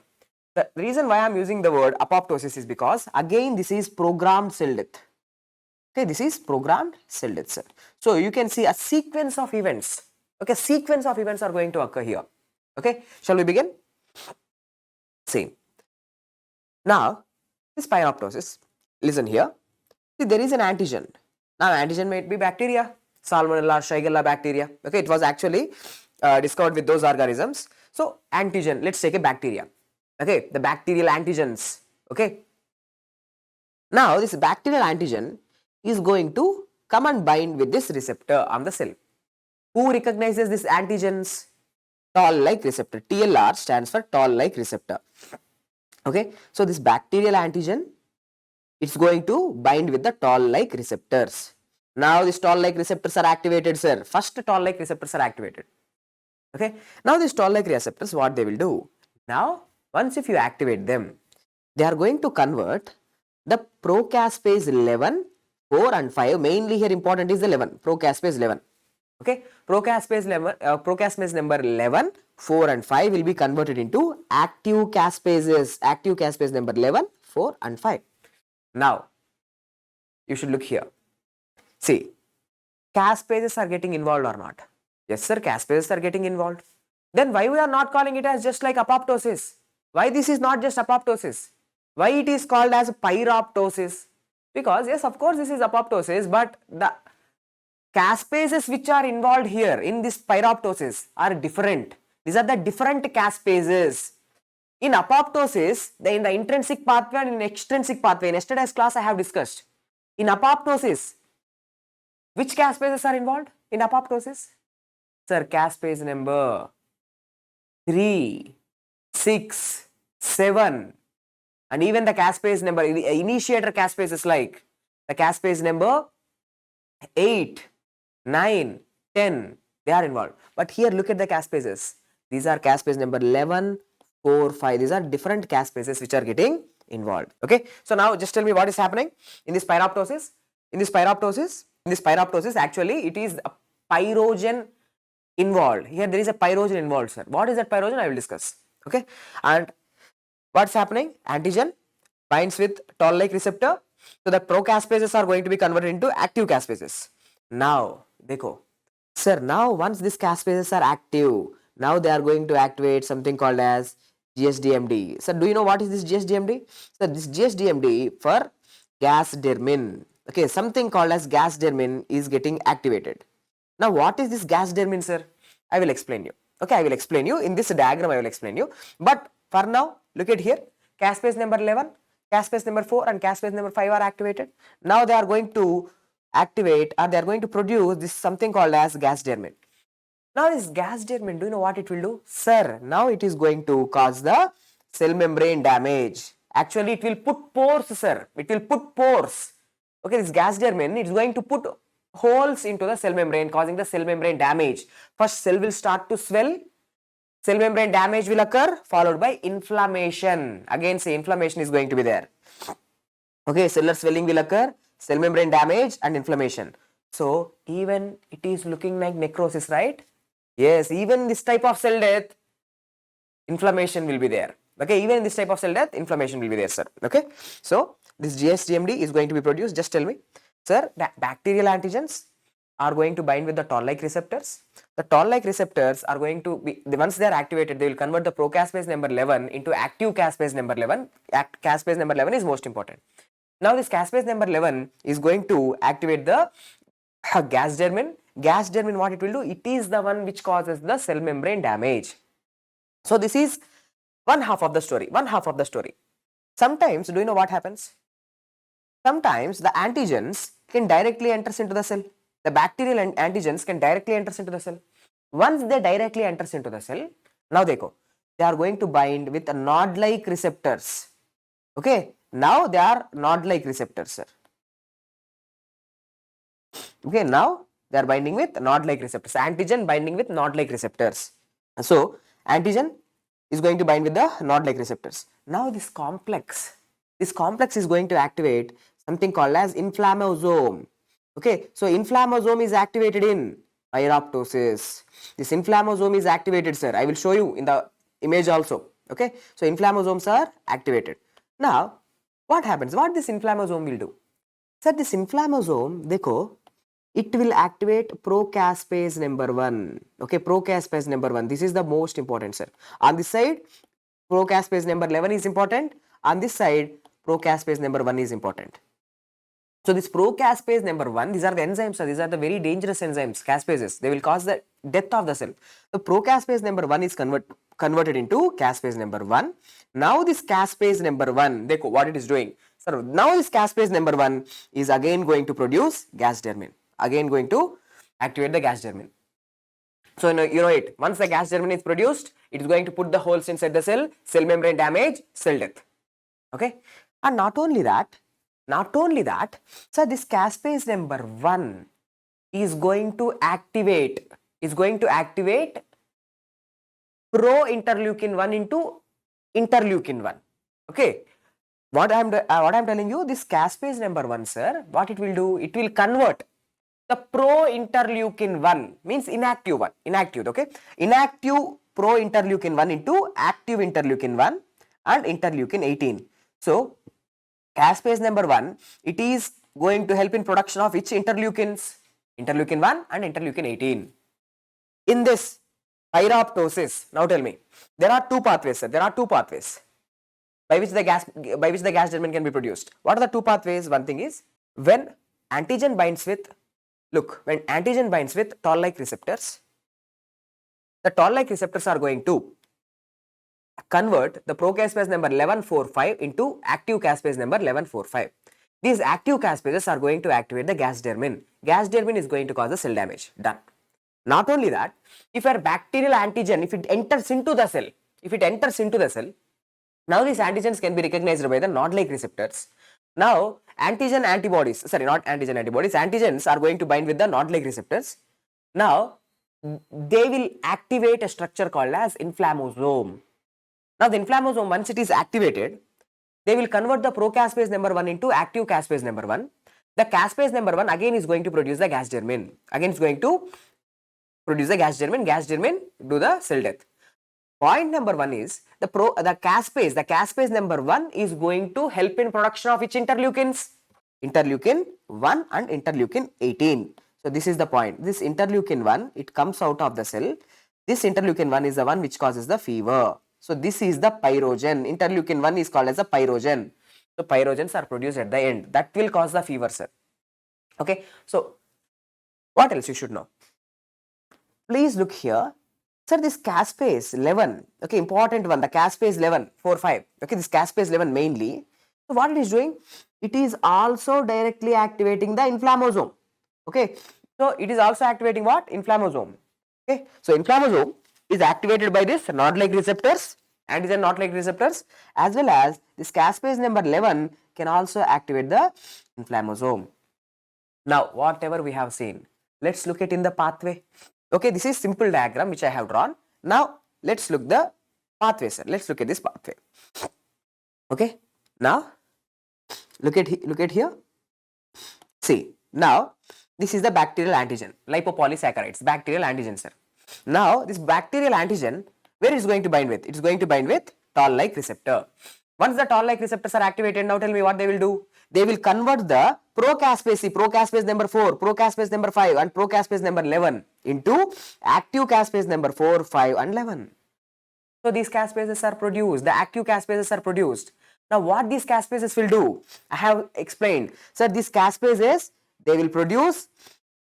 The reason why I am using the word apoptosis is because again this is programmed cell death. Okay, this is programmed cell death, sir. So you can see a sequence of events. Okay, sequence of events are going to occur here. Okay, shall we begin? See, now this pyroptosis, listen here. See, there is an antigen. Now antigen might be bacteria, Salmonella, Shigella bacteria. Okay, it was actually discovered with those organisms. So antigen, let's take a bacteria. Okay, the bacterial antigens. Okay, now this bacterial antigen is going to come and bind with this receptor on the cell. Who recognizes these antigens? Toll-like receptor. TLR stands for toll-like receptor. Okay, so this bacterial antigen, it's going to bind with the toll-like receptors. Now these toll-like receptors are activated, sir. First toll-like receptors are activated. Okay, now these toll-like receptors, what they will do? Now, once if you activate them, they are going to convert the procaspase 11, 4 and 5. Mainly here important is the 11, procaspase 11. Okay, procaspase number 11, 4 and 5 will be converted into active caspases. Active caspase number 11, 4 and 5. Now, you should look here. See, caspases are getting involved or not? Yes, sir, caspases are getting involved. Then why we are not calling it as just like apoptosis? Why this is not just apoptosis? Why it is called as pyroptosis? Because yes, of course, this is apoptosis, but the caspases which are involved here in this pyroptosis are different. These are the different caspases. In apoptosis, in the intrinsic pathway and in extrinsic pathway, in yesterday's class I have discussed. In apoptosis, which caspases are involved in apoptosis? Sir, caspase number 3, 6, 7 and even the caspase number, initiator caspases like the caspase number 8, 9, 10, they are involved. But here look at the caspases. These are caspase number 11, 4, 5. These are different caspases which are getting involved. Okay, so now just tell me what is happening in this pyroptosis. In this pyroptosis, actually it is a pyrogen involved. Here there is a pyrogen involved, sir. What is that pyrogen? I will discuss. Okay, and what's happening? Antigen binds with toll-like receptor, so the procaspases are going to be converted into active caspases. Now, dekho, sir, now once these caspases are active, now they are going to activate something called as GSDMD. Sir, do you know what is this GSDMD? So this GSDMD for gas dermin. Okay, something called as gas dermin is getting activated. Now, what is this gas dermin, sir? I will explain you. Okay, I will explain you. In this diagram, I will explain you. But for now, look at here. Caspase number 11, caspase number 4 and caspase number 5 are activated. Now, they are going to activate or they are going to produce this something called as gas dermin. Now, this gas dermin, do you know what it will do? Sir, now it is going to cause the cell membrane damage. Actually, it will put pores, sir. It will put pores. Okay, this gas dermin, it is going to put holes into the cell membrane, causing the cell membrane damage. First, cell will start to swell. Cell membrane damage will occur, followed by inflammation. Again, say inflammation is going to be there. Okay, cellular swelling will occur, cell membrane damage and inflammation. So, even it is looking like necrosis, right? Yes, even this type of cell death, inflammation will be there. Okay, even in this type of cell death, inflammation will be there, sir. Okay, so this GSDMD is going to be produced. Just tell me, sir, bacterial antigens are going to bind with the toll-like receptors. The toll-like receptors are going to be, once they are activated, they will convert the procaspase number 11 into active caspase number 11. Caspase number 11 is most important. Now, this caspase number 11 is going to activate the gas dermin. Gas dermin, what it will do? It is the one which causes the cell membrane damage. So, this is one half of the story. Sometimes, do you know what happens? Sometimes the antigens can directly enter into the cell. The bacterial antigens can directly enter into the cell. Once they directly enter into the cell, now they are going to bind with node-like receptors. Okay, now they are node-like receptors, sir. Okay, now they are binding with node-like receptors. Antigen binding with node-like receptors. So, antigen is going to bind with the node-like receptors. Now, this complex is going to activate something called as inflammasome. Okay, so inflammasome is activated in pyroptosis. This inflammasome is activated, sir. I will show you in the image also. Okay, so inflammasomes are activated. Now, what happens? What this inflammasome will do? Sir, this inflammasome, dekho, it will activate procaspase number 1. Okay, procaspase number 1. This is the most important, sir. On this side, procaspase number 11 is important. On this side, procaspase number 1 is important. So, this procaspase number 1, these are the enzymes, sir. These are the very dangerous enzymes, caspases. They will cause the death of the cell. The procaspase number 1 is converted into caspase number 1. Now, this caspase number 1, what it is doing? Sir, now this caspase number 1 is again going to produce gas dermin. Again going to activate the gas dermin. So, you know it. Once the gas dermin is produced, it is going to put the holes inside the cell membrane damage, cell death. Okay. And not only that, so this caspase number 1 is going to activate pro-interleukin 1 into interleukin 1. Okay. What I am telling you, this caspase number 1, sir, what it will do? It will convert the pro-interleukin 1, means inactive one, okay, inactive pro-interleukin 1 into active interleukin 1 and interleukin 18. So, caspase number 1, it is going to help in production of which interleukins? Interleukin 1 and interleukin 18. In this pyroptosis, now tell me, there are two pathways, sir. There are two pathways by which the gas dermin can be produced. What are the two pathways? One thing is when antigen binds with toll-like receptors, the toll-like receptors are going to convert the procaspase number 1145 into active caspase number 1145. These active caspases are going to activate the gas dermin. Gas dermin is going to cause the cell damage. Done. Not only that, if a bacterial antigen, if it enters into the cell, now these antigens can be recognized by the node-like receptors. Now, antigens are going to bind with the node-like receptors. Now, they will activate a structure called as inflammasome. Now, the inflammasome, once it is activated, they will convert the procaspase number 1 into active caspase number 1. The caspase number 1 again is going to produce the gas germin. Again is going to produce the gas germin do the cell death. Point number 1 is the caspase number 1 is going to help in production of which interleukins? Interleukin 1 and interleukin 18. So this is the point. This interleukin 1, it comes out of the cell. This interleukin 1 is the one which causes the fever. So this is the pyrogen. Interleukin 1 is called as a pyrogen. So pyrogens are produced at the end. That will cause the fever, sir. Okay. So what else you should know? Please look here. Sir, this caspase 11, okay, important one, the caspase 11, 4, 5, okay, this caspase 11 mainly. So what it is doing? It is also directly activating the inflammasome, okay. So it is also activating what? Inflammasome, okay. So inflammasome is activated by this NOD-like receptors, antigen NOD-like receptors, as well as this caspase number 11 can also activate the inflammasome. Now, whatever we have seen, let's look at in the pathway. Okay, this is simple diagram which I have drawn. Now, let's look the pathway, sir. Let's look at this pathway. Okay, now look at here. See, now this is the bacterial antigen, lipopolysaccharides, bacterial antigen, sir. Now, this bacterial antigen, where is going to bind with? It is going to bind with toll-like receptor. Once the toll-like receptors are activated, now tell me what they will do. They will convert the procaspase number 4, procaspase number 5 and procaspase number 11 into active caspase number 4, 5 and 11. So these caspases are produced, the active caspases are produced. Now what these caspases will do? I have explained. Sir, these caspases, they will produce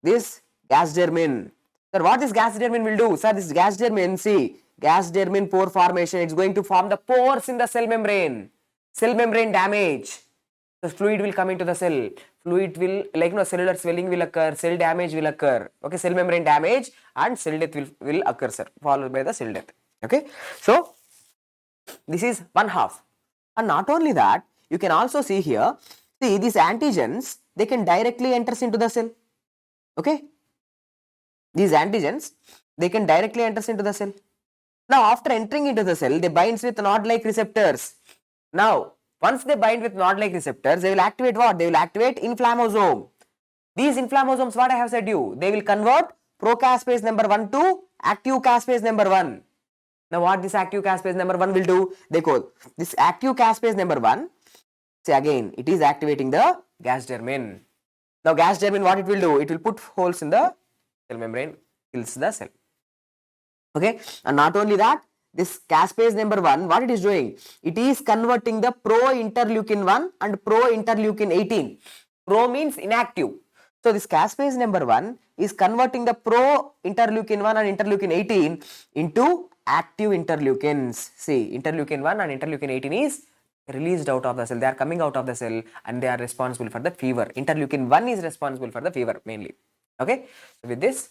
this gas germin. Sir, what this gas germin will do? Sir, this gas germin, see, gas germin pore formation, it's going to form the pores in the cell membrane damage. The fluid will come into the cell. Fluid will, cellular swelling will occur, cell damage will occur. Okay, cell membrane damage and cell death will occur, sir, followed by the cell death. Okay, so this is one half. And not only that, you can also see here, see these antigens, they can directly enter into the cell. Okay, these antigens, they can directly enter into the cell. Now, after entering into the cell, they binds with NOD-like receptors. Now, once they bind with NOD-like receptors, they will activate what? They will activate inflammasome. These inflammasomes, what I have said you, they will convert procaspase number 1 to active caspase number 1. Now, what this active caspase number 1 will do? Decode. This active caspase number 1, see again, it is activating the gas germin. Now, gas germin, what it will do? It will put holes in the cell membrane, kills the cell. Okay, and not only that, this caspase number 1, what it is doing? It is converting the pro-interleukin 1 and pro-interleukin 18. Pro means inactive. So, this caspase number 1 is converting the pro-interleukin 1 and interleukin 18 into active interleukins. See, interleukin 1 and interleukin 18 is released out of the cell. They are coming out of the cell and they are responsible for the fever. Interleukin 1 is responsible for the fever mainly. Okay, so with this,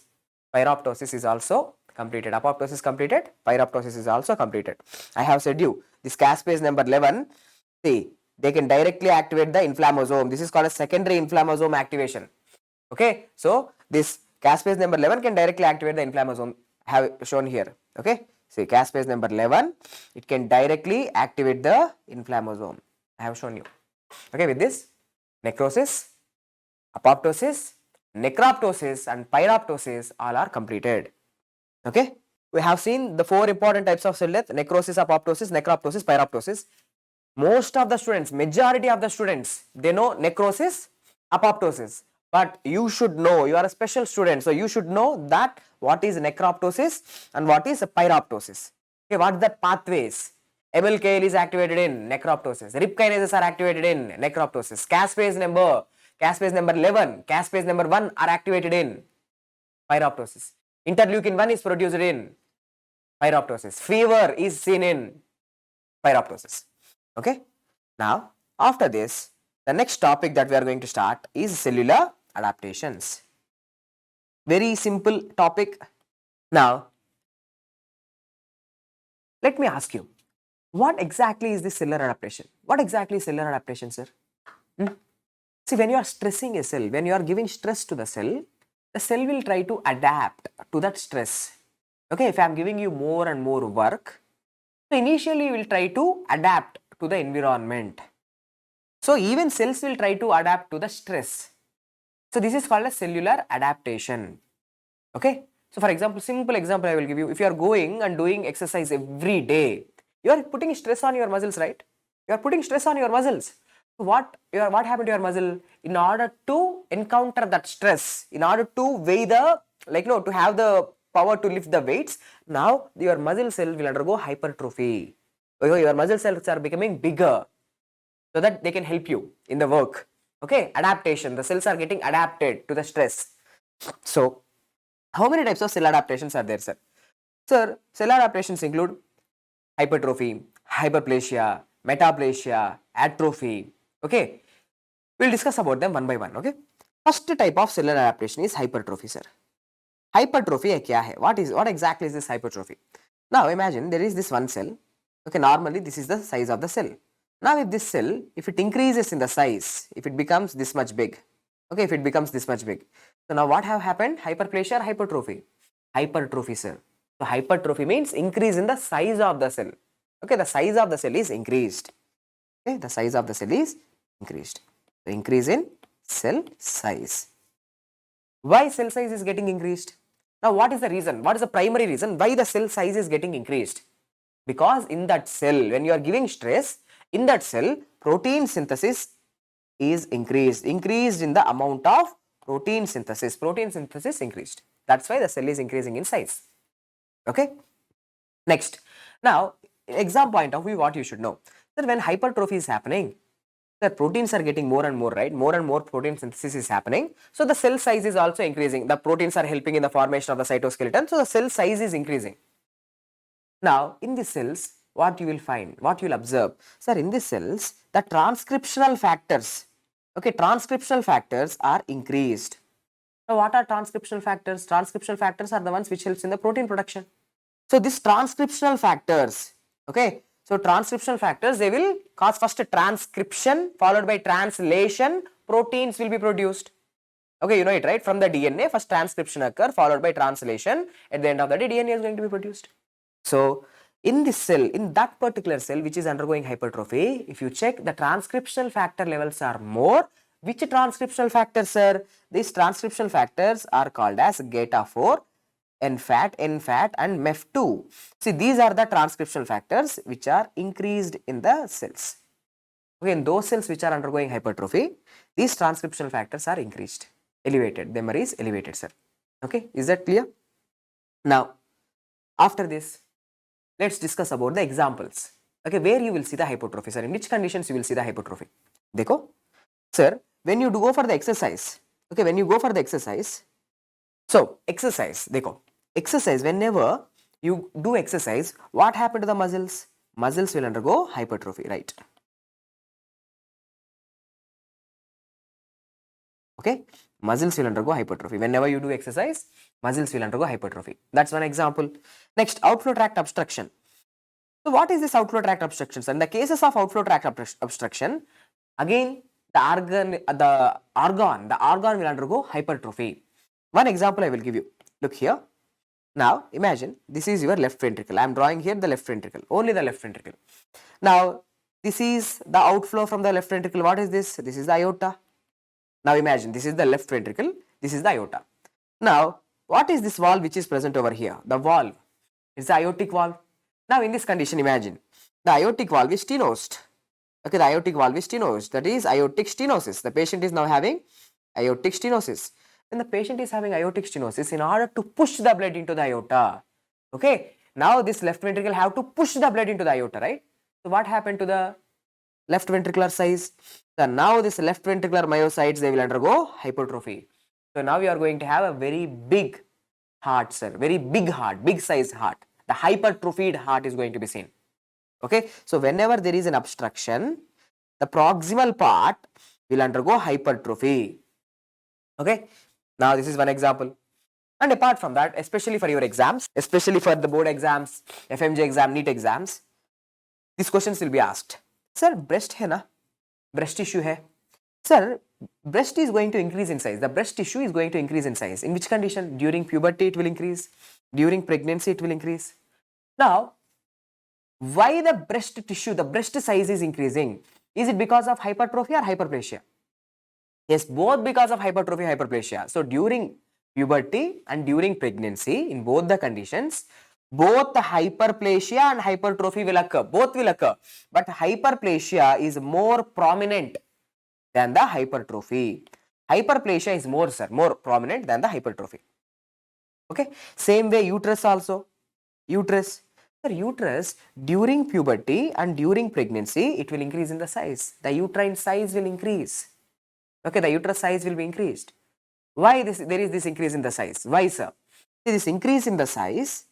pyroptosis is also completed. Apoptosis completed, pyroptosis is also completed. I have said you, this caspase number 11, see, they can directly activate the inflammasome. This is called a secondary inflammasome activation. Okay, so this caspase number 11 can directly activate the inflammasome. I have shown here. Okay, see, caspase number 11, it can directly activate the inflammasome. I have shown you. Okay, with this, necrosis, apoptosis, necroptosis and pyroptosis all are completed. Okay, we have seen the 4 important types of cell death: necrosis, apoptosis, necroptosis, pyroptosis. Most of the students, majority of the students, they know necrosis, apoptosis, but you should know, you are a special student, so you should know that what is necroptosis and what is pyroptosis. Okay, what are the pathways? MLKL is activated in necroptosis, RIP kinases are activated in necroptosis, caspase number 11, caspase number 1 are activated in pyroptosis. Interleukin 1 is produced in pyroptosis. Fever is seen in pyroptosis. Okay. Now, after this, the next topic that we are going to start is cellular adaptations. Very simple topic. Now, let me ask you, what exactly is this cellular adaptation? What exactly is cellular adaptation, sir? See, when you are stressing a cell, when you are giving stress to the cell will try to adapt to that stress. Okay, if I am giving you more and more work, so initially you will try to adapt to the environment. So even cells will try to adapt to the stress. So this is called a cellular adaptation. Okay. So for example, simple example I will give you. If you are going and doing exercise every day, you are putting stress on your muscles, right? You are putting stress on your muscles. So what happened to your muscle? In order to encounter that stress, in order to weigh the, to have the power to lift the weights, now your muscle cell will undergo hypertrophy. Your muscle cells are becoming bigger so that they can help you in the work. Okay, adaptation. The cells are getting adapted to the stress. So how many types of cell adaptations are there, sir? Sir, cell adaptations include hypertrophy, hyperplasia, metaplasia, atrophy. Okay, we'll discuss about them one by one. Okay, first type of cellular adaptation is hypertrophy, sir. Hypertrophy kya hai? What exactly is this hypertrophy? Now imagine there is this one cell. Okay, normally this is the size of the cell. Now if this cell, if it increases in the size, if it becomes this much big, okay, if it becomes this much big. So now what have happened? Hyperplasia or hypertrophy? Hypertrophy, sir. So hypertrophy means increase in the size of the cell. Okay, the size of the cell is increased. Okay, the size of the cell is increased. So increase in cell size. Why cell size is getting increased? Now what is the reason? What is the primary reason why the cell size is getting increased? Because in that cell, when you are giving stress, in that cell, protein synthesis is increased in the amount of protein synthesis increased. That's why the cell is increasing in size. Okay. Next, now exam point of view, what you should know that when hypertrophy is happening, the proteins are getting more and more, right? More and more protein synthesis is happening. So the cell size is also increasing. The proteins are helping in the formation of the cytoskeleton. So the cell size is increasing. Now in the cells, what you will find, what you will observe, sir, in the cells, the transcriptional factors, okay, transcriptional factors are increased. Now what are transcriptional factors? Transcriptional factors are the ones which helps in the protein production. So these transcriptional factors, okay, so transcriptional factors, they will cause first a transcription followed by translation, proteins will be produced. Okay, you know it, right? From the DNA, first transcription occur followed by translation. At the end of the day, DNA is going to be produced. So in this cell, in that particular cell which is undergoing hypertrophy, if you check, the transcriptional factor levels are more. Which transcriptional factors, sir? These transcriptional factors are called as GATA4, NFAT and MEF2. See, these are the transcriptional factors which are increased in the cells. Okay, in those cells which are undergoing hypertrophy, these transcriptional factors are increased, elevated. Their is elevated, sir. Okay, is that clear? Now, after this, let's discuss about the examples. Okay, where you will see the hypertrophy, sir. In which conditions you will see the hypertrophy? Dekho, sir, when you go for the exercise, okay, when you go for the exercise, so exercise, dekho, exercise, whenever you do exercise, what happened to the muscles? Muscles will undergo hypertrophy, right? Okay, muscles will undergo hypertrophy. Whenever you do exercise, muscles will undergo hypertrophy. That's one example. Next, outflow tract obstruction. So what is this outflow tract obstruction? So in the cases of outflow tract obstruction, again the organ will undergo hypertrophy. One example I will give you. Look here. Now imagine this is your left ventricle. I am drawing here the left ventricle, only the left ventricle. Now this is the outflow from the left ventricle. What is this? This is the aorta. Now imagine this is the left ventricle, this is the aorta. Now what is this valve which is present over here? The valve is the aortic valve. Now in this condition, imagine the aortic valve is stenosed. Okay, the aortic valve is stenosed, that is aortic stenosis. The patient is now having aortic stenosis. When the patient is having aortic stenosis, in order to push the blood into the aorta, okay, now this left ventricle have to push the blood into the aorta, right? So what happened to the left ventricular size? So now this left ventricular myocytes, they will undergo hypertrophy. So now you are going to have a very big heart, sir, very big heart, big size heart. The hypertrophied heart is going to be seen. Okay, so whenever there is an obstruction, the proximal part will undergo hypertrophy. Okay, now this is one example. And apart from that, especially for your exams, especially for the board exams, FMGE exam, NEET exams, these questions will be asked. Sir, breast hai na? Breast tissue hai. Sir, breast is going to increase in size. The breast tissue is going to increase in size. In which condition? During puberty it will increase. During pregnancy it will increase. Now, why the breast tissue, the breast size is increasing? Is it because of hypertrophy or hyperplasia? Yes, both because of hypertrophy, hyperplasia. So during puberty and during pregnancy, in both the conditions, both the hyperplasia and hypertrophy will occur. Both will occur. But hyperplasia is more prominent than the hypertrophy. Hyperplasia is more prominent than the hypertrophy. Okay. Same way uterus also. Uterus. Sir, uterus during puberty and during pregnancy, it will increase in the size. The uterine size will increase. Okay, the uterus size will be increased. Why there is this increase in the size? Why, sir? This increase in the size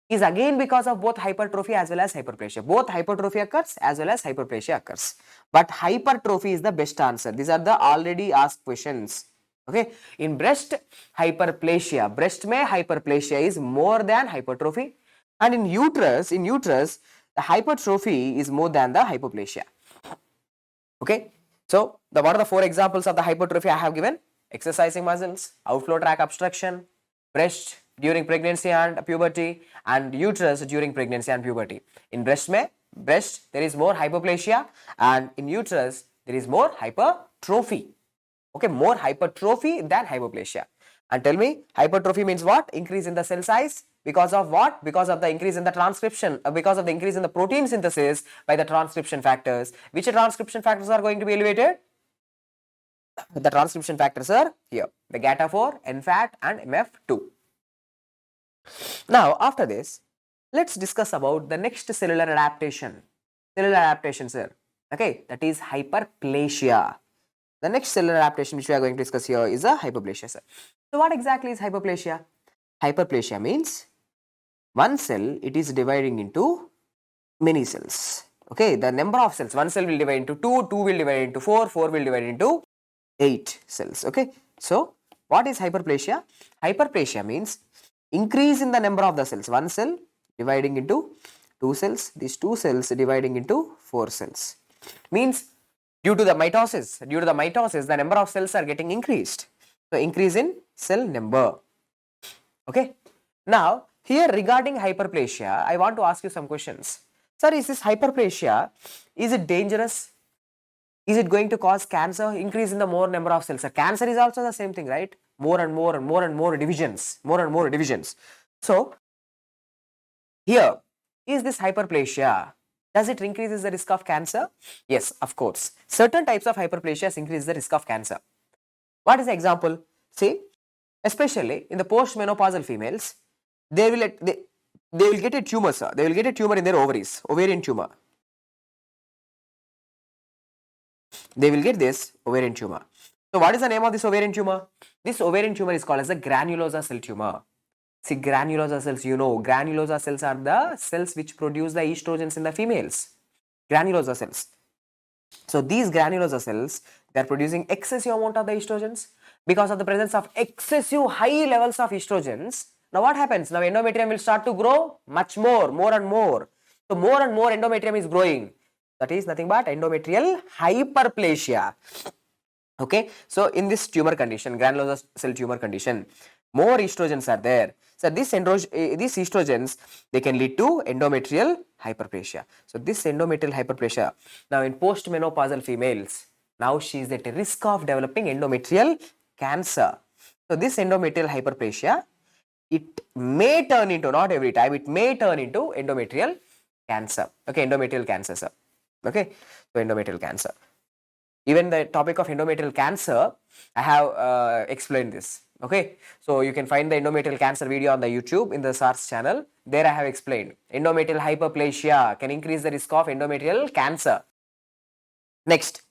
is again because of both hypertrophy as well as hyperplasia. Both hypertrophy occurs as well as hyperplasia occurs. But hypertrophy is the best answer. These are the already asked questions. Okay, in breast hyperplasia, breast mein hyperplasia is more than hypertrophy, and in uterus, the hypertrophy is more than the hypoplasia. Okay, so what are the 4 examples of the hypertrophy I have given? Exercising muscles, outflow tract obstruction, breast during pregnancy and puberty, and uterus during pregnancy and puberty. In breast there is more hypoplasia, and in uterus there is more hypertrophy. Okay, more hypertrophy than hypoplasia. And tell me, hypertrophy means what? Increase in the cell size. Because of what? Because of the increase in the transcription, because of the increase in the protein synthesis by the transcription factors. Which transcription factors are going to be elevated? The transcription factors are here, the GATA4, NFAT and MF2. Now, after this, let's discuss about the next cellular adaptation. Cellular adaptation, sir. Okay, that is hyperplasia. The next cellular adaptation which we are going to discuss here is a hyperplasia, sir. So, what exactly is hyperplasia? Hyperplasia means one cell, it is dividing into many cells. Okay, the number of cells, one cell will divide into 2, 2 will divide into 4, 4 will divide into 8 cells. Okay, so what is hyperplasia? Hyperplasia means increase in the number of the cells. One cell dividing into 2 cells, these 2 cells dividing into 4 cells. Means due to the mitosis, the number of cells are getting increased. So increase in cell number. Okay. Now here regarding hyperplasia, I want to ask you some questions. Sir, is this hyperplasia, is it dangerous? Is it going to cause cancer? Increase in the more number of cells. Cancer is also the same thing, right? More and more divisions, So here, is this hyperplasia, does it increase the risk of cancer? Yes, of course. Certain types of hyperplasias increase the risk of cancer. What is the example? See, especially in the postmenopausal females, they will get a tumor, sir. They will get a tumor in their ovaries, ovarian tumor. They will get this ovarian tumor. So what is the name of this ovarian tumor? This ovarian tumor is called as a granulosa cell tumor. See, granulosa cells, you know, granulosa cells are the cells which produce the estrogens in the females. Granulosa cells. So these granulosa cells, they are producing excessive amount of the estrogens. Because of the presence of excessive high levels of estrogens, now what happens? Now endometrium will start to grow much more and more. So more and more endometrium is growing. That is nothing but endometrial hyperplasia. Okay, so in this tumor condition, granulosa cell tumor condition, more estrogens are there. So these estrogens, they can lead to endometrial hyperplasia. So this endometrial hyperplasia, now in postmenopausal females, now she is at risk of developing endometrial cancer. So this endometrial hyperplasia, it may turn into, not every time, it may turn into endometrial cancer. Okay, endometrial cancer, sir. Okay, so endometrial cancer. Even the topic of endometrial cancer, I have explained this. Okay, so you can find the endometrial cancer video on the YouTube in the SARS channel. There I have explained endometrial hyperplasia can increase the risk of endometrial cancer. Next,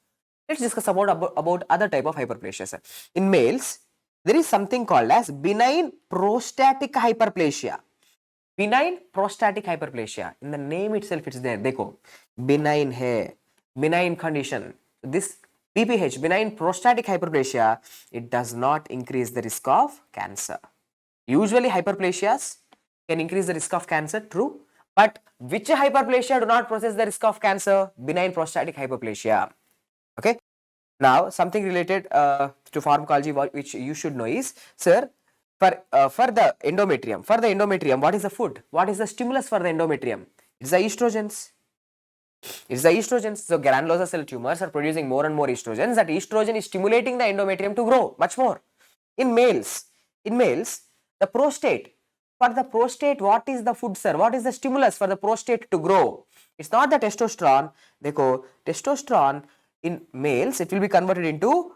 let's discuss about other type of hyperplasia. In males, there is something called as benign prostatic hyperplasia. Benign prostatic hyperplasia. In the name itself, it's there. Dekho, benign hai, benign condition. This BPH, benign prostatic hyperplasia, it does not increase the risk of cancer. Usually hyperplasias can increase the risk of cancer, true. But which hyperplasia do not possess the risk of cancer? Benign prostatic hyperplasia. Okay. Now something related to pharmacology which you should know is, sir, for the endometrium, what is the food? What is the stimulus for the endometrium? It's the estrogens. It's the estrogens. So granulosa cell tumors are producing more and more estrogens. That estrogen is stimulating the endometrium to grow much more. In males, the prostate, for the prostate, what is the food, sir? What is the stimulus for the prostate to grow? It's not the testosterone. Dekho, testosterone in males, it will be converted into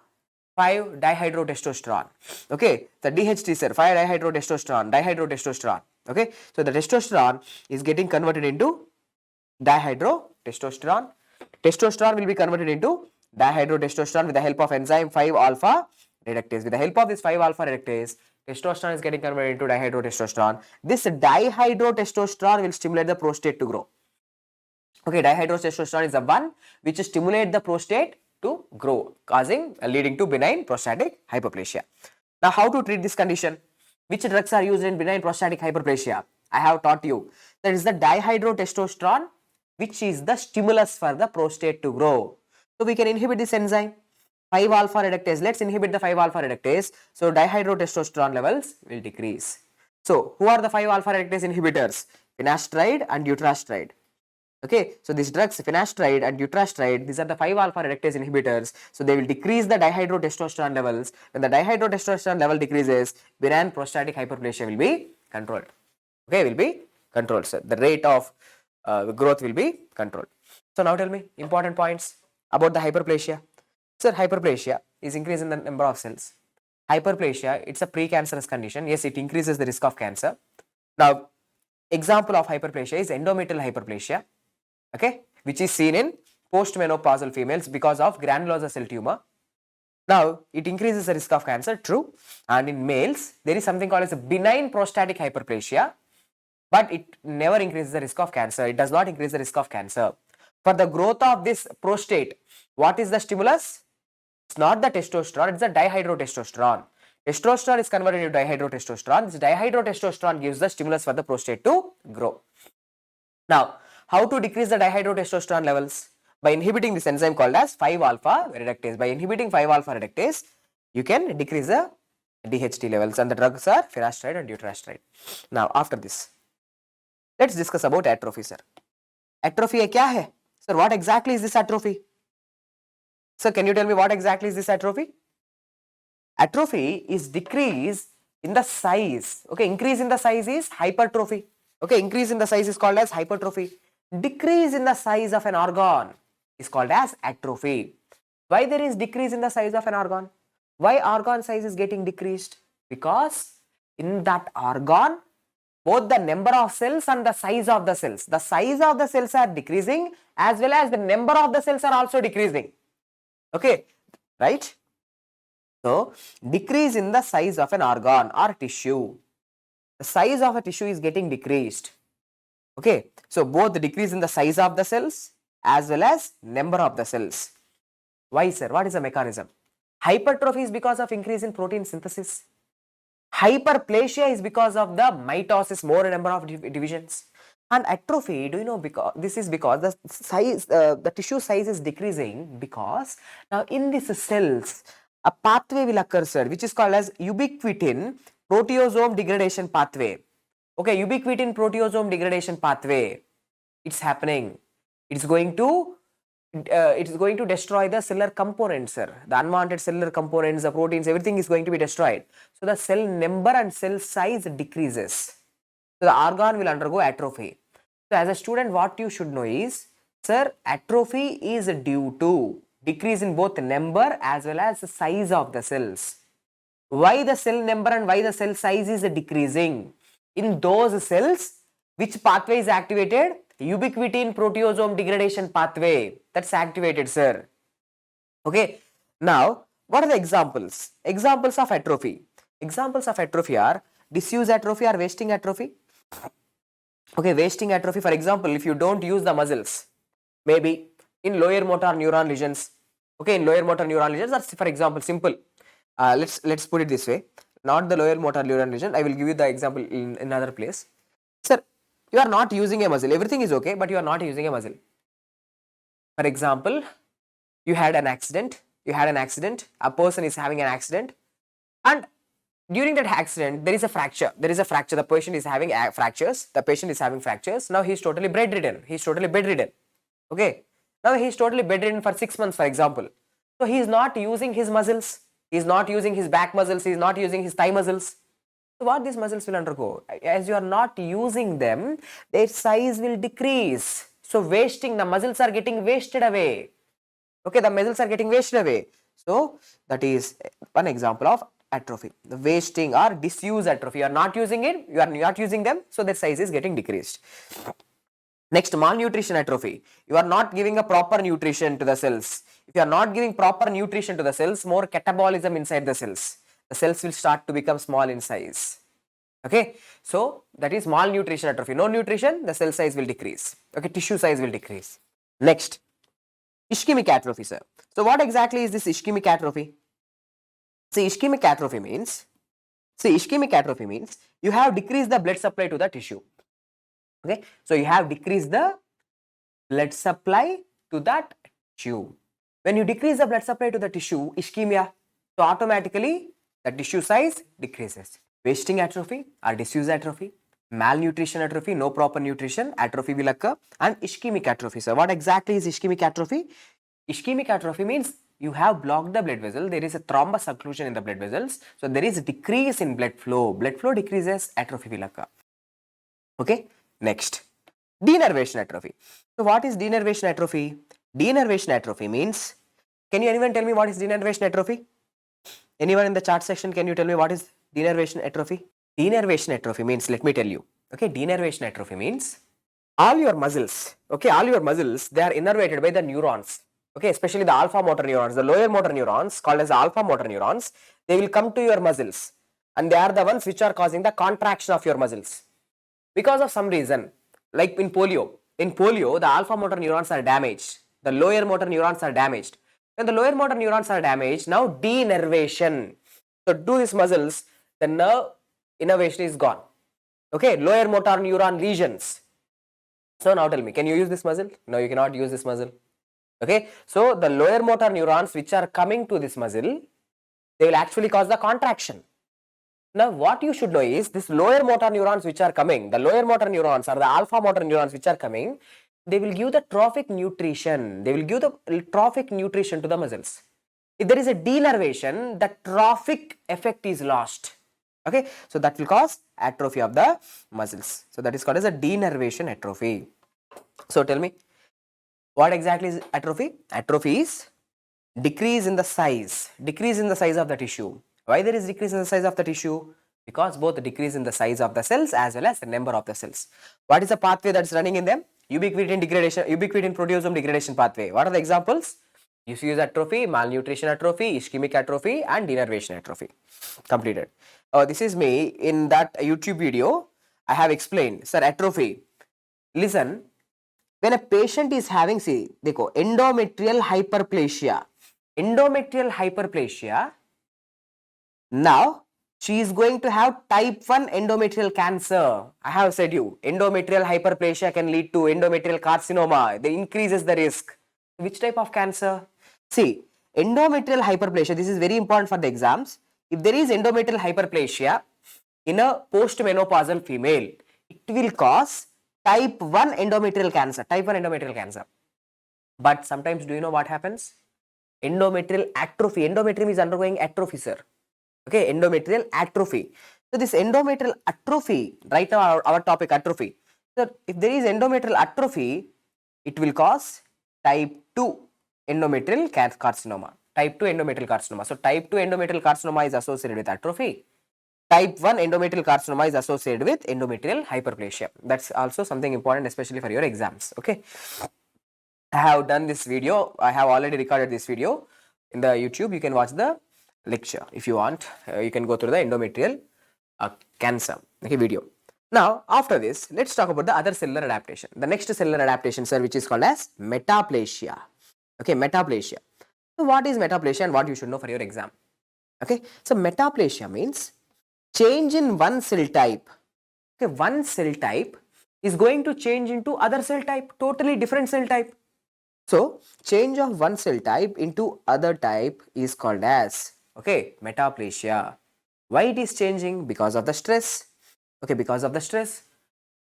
5-dihydrotestosterone. Okay, the DHT, sir, 5-dihydrotestosterone, Okay, so the testosterone is getting converted into dihydrotestosterone. Testosterone will be converted into dihydrotestosterone with the help of enzyme 5-alpha reductase. With the help of this 5-alpha reductase, testosterone is getting converted into dihydrotestosterone. This dihydrotestosterone will stimulate the prostate to grow. Okay, dihydrotestosterone is the one which stimulates the prostate to grow, leading to benign prostatic hyperplasia. Now, how to treat this condition? Which drugs are used in benign prostatic hyperplasia? I have taught you. That is the dihydrotestosterone, which is the stimulus for the prostate to grow. So, we can inhibit this enzyme 5-alpha reductase. Let's inhibit the 5-alpha reductase. So, dihydrotestosterone levels will decrease. So, who are the 5-alpha reductase inhibitors? Finasteride and dutasteride. Okay, so these drugs, finasteride and dutasteride, these are the 5-alpha reductase inhibitors. So they will decrease the dihydrotestosterone levels. When the dihydrotestosterone level decreases, benign prostatic hyperplasia will be controlled. Okay, will be controlled, sir. The rate of growth will be controlled. So now tell me important points about the hyperplasia. Sir, hyperplasia is increase in the number of cells. Hyperplasia, it's a precancerous condition. Yes, it increases the risk of cancer. Now, example of hyperplasia is endometrial hyperplasia. Okay, which is seen in postmenopausal females because of granulosa cell tumor. Now, it increases the risk of cancer, true. And in males, there is something called as a benign prostatic hyperplasia, but it never increases the risk of cancer. It does not increase the risk of cancer. For the growth of this prostate, what is the stimulus? It's not the testosterone, it's the dihydrotestosterone. Testosterone is converted into dihydrotestosterone. This dihydrotestosterone gives the stimulus for the prostate to grow. Now, how to decrease the dihydrotestosterone levels? By inhibiting this enzyme called as 5-alpha reductase. By inhibiting 5-alpha reductase, you can decrease the DHT levels, and the drugs are finasteride and dutasteride. Now, after this, let's discuss about atrophy, sir. Atrophy kya hai? Sir, what exactly is this atrophy? Sir, can you tell me what exactly is this atrophy? Atrophy is decrease in the size. Okay, increase in the size is hypertrophy. Okay, increase in the size is called as hypertrophy. Decrease in the size of an organ is called as atrophy. Why there is decrease in the size of an organ? Why organ size is getting decreased? Because in that organ, both the number of cells and the size of the cells are decreasing, as well as the number of the cells are also decreasing. Okay, right? So, decrease in the size of an organ or tissue. The size of a tissue is getting decreased. Okay, so both the decrease in the size of the cells as well as number of the cells. Why, sir? What is the mechanism? Hypertrophy is because of increase in protein synthesis. Hyperplasia is because of the mitosis, more number of divisions. And atrophy, do you know, because this is because the size, the tissue size is decreasing, because now in these cells, a pathway will occur, sir, which is called as ubiquitin proteasome degradation pathway. Okay, ubiquitin proteasome degradation pathway. It's happening. It's going to destroy the cellular components, sir. The unwanted cellular components, the proteins, everything is going to be destroyed. So the cell number and cell size decreases. So the organ will undergo atrophy. So as a student, what you should know is, sir, atrophy is due to decrease in both the number as well as the size of the cells. Why the cell number and why the cell size is decreasing? In those cells, which pathway is activated? Ubiquitin proteasome degradation pathway. That's activated, sir. Okay. Now, what are the examples? Examples of atrophy. Examples of atrophy are disuse atrophy or wasting atrophy. Okay, wasting atrophy, for example, if you don't use the muscles, maybe in lower motor neuron lesions. Okay, in lower motor neuron lesions, that's for example simple. Let's put it this way. Not the lower motor neuron lesion. I will give you the example in another place. Sir, you are not using a muscle. Everything is okay, but you are not using a muscle. For example, you had an accident. A person is having an accident, and during that accident, there is a fracture. The patient is having fractures. Now he is totally bedridden. Okay. Now he is totally bedridden for 6 months, for example. So he is not using his muscles. He is not using his back muscles. He is not using his thigh muscles. So what these muscles will undergo? As you are not using them, their size will decrease. So wasting, the muscles are getting wasted away. Okay, the muscles are getting wasted away. So that is one example of atrophy. The wasting or disuse atrophy. You are not using it, you are not using them, so their size is getting decreased. Next, malnutrition atrophy. You are not giving a proper nutrition to the cells. If you are not giving proper nutrition to the cells, more catabolism inside the cells. The cells will start to become small in size. Okay, so that is malnutrition atrophy. No nutrition, the cell size will decrease. Okay, tissue size will decrease. Next, ischemic atrophy, sir. So what exactly is this ischemic atrophy? See, ischemic atrophy means you have decreased the blood supply to the tissue. Okay, so you have decreased the blood supply to that tissue. When you decrease the blood supply to the tissue, ischemia, so automatically the tissue size decreases. Wasting atrophy or disuse atrophy, malnutrition atrophy, no proper nutrition, atrophy will occur, and ischemic atrophy. So what exactly is ischemic atrophy? Ischemic atrophy means you have blocked the blood vessel, there is a thrombus occlusion in the blood vessels, so there is a decrease in blood flow decreases, atrophy will occur. Okay, next, denervation atrophy. So what is denervation atrophy? Denervation atrophy means, can you anyone tell me what is denervation atrophy? Anyone in the chat section, can you tell me what is denervation atrophy? Denervation atrophy means, let me tell you. Okay, denervation atrophy means all your muscles, okay, all your muscles, they are innervated by the neurons. Okay, especially the alpha motor neurons, the lower motor neurons called as alpha motor neurons, they will come to your muscles and they are the ones which are causing the contraction of your muscles. Because of some reason, like in polio, the alpha motor neurons are damaged, the lower motor neurons are damaged. When the lower motor neurons are damaged, now denervation. So to these muscles, the nerve innervation is gone. Okay, lower motor neuron lesions. So now tell me, can you use this muscle? No, you cannot use this muscle. Okay, so the lower motor neurons which are coming to this muscle, they will actually cause the contraction. Now what you should know is, this lower motor neurons which are coming, the lower motor neurons or the alpha motor neurons which are coming, they will give the trophic nutrition. They will give the trophic nutrition to the muscles. If there is a denervation, the trophic effect is lost. Okay, so that will cause atrophy of the muscles. So that is called as a denervation atrophy. So tell me, what exactly is atrophy? Atrophy is decrease in the size of the tissue. Why there is decrease in the size of the tissue? Because both decrease in the size of the cells as well as the number of the cells. What is the pathway that is running in them? Ubiquitin degradation, ubiquitin proteasome degradation pathway. What are the examples? Diffuse atrophy, malnutrition atrophy, ischemic atrophy, and denervation atrophy. Completed. This is me in that YouTube video. I have explained, sir, atrophy. Listen, when a patient is having, see, देखो, endometrial hyperplasia, now she is going to have type 1 endometrial cancer. I have said you, endometrial hyperplasia can lead to endometrial carcinoma. They increases the risk. Which type of cancer? See, endometrial hyperplasia, this is very important for the exams. If there is endometrial hyperplasia in a postmenopausal female, it will cause type 1 endometrial cancer. But sometimes, do you know what happens? Endometrial atrophy. Endometrium is undergoing atrophy, sir. Okay, endometrial atrophy. So this endometrial atrophy, right now our topic atrophy. So if there is endometrial atrophy, it will cause type 2 endometrial carcinoma. Type 2 endometrial carcinoma. So type 2 endometrial carcinoma is associated with atrophy. Type 1 endometrial carcinoma is associated with endometrial hyperplasia. That's also something important, especially for your exams. Okay. I have done this video. I have already recorded this video in the YouTube. You can watch the lecture if you want. You can go through the endometrial cancer video. Now, after this, let's talk about the other cellular adaptation. The next cellular adaptation, sir, which is called as metaplasia. Okay, metaplasia. So, what is metaplasia and what you should know for your exam? Okay, so metaplasia means change in one cell type. Okay, one cell type is going to change into other cell type, totally different cell type. So, change of one cell type into other type is called as, okay, metaplasia. Why it is changing? Because of the stress. Okay, because of the stress.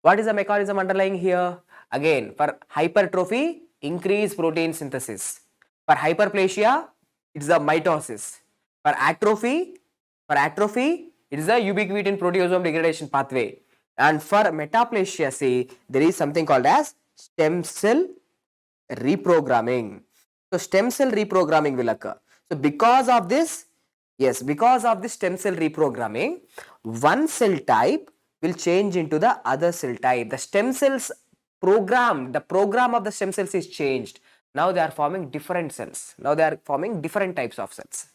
What is the mechanism underlying here? Again, for hypertrophy, increased protein synthesis. For hyperplasia, it's the mitosis. For atrophy, it is the ubiquitin proteasome degradation pathway. And for metaplasia, say, there is something called as stem cell reprogramming. So stem cell reprogramming will occur. So because of this, yes, because of this stem cell reprogramming, one cell type will change into the other cell type. The stem cells program, the program of the stem cells is changed. Now they are forming different cells. Now they are forming different types of cells.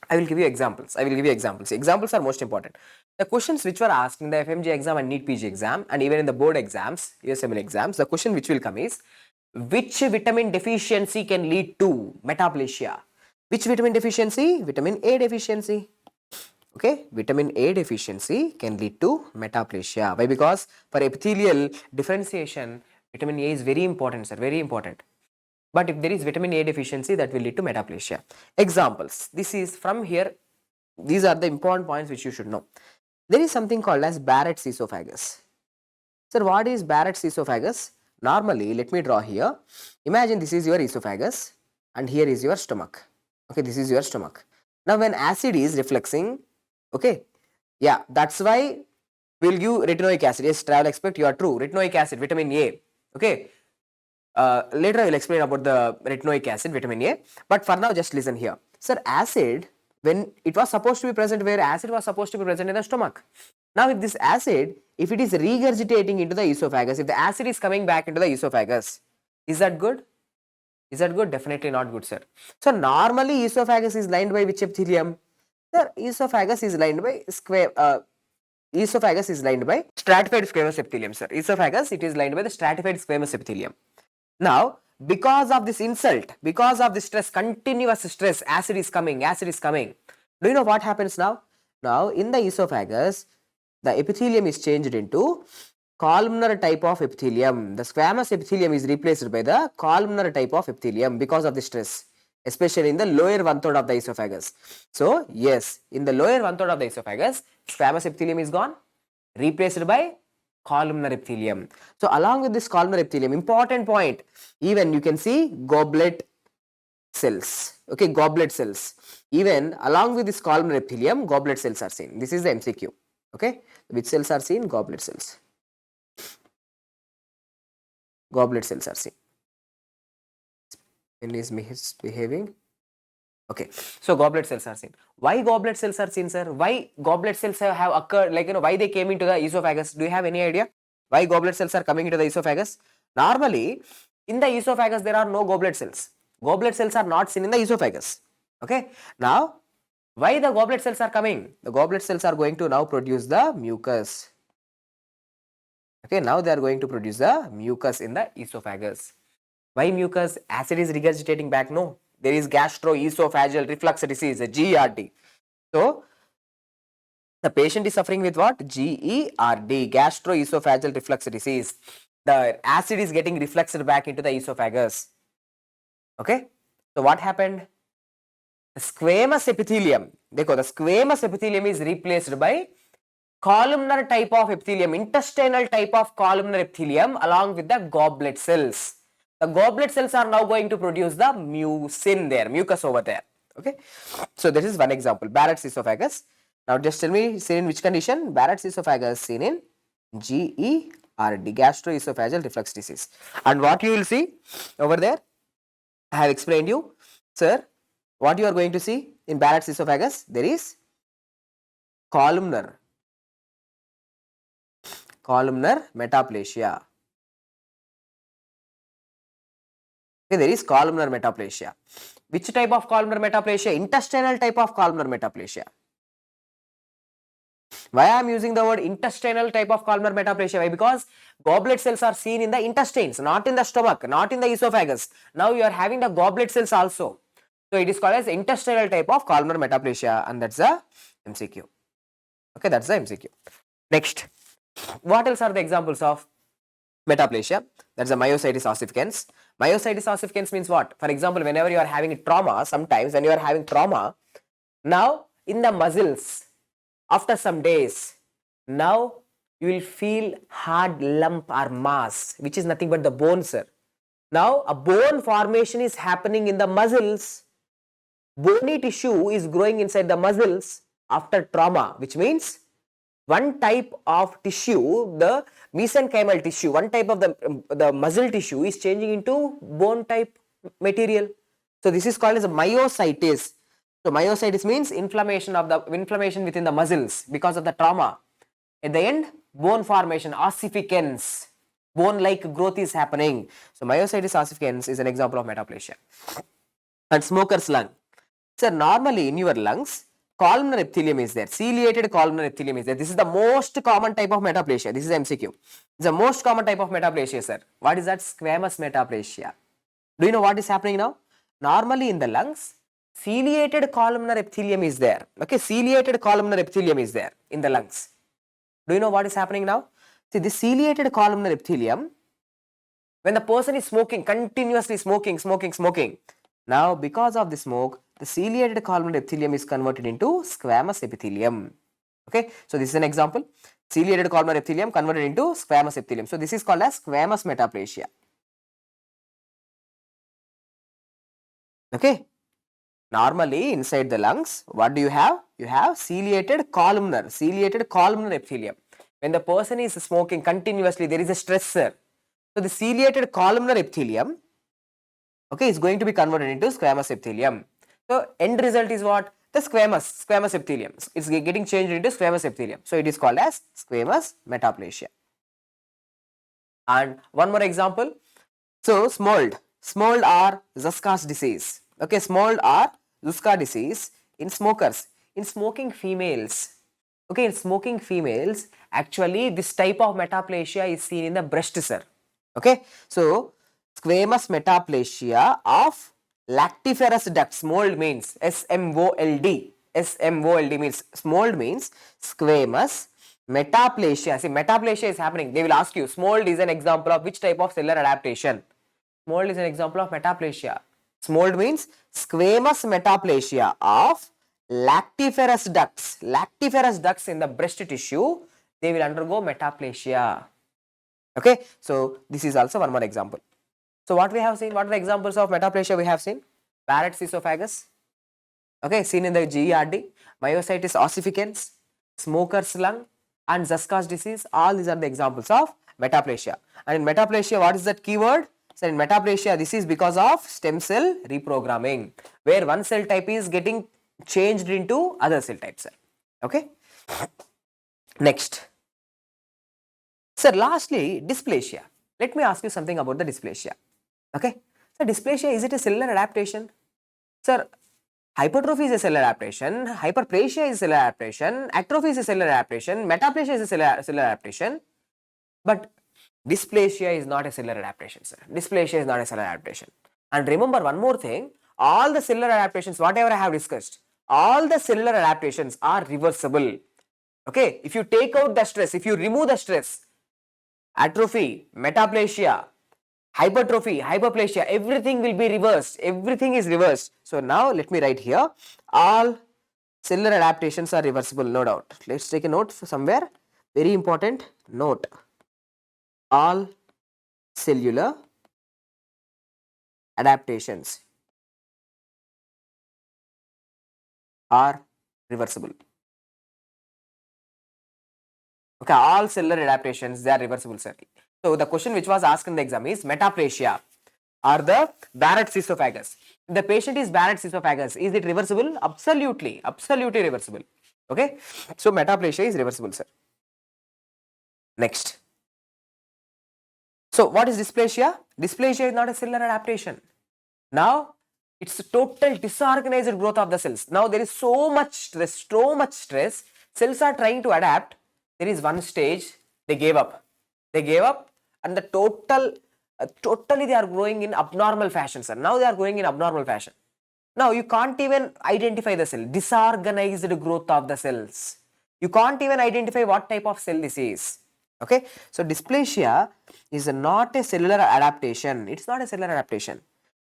I will give you examples. Examples are most important. The questions which were asked in the FMGE exam and NEET PG exam and even in the board exams, USMLE exams, the question which will come is, which vitamin deficiency can lead to metaplasia? Which vitamin deficiency? Vitamin A deficiency. Okay, vitamin A deficiency can lead to metaplasia. Why? Because for epithelial differentiation, vitamin A is very important, sir, very important. But if there is vitamin A deficiency, that will lead to metaplasia. Examples. This is from here. These are the important points which you should know. There is something called as Barrett's esophagus. Sir, what is Barrett's esophagus? Normally, let me draw here. Imagine this is your esophagus and here is your stomach. Okay, this is your stomach. Now, when acid is refluxing, okay, yeah, that's why we'll give retinoic acid. Yes, travel expect, you are true. Retinoic acid, vitamin A. Okay. Later I will explain about the retinoic acid, vitamin A. But for now, just listen here. Sir, acid, when it was supposed to be present where? Acid was supposed to be present in the stomach. Now, if this acid, if it is regurgitating into the esophagus, if the acid is coming back into the esophagus, is that good? Is that good? Definitely not good, sir. So, normally esophagus is lined by which epithelium? Sir, esophagus is lined by stratified squamous epithelium, sir. Esophagus, it is lined by the stratified squamous epithelium. Now, because of this insult, because of this stress, continuous stress, acid is coming. Do you know what happens now? Now, in the esophagus, the epithelium is changed into columnar type of epithelium. The squamous epithelium is replaced by the columnar type of epithelium because of the stress, especially in the lower one-third of the esophagus. So, yes, in the lower one-third of the esophagus, squamous epithelium is gone, replaced by columnar epithelium. So, along with this columnar epithelium, important point, even you can see goblet cells. Okay, goblet cells. Even along with this columnar epithelium, goblet cells are seen. This is the MCQ. Okay, which cells are seen? Goblet cells. Goblet cells are seen. Pen is misbehaving. Okay, so goblet cells are seen. Why goblet cells are seen, sir? Why goblet cells have occurred, like, why they came into the esophagus? Do you have any idea? Why goblet cells are coming into the esophagus? Normally, in the esophagus, there are no goblet cells. Goblet cells are not seen in the esophagus. Okay, now, why the goblet cells are coming? The goblet cells are going to now produce the mucus. Okay, now they are going to produce the mucus in the esophagus. Why mucus? Acid is regurgitating back? No. There is gastroesophageal reflux disease, GERD. So, the patient is suffering with what? GERD, gastroesophageal reflux disease. The acid is getting refluxed back into the esophagus. Okay. So, what happened? The squamous epithelium, the squamous epithelium is replaced by columnar type of epithelium, intestinal type of columnar epithelium along with the goblet cells. The goblet cells are now going to produce the mucin there, mucus over there. Okay. So, this is one example, Barrett's esophagus. Now, just tell me, seen in which condition? Barrett's esophagus seen in GERD, gastroesophageal reflux disease. And what you will see over there, I have explained you, sir, what you are going to see in Barrett's esophagus, there is columnar metaplasia. Okay, there is columnar metaplasia. Which type of columnar metaplasia? Intestinal type of columnar metaplasia. Why I am using the word intestinal type of columnar metaplasia? Why? Because goblet cells are seen in the intestines, not in the stomach, not in the esophagus. Now you are having the goblet cells also. So it is called as intestinal type of columnar metaplasia, and that's the MCQ. Okay, that's the MCQ. Next, what else are the examples of metaplasia? That's the myositis ossificans. Myositis ossificans means what? For example, whenever you are having trauma, sometimes when you are having trauma, now in the muscles, after some days, now you will feel hard lump or mass, which is nothing but the bone, sir. Now a bone formation is happening in the muscles. Bony tissue is growing inside the muscles after trauma, which means one type of tissue, the mesenchymal tissue, one type of the muscle tissue is changing into bone type material. So this is called as a myositis. So myositis means inflammation within the muscles because of the trauma. At the end, bone formation, ossificans, bone-like growth is happening. So myositis ossificans is an example of metaplasia. And smoker's lung. So normally in your lungs, columnar epithelium is there, ciliated columnar epithelium is there. This is the most common type of metaplasia. This is MCQ. It's the most common type of metaplasia, sir. What is that? Squamous metaplasia. Do you know what is happening now? Normally in the lungs, ciliated columnar epithelium is there. Okay, ciliated columnar epithelium is there in the lungs. Do you know what is happening now? See, this ciliated columnar epithelium, when the person is smoking, continuously smoking, now because of the smoke, the ciliated columnar epithelium is converted into squamous epithelium. Okay, so this is an example. Ciliated columnar epithelium converted into squamous epithelium. So this is called as squamous metaplasia. Okay, normally inside the lungs, what do you have? You have ciliated columnar epithelium. When the person is smoking continuously, there is a stressor. So the ciliated columnar epithelium, okay, is going to be converted into squamous epithelium. So end result is what? The squamous epithelium. It's getting changed into squamous epithelium. So it is called as squamous metaplasia. And one more example. So smold or Zincus disease. Okay, smold or Zincus disease in smokers, in smoking females. Okay, in smoking females, actually this type of metaplasia is seen in the breast, sir. Okay, so squamous metaplasia of lactiferous ducts. Smold means SMOLD. SMOLD means smold means squamous metaplasia. See, metaplasia is happening. They will ask you, smold is an example of which type of cellular adaptation? Smold is an example of metaplasia. Smold means squamous metaplasia of lactiferous ducts. Lactiferous ducts in the breast tissue, they will undergo metaplasia. Okay, so this is also one more example. So what we have seen, what are the examples of metaplasia we have seen? Barrett's esophagus, okay, seen in the GERD, myositis ossificans, smoker's lung, and Zincus disease. All these are the examples of metaplasia. And in metaplasia, what is that keyword? So in metaplasia, this is because of stem cell reprogramming, where one cell type is getting changed into other cell types. Okay. Next. Sir, lastly, dysplasia. Let me ask you something about the dysplasia. Okay. So dysplasia, is it a cellular adaptation? Sir, hypertrophy is a cellular adaptation, hyperplasia is a cellular adaptation, atrophy is a cellular adaptation, metaplasia is a cellular adaptation, but dysplasia is not a cellular adaptation, sir. Dysplasia is not a cellular adaptation. And remember one more thing, all the cellular adaptations, whatever I have discussed, all the cellular adaptations are reversible. Okay, if you take out the stress, if you remove the stress, atrophy, metaplasia, hypertrophy, hyperplasia, everything will be reversed. Everything is reversed. So now let me write here, all cellular adaptations are reversible, no doubt. Let's take a note somewhere. Very important note. All cellular adaptations are reversible. Okay, all cellular adaptations, they are reversible, sir. So the question which was asked in the exam is metaplasia or the Barrett's esophagus. If the patient is Barrett's esophagus, is it reversible? Absolutely, absolutely reversible. Okay, so metaplasia is reversible, sir. Next. So what is dysplasia? Dysplasia is not a cellular adaptation. Now it's a total disorganized growth of the cells. Now there is so much stress, cells are trying to adapt. There is one stage, they gave up, and the totally they are growing in abnormal fashion, sir. Now they are growing in abnormal fashion. Now you can't even identify the cell, disorganized growth of the cells. You can't even identify what type of cell this is. Okay, so dysplasia is not a cellular adaptation. It's not a cellular adaptation.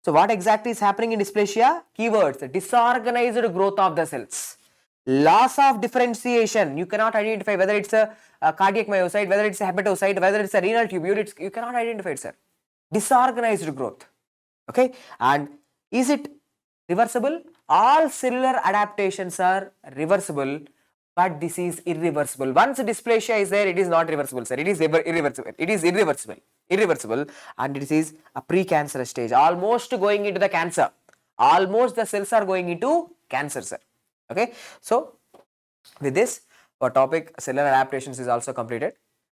So what exactly is happening in dysplasia? Keywords: disorganized growth of the cells, loss of differentiation. You cannot identify whether it's a cardiac myocyte, whether it's a hepatocyte, whether it's a renal tubule. You cannot identify it, sir. disorganized growth. Okay, and is it reversible? All cellular adaptations are reversible, but this is irreversible. Once dysplasia is there, it is not reversible, sir. It is irreversible. It is irreversible, and it is a precancerous stage, almost going into the cancer. Almost the cells are going into cancer, sir. Okay, so with this, our topic cellular adaptations is also completed.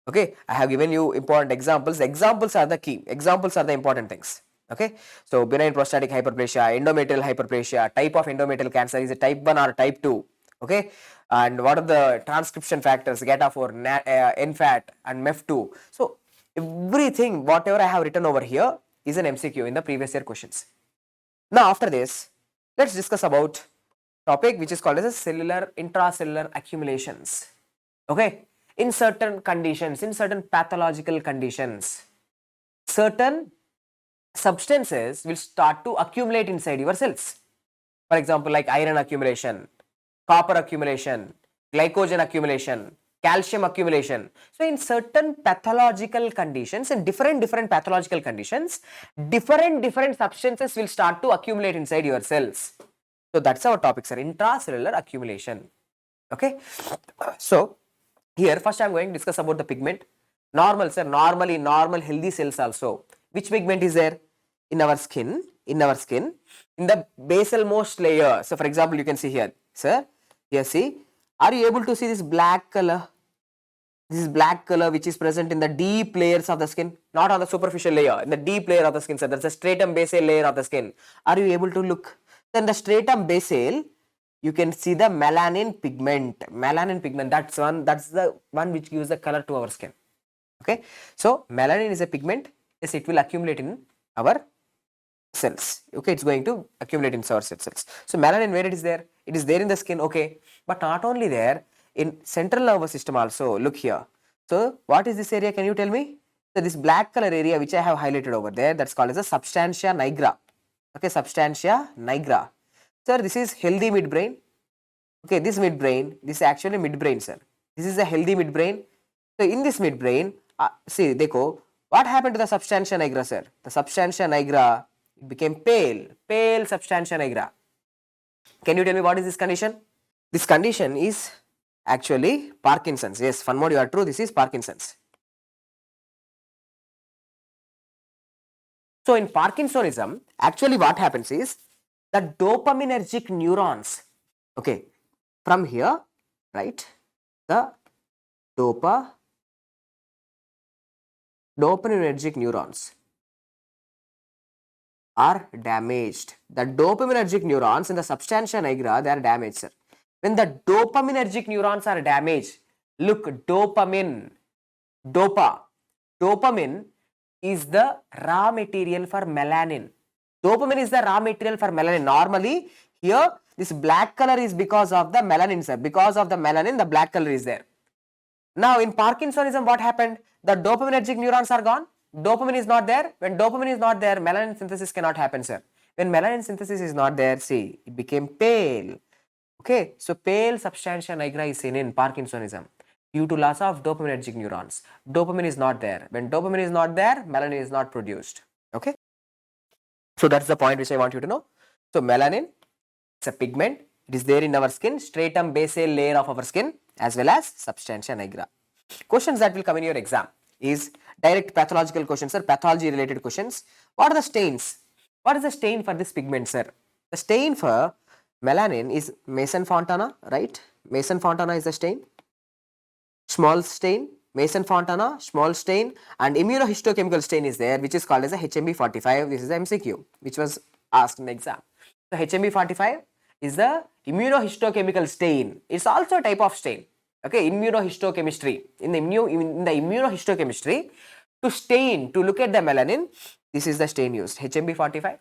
Okay, I have given you important examples. Examples are the key. Examples are the important things. Okay, so benign prostatic hyperplasia, endometrial hyperplasia, type of endometrial cancer, is it type 1 or type 2? Okay, and what are the transcription factors, GATA4, NFAT and MEF2? So everything, whatever I have written over here is an MCQ in the previous year questions. Now after this, let's discuss about topic which is called as a cellular intracellular accumulations. Okay, in certain conditions, in certain pathological conditions, certain substances will start to accumulate inside your cells. For example, like iron accumulation, copper accumulation, glycogen accumulation, calcium accumulation. So in certain pathological conditions, in different pathological conditions, different substances will start to accumulate inside your cells. So that's our topic, sir, intracellular accumulation. Okay, so here first I am going to discuss about the pigment. Normal, sir, normal healthy cells also. Which pigment is there? In our skin, in the basal most layer. So for example, you can see here, sir, here see, are you able to see this black color? This is black color which is present in the deep layers of the skin, not on the superficial layer, in the deep layer of the skin, sir. That's a stratum basal layer of the skin. Are you able to look? Then the stratum basal, you can see the melanin pigment. Melanin pigment, that's the one which gives the color to our skin. Okay, so melanin is a pigment. Yes, it will accumulate in our cells. Okay, it's going to accumulate in our cells. So melanin, where it is there? It is there in the skin. Okay, but not only there, in central nervous system also. Look here. So what is this area? Can you tell me? So this black color area which I have highlighted over there, that's called as a substantia nigra. Okay, substantia nigra. Sir, this is healthy midbrain. Okay, this midbrain, this is actually midbrain, sir. This is a healthy midbrain. So in this midbrain, see, dekho, what happened to the substantia nigra, sir? The substantia nigra became pale substantia nigra. Can you tell me what is this condition? This condition is actually Parkinson's. Yes, one more, you are true, this is Parkinson's. So in Parkinsonism, actually what happens is the dopaminergic neurons, okay, from here, right, the dopaminergic neurons are damaged. The dopaminergic neurons in the substantia nigra, they are damaged, sir. When the dopaminergic neurons are damaged, look, dopamine is the raw material for melanin. Dopamine is the raw material for melanin. Normally, here, this black color is because of the melanin, sir. Because of the melanin, the black color is there. Now, in Parkinsonism, what happened? The dopaminergic neurons are gone. Dopamine is not there. When dopamine is not there, melanin synthesis cannot happen, sir. When melanin synthesis is not there, see, it became pale. Okay, so pale substantia nigra is seen in Parkinsonism due to loss of dopaminergic neurons. Dopamine is not there. When dopamine is not there, melanin is not produced. Okay, so that's the point which I want you to know. So melanin, it's a pigment. It is there in our skin, stratum basal layer of our skin, as well as substantia nigra. Questions that will come in your exam is direct pathological questions, sir, pathology related questions. What are the stains? What is the stain for this pigment, sir? The stain for melanin is Mason-Fontana, right? Mason-Fontana is the stain. Small stain, Mason-Fontana, small stain, and immunohistochemical stain is there, which is called as a HMB45. This is the MCQ, which was asked in the exam. So HMB45 is the immunohistochemical stain. It's also a type of stain. Okay, immunohistochemistry. In the immunohistochemistry, to stain, to look at the melanin, this is the stain used. HMB45,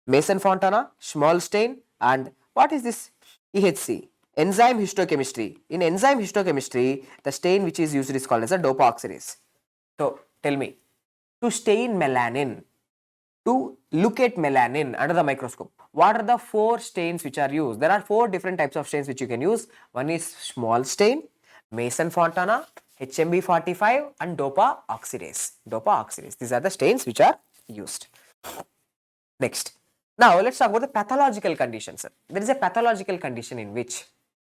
Mason-Fontana, small stain, and what is this? EHC, enzyme histochemistry. In enzyme histochemistry, the stain which is used is called as a dopa-oxidase. So tell me, to stain melanin, to look at melanin under the microscope, what are the 4 stains which are used? There are 4 different types of stains which you can use. One is small stain, Mason-Fontana, HMB45 and dopa oxidase. Dopa oxidase. These are the stains which are used. Next. Now let's talk about the pathological conditions. There is a pathological condition in which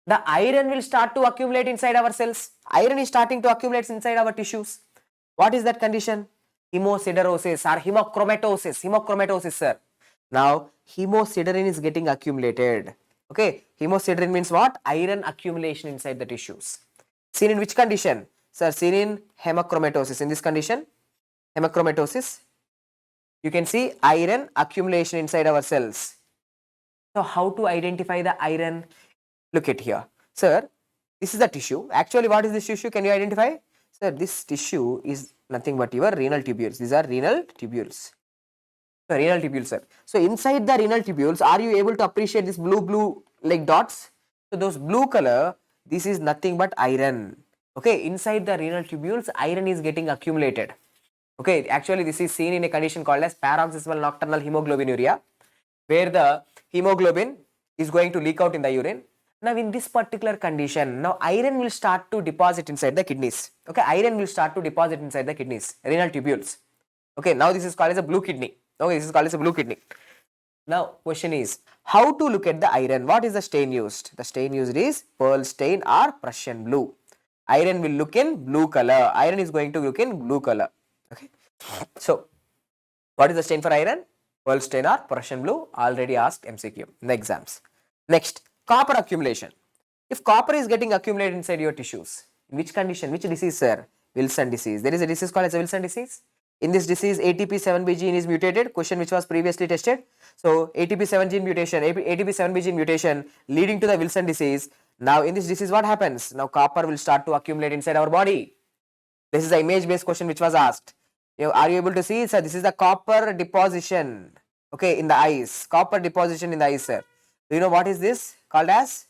the iron will start to accumulate inside our cells. Iron is starting to accumulate inside our tissues. What is that condition? Hemosiderosis or hemochromatosis. Hemochromatosis, sir. Now hemosiderin is getting accumulated. Okay, hemosiderin means what? Iron accumulation inside the tissues. Seen in which condition? Sir, seen in hemochromatosis. In this condition, hemochromatosis, you can see iron accumulation inside our cells. So how to identify the iron? Look at here. Sir, this is the tissue. Actually, what is this tissue? Can you identify? Sir, this tissue is nothing but your renal tubules. These are renal tubules. So, renal tubules, sir. So, inside the renal tubules, are you able to appreciate this blue like dots? So, those blue color, this is nothing but iron. Okay, inside the renal tubules, iron is getting accumulated. Okay, actually this is seen in a condition called as paroxysmal nocturnal hemoglobinuria, where the hemoglobin is going to leak out in the urine. Now in this particular condition, now iron will start to deposit inside the kidneys. Okay, iron will start to deposit inside the kidneys, renal tubules. Okay, now this is called as a blue kidney. Okay, this is called as a blue kidney. Now question is, how to look at the iron? What is the stain used? The stain used is pearl stain or Prussian blue. Iron will look in blue color. Iron is going to look in blue color. Okay. So, what is the stain for iron? Pearl stain or Prussian blue, already asked MCQ in the exams. Next, copper accumulation. If copper is getting accumulated inside your tissues, in which condition, which disease, sir? Wilson disease. There is a disease called as a Wilson disease. In this disease, ATP7B gene is mutated, question which was previously tested. So, ATP7 gene mutation, ATP7B gene mutation leading to the Wilson disease. Now, in this disease, what happens? Now, copper will start to accumulate inside our body. This is the image-based question which was asked. Are you able to see? Sir, this is the copper deposition, okay, in the eyes. Copper deposition in the eyes, sir. Do you know what is this called as?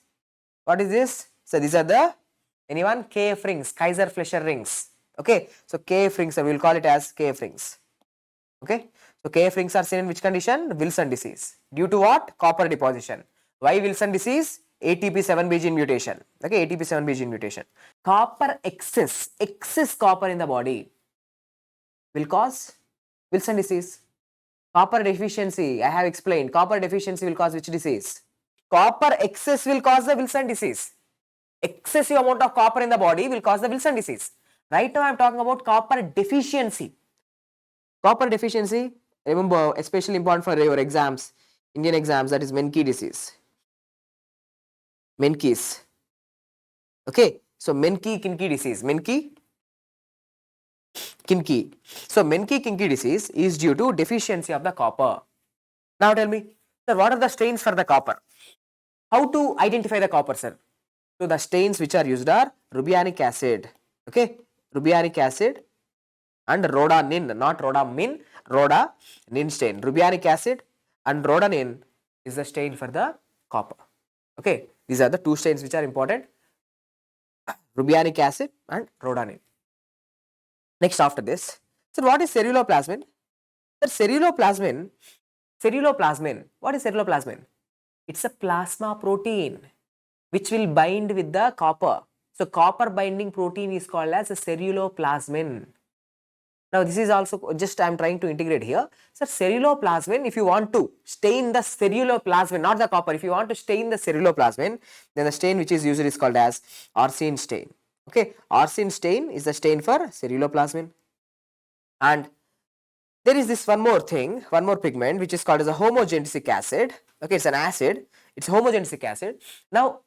What is this? So, these are the, anyone? KF rings, Kaiser-Fleischer rings. Okay, so KF rings, we will call it as KF rings. Okay, so KF rings are seen in which condition? Wilson disease. Due to what? Copper deposition. Why Wilson disease? ATP7B gene mutation. Okay, ATP7B gene mutation. Copper excess copper in the body will cause Wilson disease. Copper deficiency, I have explained. Copper deficiency will cause which disease? Copper excess will cause the Wilson disease. Excessive amount of copper in the body will cause the Wilson disease. Right now I am talking about copper deficiency. Copper deficiency, remember, especially important for your exams, Indian exams, that is Menkes disease. Menkes. Okay, so Menkes-Kinkey disease. Menkes-Kinkey. So Menkes-Kinkey disease is due to deficiency of the copper. Now tell me, sir, what are the stains for the copper? How to identify the copper, sir? So the stains which are used are rubianic acid. Okay, rubianic acid and rhodanin, not rhodamin, rhodanin stain. Rubianic acid and rhodanin is the stain for the copper. Okay, these are the two stains which are important. Rubianic acid and rhodanin. Next after this, so what is ceruloplasmin? Sir, ceruloplasmin, what is ceruloplasmin? It's a plasma protein which will bind with the copper. So copper binding protein is called as a ceruloplasmin. Now this is also just I am trying to integrate here. So ceruloplasmin, if you want to stain the ceruloplasmin, not the copper, if you want to stain the ceruloplasmin, then the stain which is used is called as arsine stain. Okay, arsine stain is the stain for ceruloplasmin. And there is this one more thing, one more pigment which is called as a homogenesic acid. Okay, it's an acid, it's homogenesic acid. Now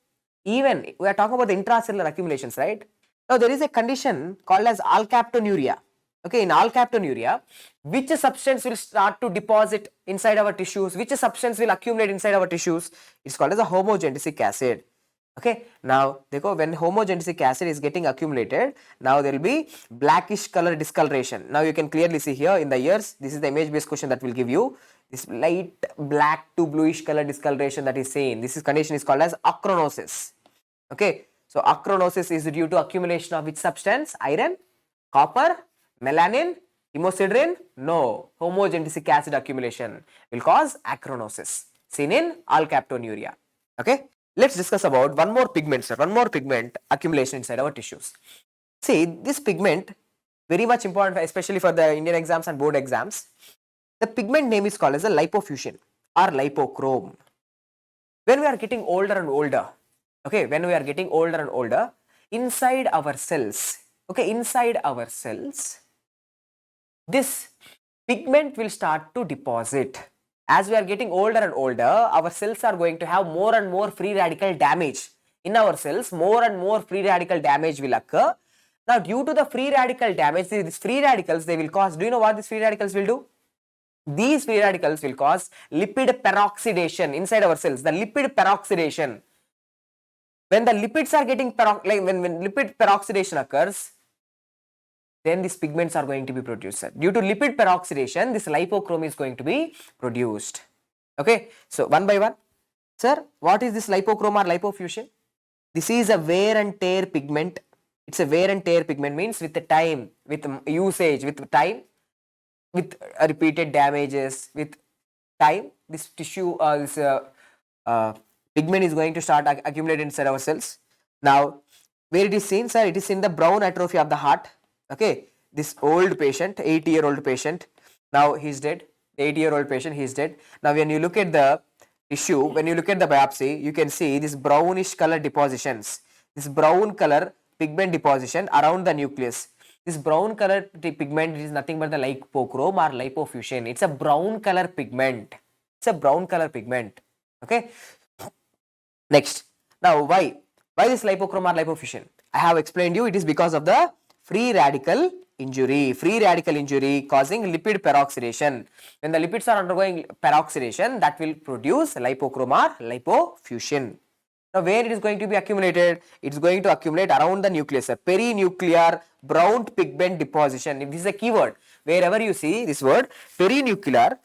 even we are talking about the intracellular accumulations, right? Now there is a condition called as alkaptonuria. Okay, in alkaptonuria, which substance will start to deposit inside our tissues, which substance will accumulate inside our tissues? It's called as a homogenesic acid. Okay, now when homogenesic acid is getting accumulated, now there will be blackish color discoloration. Now you can clearly see here in the ears, this is the image based question that will give you this light black to bluish color discoloration that is seen. This condition is called as achronosis. Okay, so achronosis is due to accumulation of which substance? Iron, copper, melanin, hemosiderin? No, homogenesic acid accumulation will cause achronosis seen in alkaptonuria. Okay, let's discuss about one more pigment, sir. One more pigment accumulation inside our tissues. See, this pigment, very much important, especially for the Indian exams and board exams. The pigment name is called as a lipofusion or lipochrome. When we are getting older and older, okay, when we are getting older and older, inside our cells, okay, inside our cells, this pigment will start to deposit. As we are getting older and older, our cells are going to have more and more free radical damage. In our cells, more and more free radical damage will occur. Now, due to the free radical damage, these free radicals, they will cause, do you know what these free radicals will do? These free radicals will cause lipid peroxidation inside our cells, the lipid peroxidation. When the lipids are getting, when lipid peroxidation occurs, then these pigments are going to be produced. Due to lipid peroxidation, this lipochrome is going to be produced. Okay, so one by one. Sir, what is this lipochrome or lipofusion? This is a wear and tear pigment. It's a wear and tear pigment, means with the time, with usage, with time, with repeated damages, with time, this tissue, pigment is going to start accumulate inside our cells. Now, where it is seen, sir? It is in the brown atrophy of the heart. Okay, this old patient, 80-year-old patient, now he's dead. The 80-year-old patient, he's dead. Now, when you look at the tissue, when you look at the biopsy, you can see this brownish color depositions, this brown color pigment deposition around the nucleus. This brown color pigment is nothing but the lipochrome or lipofusion. It's a brown color pigment. It's a brown color pigment. Okay. Next. Now, why this lipochrome or lipofusion? I have explained you. It is because of the free radical injury causing lipid peroxidation. When the lipids are undergoing peroxidation, that will produce lipochrome or lipofusion. Now, where it is going to be accumulated? It's going to accumulate around the nucleus, a perinuclear brown pigment deposition. This is a keyword. Wherever you see this word, perinuclear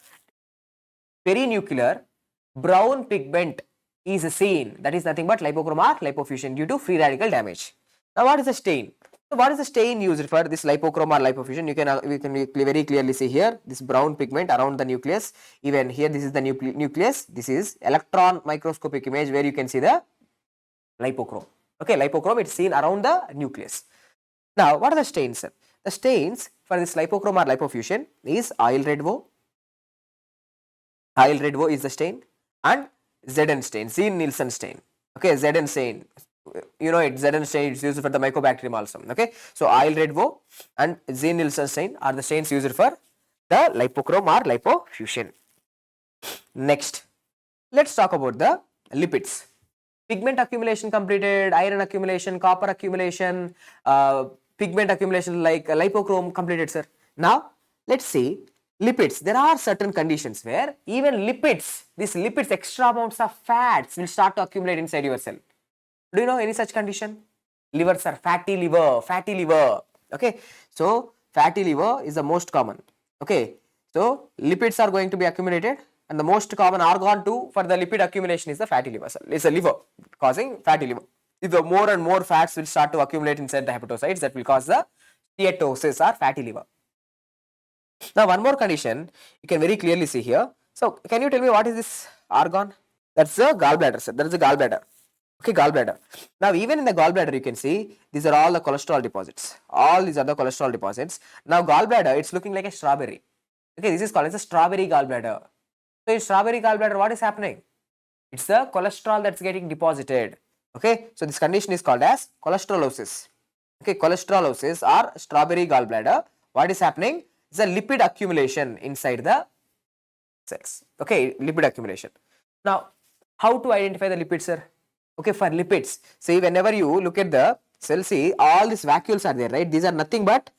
brown pigment is seen. That is nothing but lipochrome or lipofusion due to free radical damage. Now, what is the stain? So, what is the stain used for this lipochrome or lipofusion? We can very clearly see here this brown pigment around the nucleus. Even here, this is the nucleus. This is electron microscopic image where you can see the lipochrome. Okay, lipochrome, it's seen around the nucleus. Now, what are the stains? The stains for this lipochrome or lipofusion is oil red O. Oil red O is the stain, and Zn stain, Zincus-Nielsen stain. Okay, Zn stain. You know it, Zn stain is used for the mycobacterium also. Okay, so oil red O and Zincus-Nielsen stain are the stains used for the lipochrome or lipofusion. Next, let's talk about the lipids. Pigment accumulation completed, iron accumulation, copper accumulation, pigment accumulation like lipochrome completed, sir. Now, let's see lipids. There are certain conditions where even lipids, these lipids, extra amounts of fats will start to accumulate inside your cell. Do you know any such condition? Liver, sir, fatty liver. Okay, so fatty liver is the most common. Okay, so lipids are going to be accumulated, and the most common organ too for the lipid accumulation is the fatty liver. It's a liver causing fatty liver. If the more and more fats will start to accumulate inside the hepatocytes, that will cause the steatosis or fatty liver. Now, one more condition you can very clearly see here. So, can you tell me what is this organ? That's the gallbladder, sir. That is the gallbladder. Okay, gallbladder. Now, even in the gallbladder, you can see these are all the cholesterol deposits. All these are the cholesterol deposits. Now, gallbladder, it's looking like a strawberry. Okay, this is called as a strawberry gallbladder. So, in strawberry gallbladder, what is happening? It's the cholesterol that's getting deposited. Okay, so this condition is called as cholesterolosis. Okay, cholesterolosis or strawberry gallbladder. What is happening? It's a lipid accumulation inside the cells. Okay, lipid accumulation. Now, how to identify the lipids, sir? Okay, for lipids, see, whenever you look at the cell, see, all these vacuoles are there, right? These are nothing but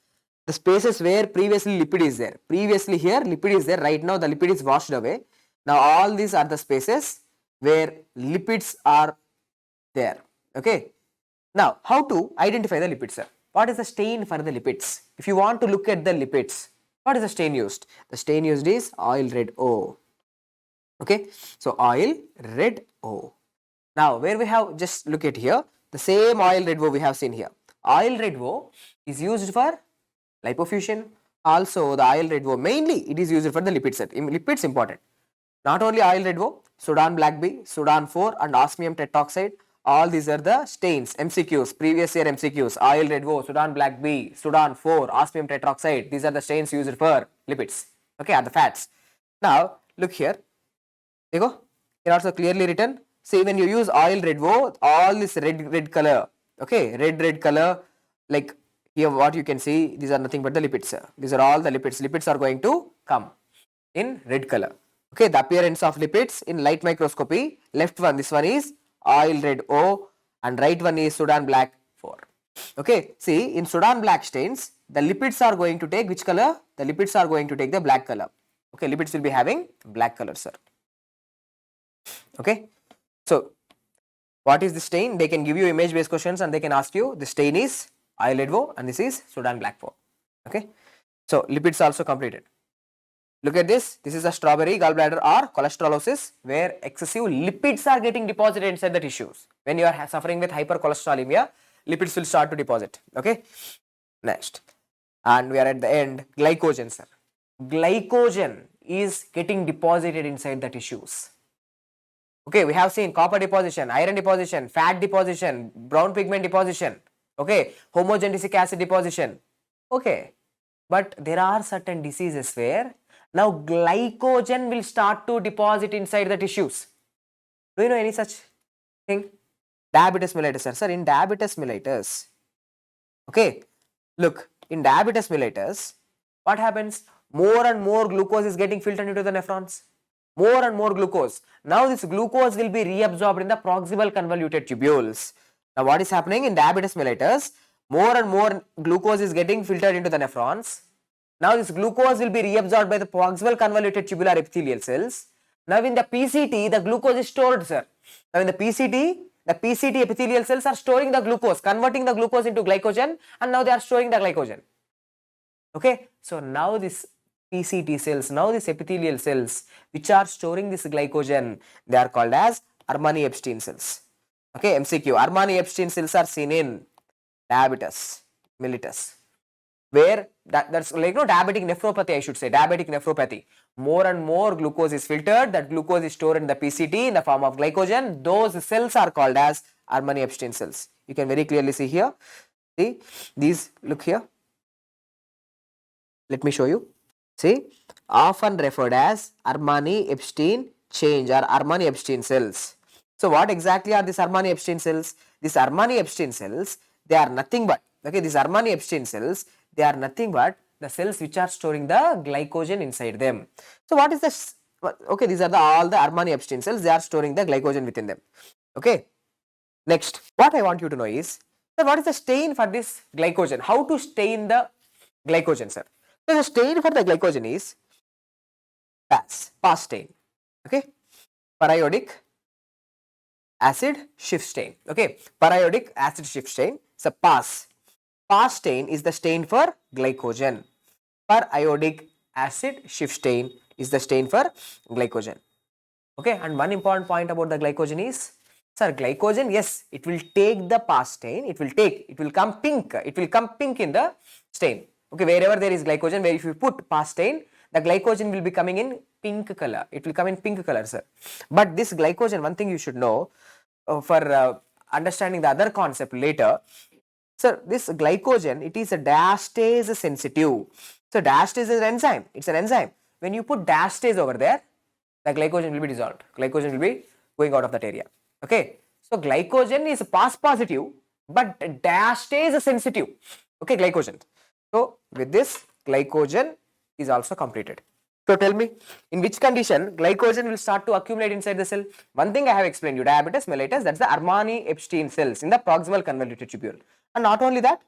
the spaces where previously lipid is there. Previously here lipid is there, right now the lipid is washed away. Now, all these are the spaces where lipids are there. Okay. Now, how to identify the lipids, sir? What is the stain for the lipids? If you want to look at the lipids, what is the stain used? The stain used is oil red O. Okay, so oil red O. Now, where we have, just look at here, the same oil red O we have seen here. Oil red O is used for lipofusion. Also, the oil red O mainly it is used for the lipid set. Lipids important. Not only oil red O, Sudan black bee, Sudan 4 and osmium tetroxide All these are the stains, MCQs, previous year MCQs, oil red O, Sudan black B, Sudan 4, osmium tetroxide. These are the stains used for lipids, okay, are the fats. Now, look here. There you go. Here also clearly written. See, when you use oil red O, all this red color, okay, red color, like here what you can see, these are nothing but the lipids. These are all the lipids. Lipids are going to come in red color. Okay, the appearance of lipids in light microscopy. Left one, this one is oil red O, and right one is Sudan black 4. Okay, see, in Sudan black stains, the lipids are going to take which color? The lipids are going to take the black color. Okay, lipids will be having black color, sir. Okay, so what is the stain? They can give you image based questions and they can ask you the stain is oil red O and this is Sudan black 4. Okay, so lipids also completed. Look at this. This is a strawberry gallbladder or cholesterolosis where excessive lipids are getting deposited inside the tissues. When you are suffering with hypercholesterolemia, lipids will start to deposit. Okay, next, and we are at the end. Glycogen, sir. Glycogen is getting deposited inside the tissues. Okay, we have seen copper deposition, iron deposition, fat deposition, brown pigment deposition, okay, homogenesic acid deposition. Okay, but there are certain diseases where now glycogen will start to deposit inside the tissues. Do you know any such thing? Diabetes mellitus, sir. In diabetes mellitus, okay, look, in diabetes mellitus, what happens? More and more glucose is getting filtered into the nephrons. More and more glucose. Now this glucose will be reabsorbed in the proximal convoluted tubules. Now what is happening in diabetes mellitus? More and more glucose is getting filtered into the nephrons. Now this glucose will be reabsorbed by the proximal convoluted tubular epithelial cells. Now in the PCT, the glucose is stored, sir. Now in the PCT epithelial cells are storing the glucose, converting the glucose into glycogen, and now they are storing the glycogen. Okay, so now this PCT cells, now these epithelial cells which are storing this glycogen, they are called as Armani-Epstein cells. Okay, MCQ, Armani-Epstein cells are seen in diabetes mellitus, where that's like diabetic nephropathy, I should say, diabetic nephropathy. More and more glucose is filtered, that glucose is stored in the PCT in the form of glycogen. Those cells are called as Armani-Epstein cells. You can very clearly see here. See, these, look here. Let me show you. See, often referred as Armani-Epstein change or Armani-Epstein cells. So what exactly are these Armani-Epstein cells? These Armani-Epstein cells, they are nothing but, okay, these Armani-Epstein cells, they are nothing but the cells which are storing the glycogen inside them. So what is this? Okay, these are all the Armani-Epstein cells, they are storing the glycogen within them. Okay, next, what I want you to know is, sir, what is the stain for this glycogen? How to stain the glycogen, sir? So the stain for the glycogen is PAS stain. Okay, periodic acid shift stain. Okay, periodic acid shift stain. So PAS stain is the stain for glycogen. Periodic acid shift stain is the stain for glycogen. Okay, and one important point about the glycogen is, sir, glycogen, yes, it will take the PAS stain. It will come pink. It will come pink in the stain. Okay, wherever there is glycogen, where if you put PAS stain, the glycogen will be coming in pink color. It will come in pink color, sir. But this glycogen, one thing you should know for understanding the other concept later, sir, this glycogen, it is a diastase sensitive. So diastase is an enzyme. It's an enzyme. When you put diastase over there, the glycogen will be dissolved. Glycogen will be going out of that area. Okay, so glycogen is PAS positive, but diastase sensitive. Okay, glycogen. So with this, glycogen is also completed. So tell me, in which condition glycogen will start to accumulate inside the cell? One thing I have explained you, diabetes mellitus, that's the Armani-Epstein cells in the proximal convoluted tubule. And not only that,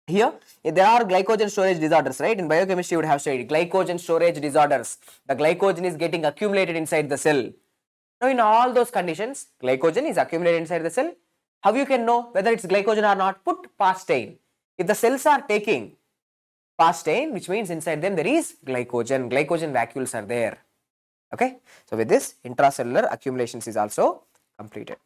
here there are glycogen storage disorders, right? In biochemistry you would have studied glycogen storage disorders. The glycogen is getting accumulated inside the cell. Now in all those conditions, glycogen is accumulated inside the cell. How you can know whether it's glycogen or not? Put PAS stain. If the cells are taking PAS stain, which means inside them there is glycogen vacuoles are there. Okay, so with this, intracellular accumulations is also completed.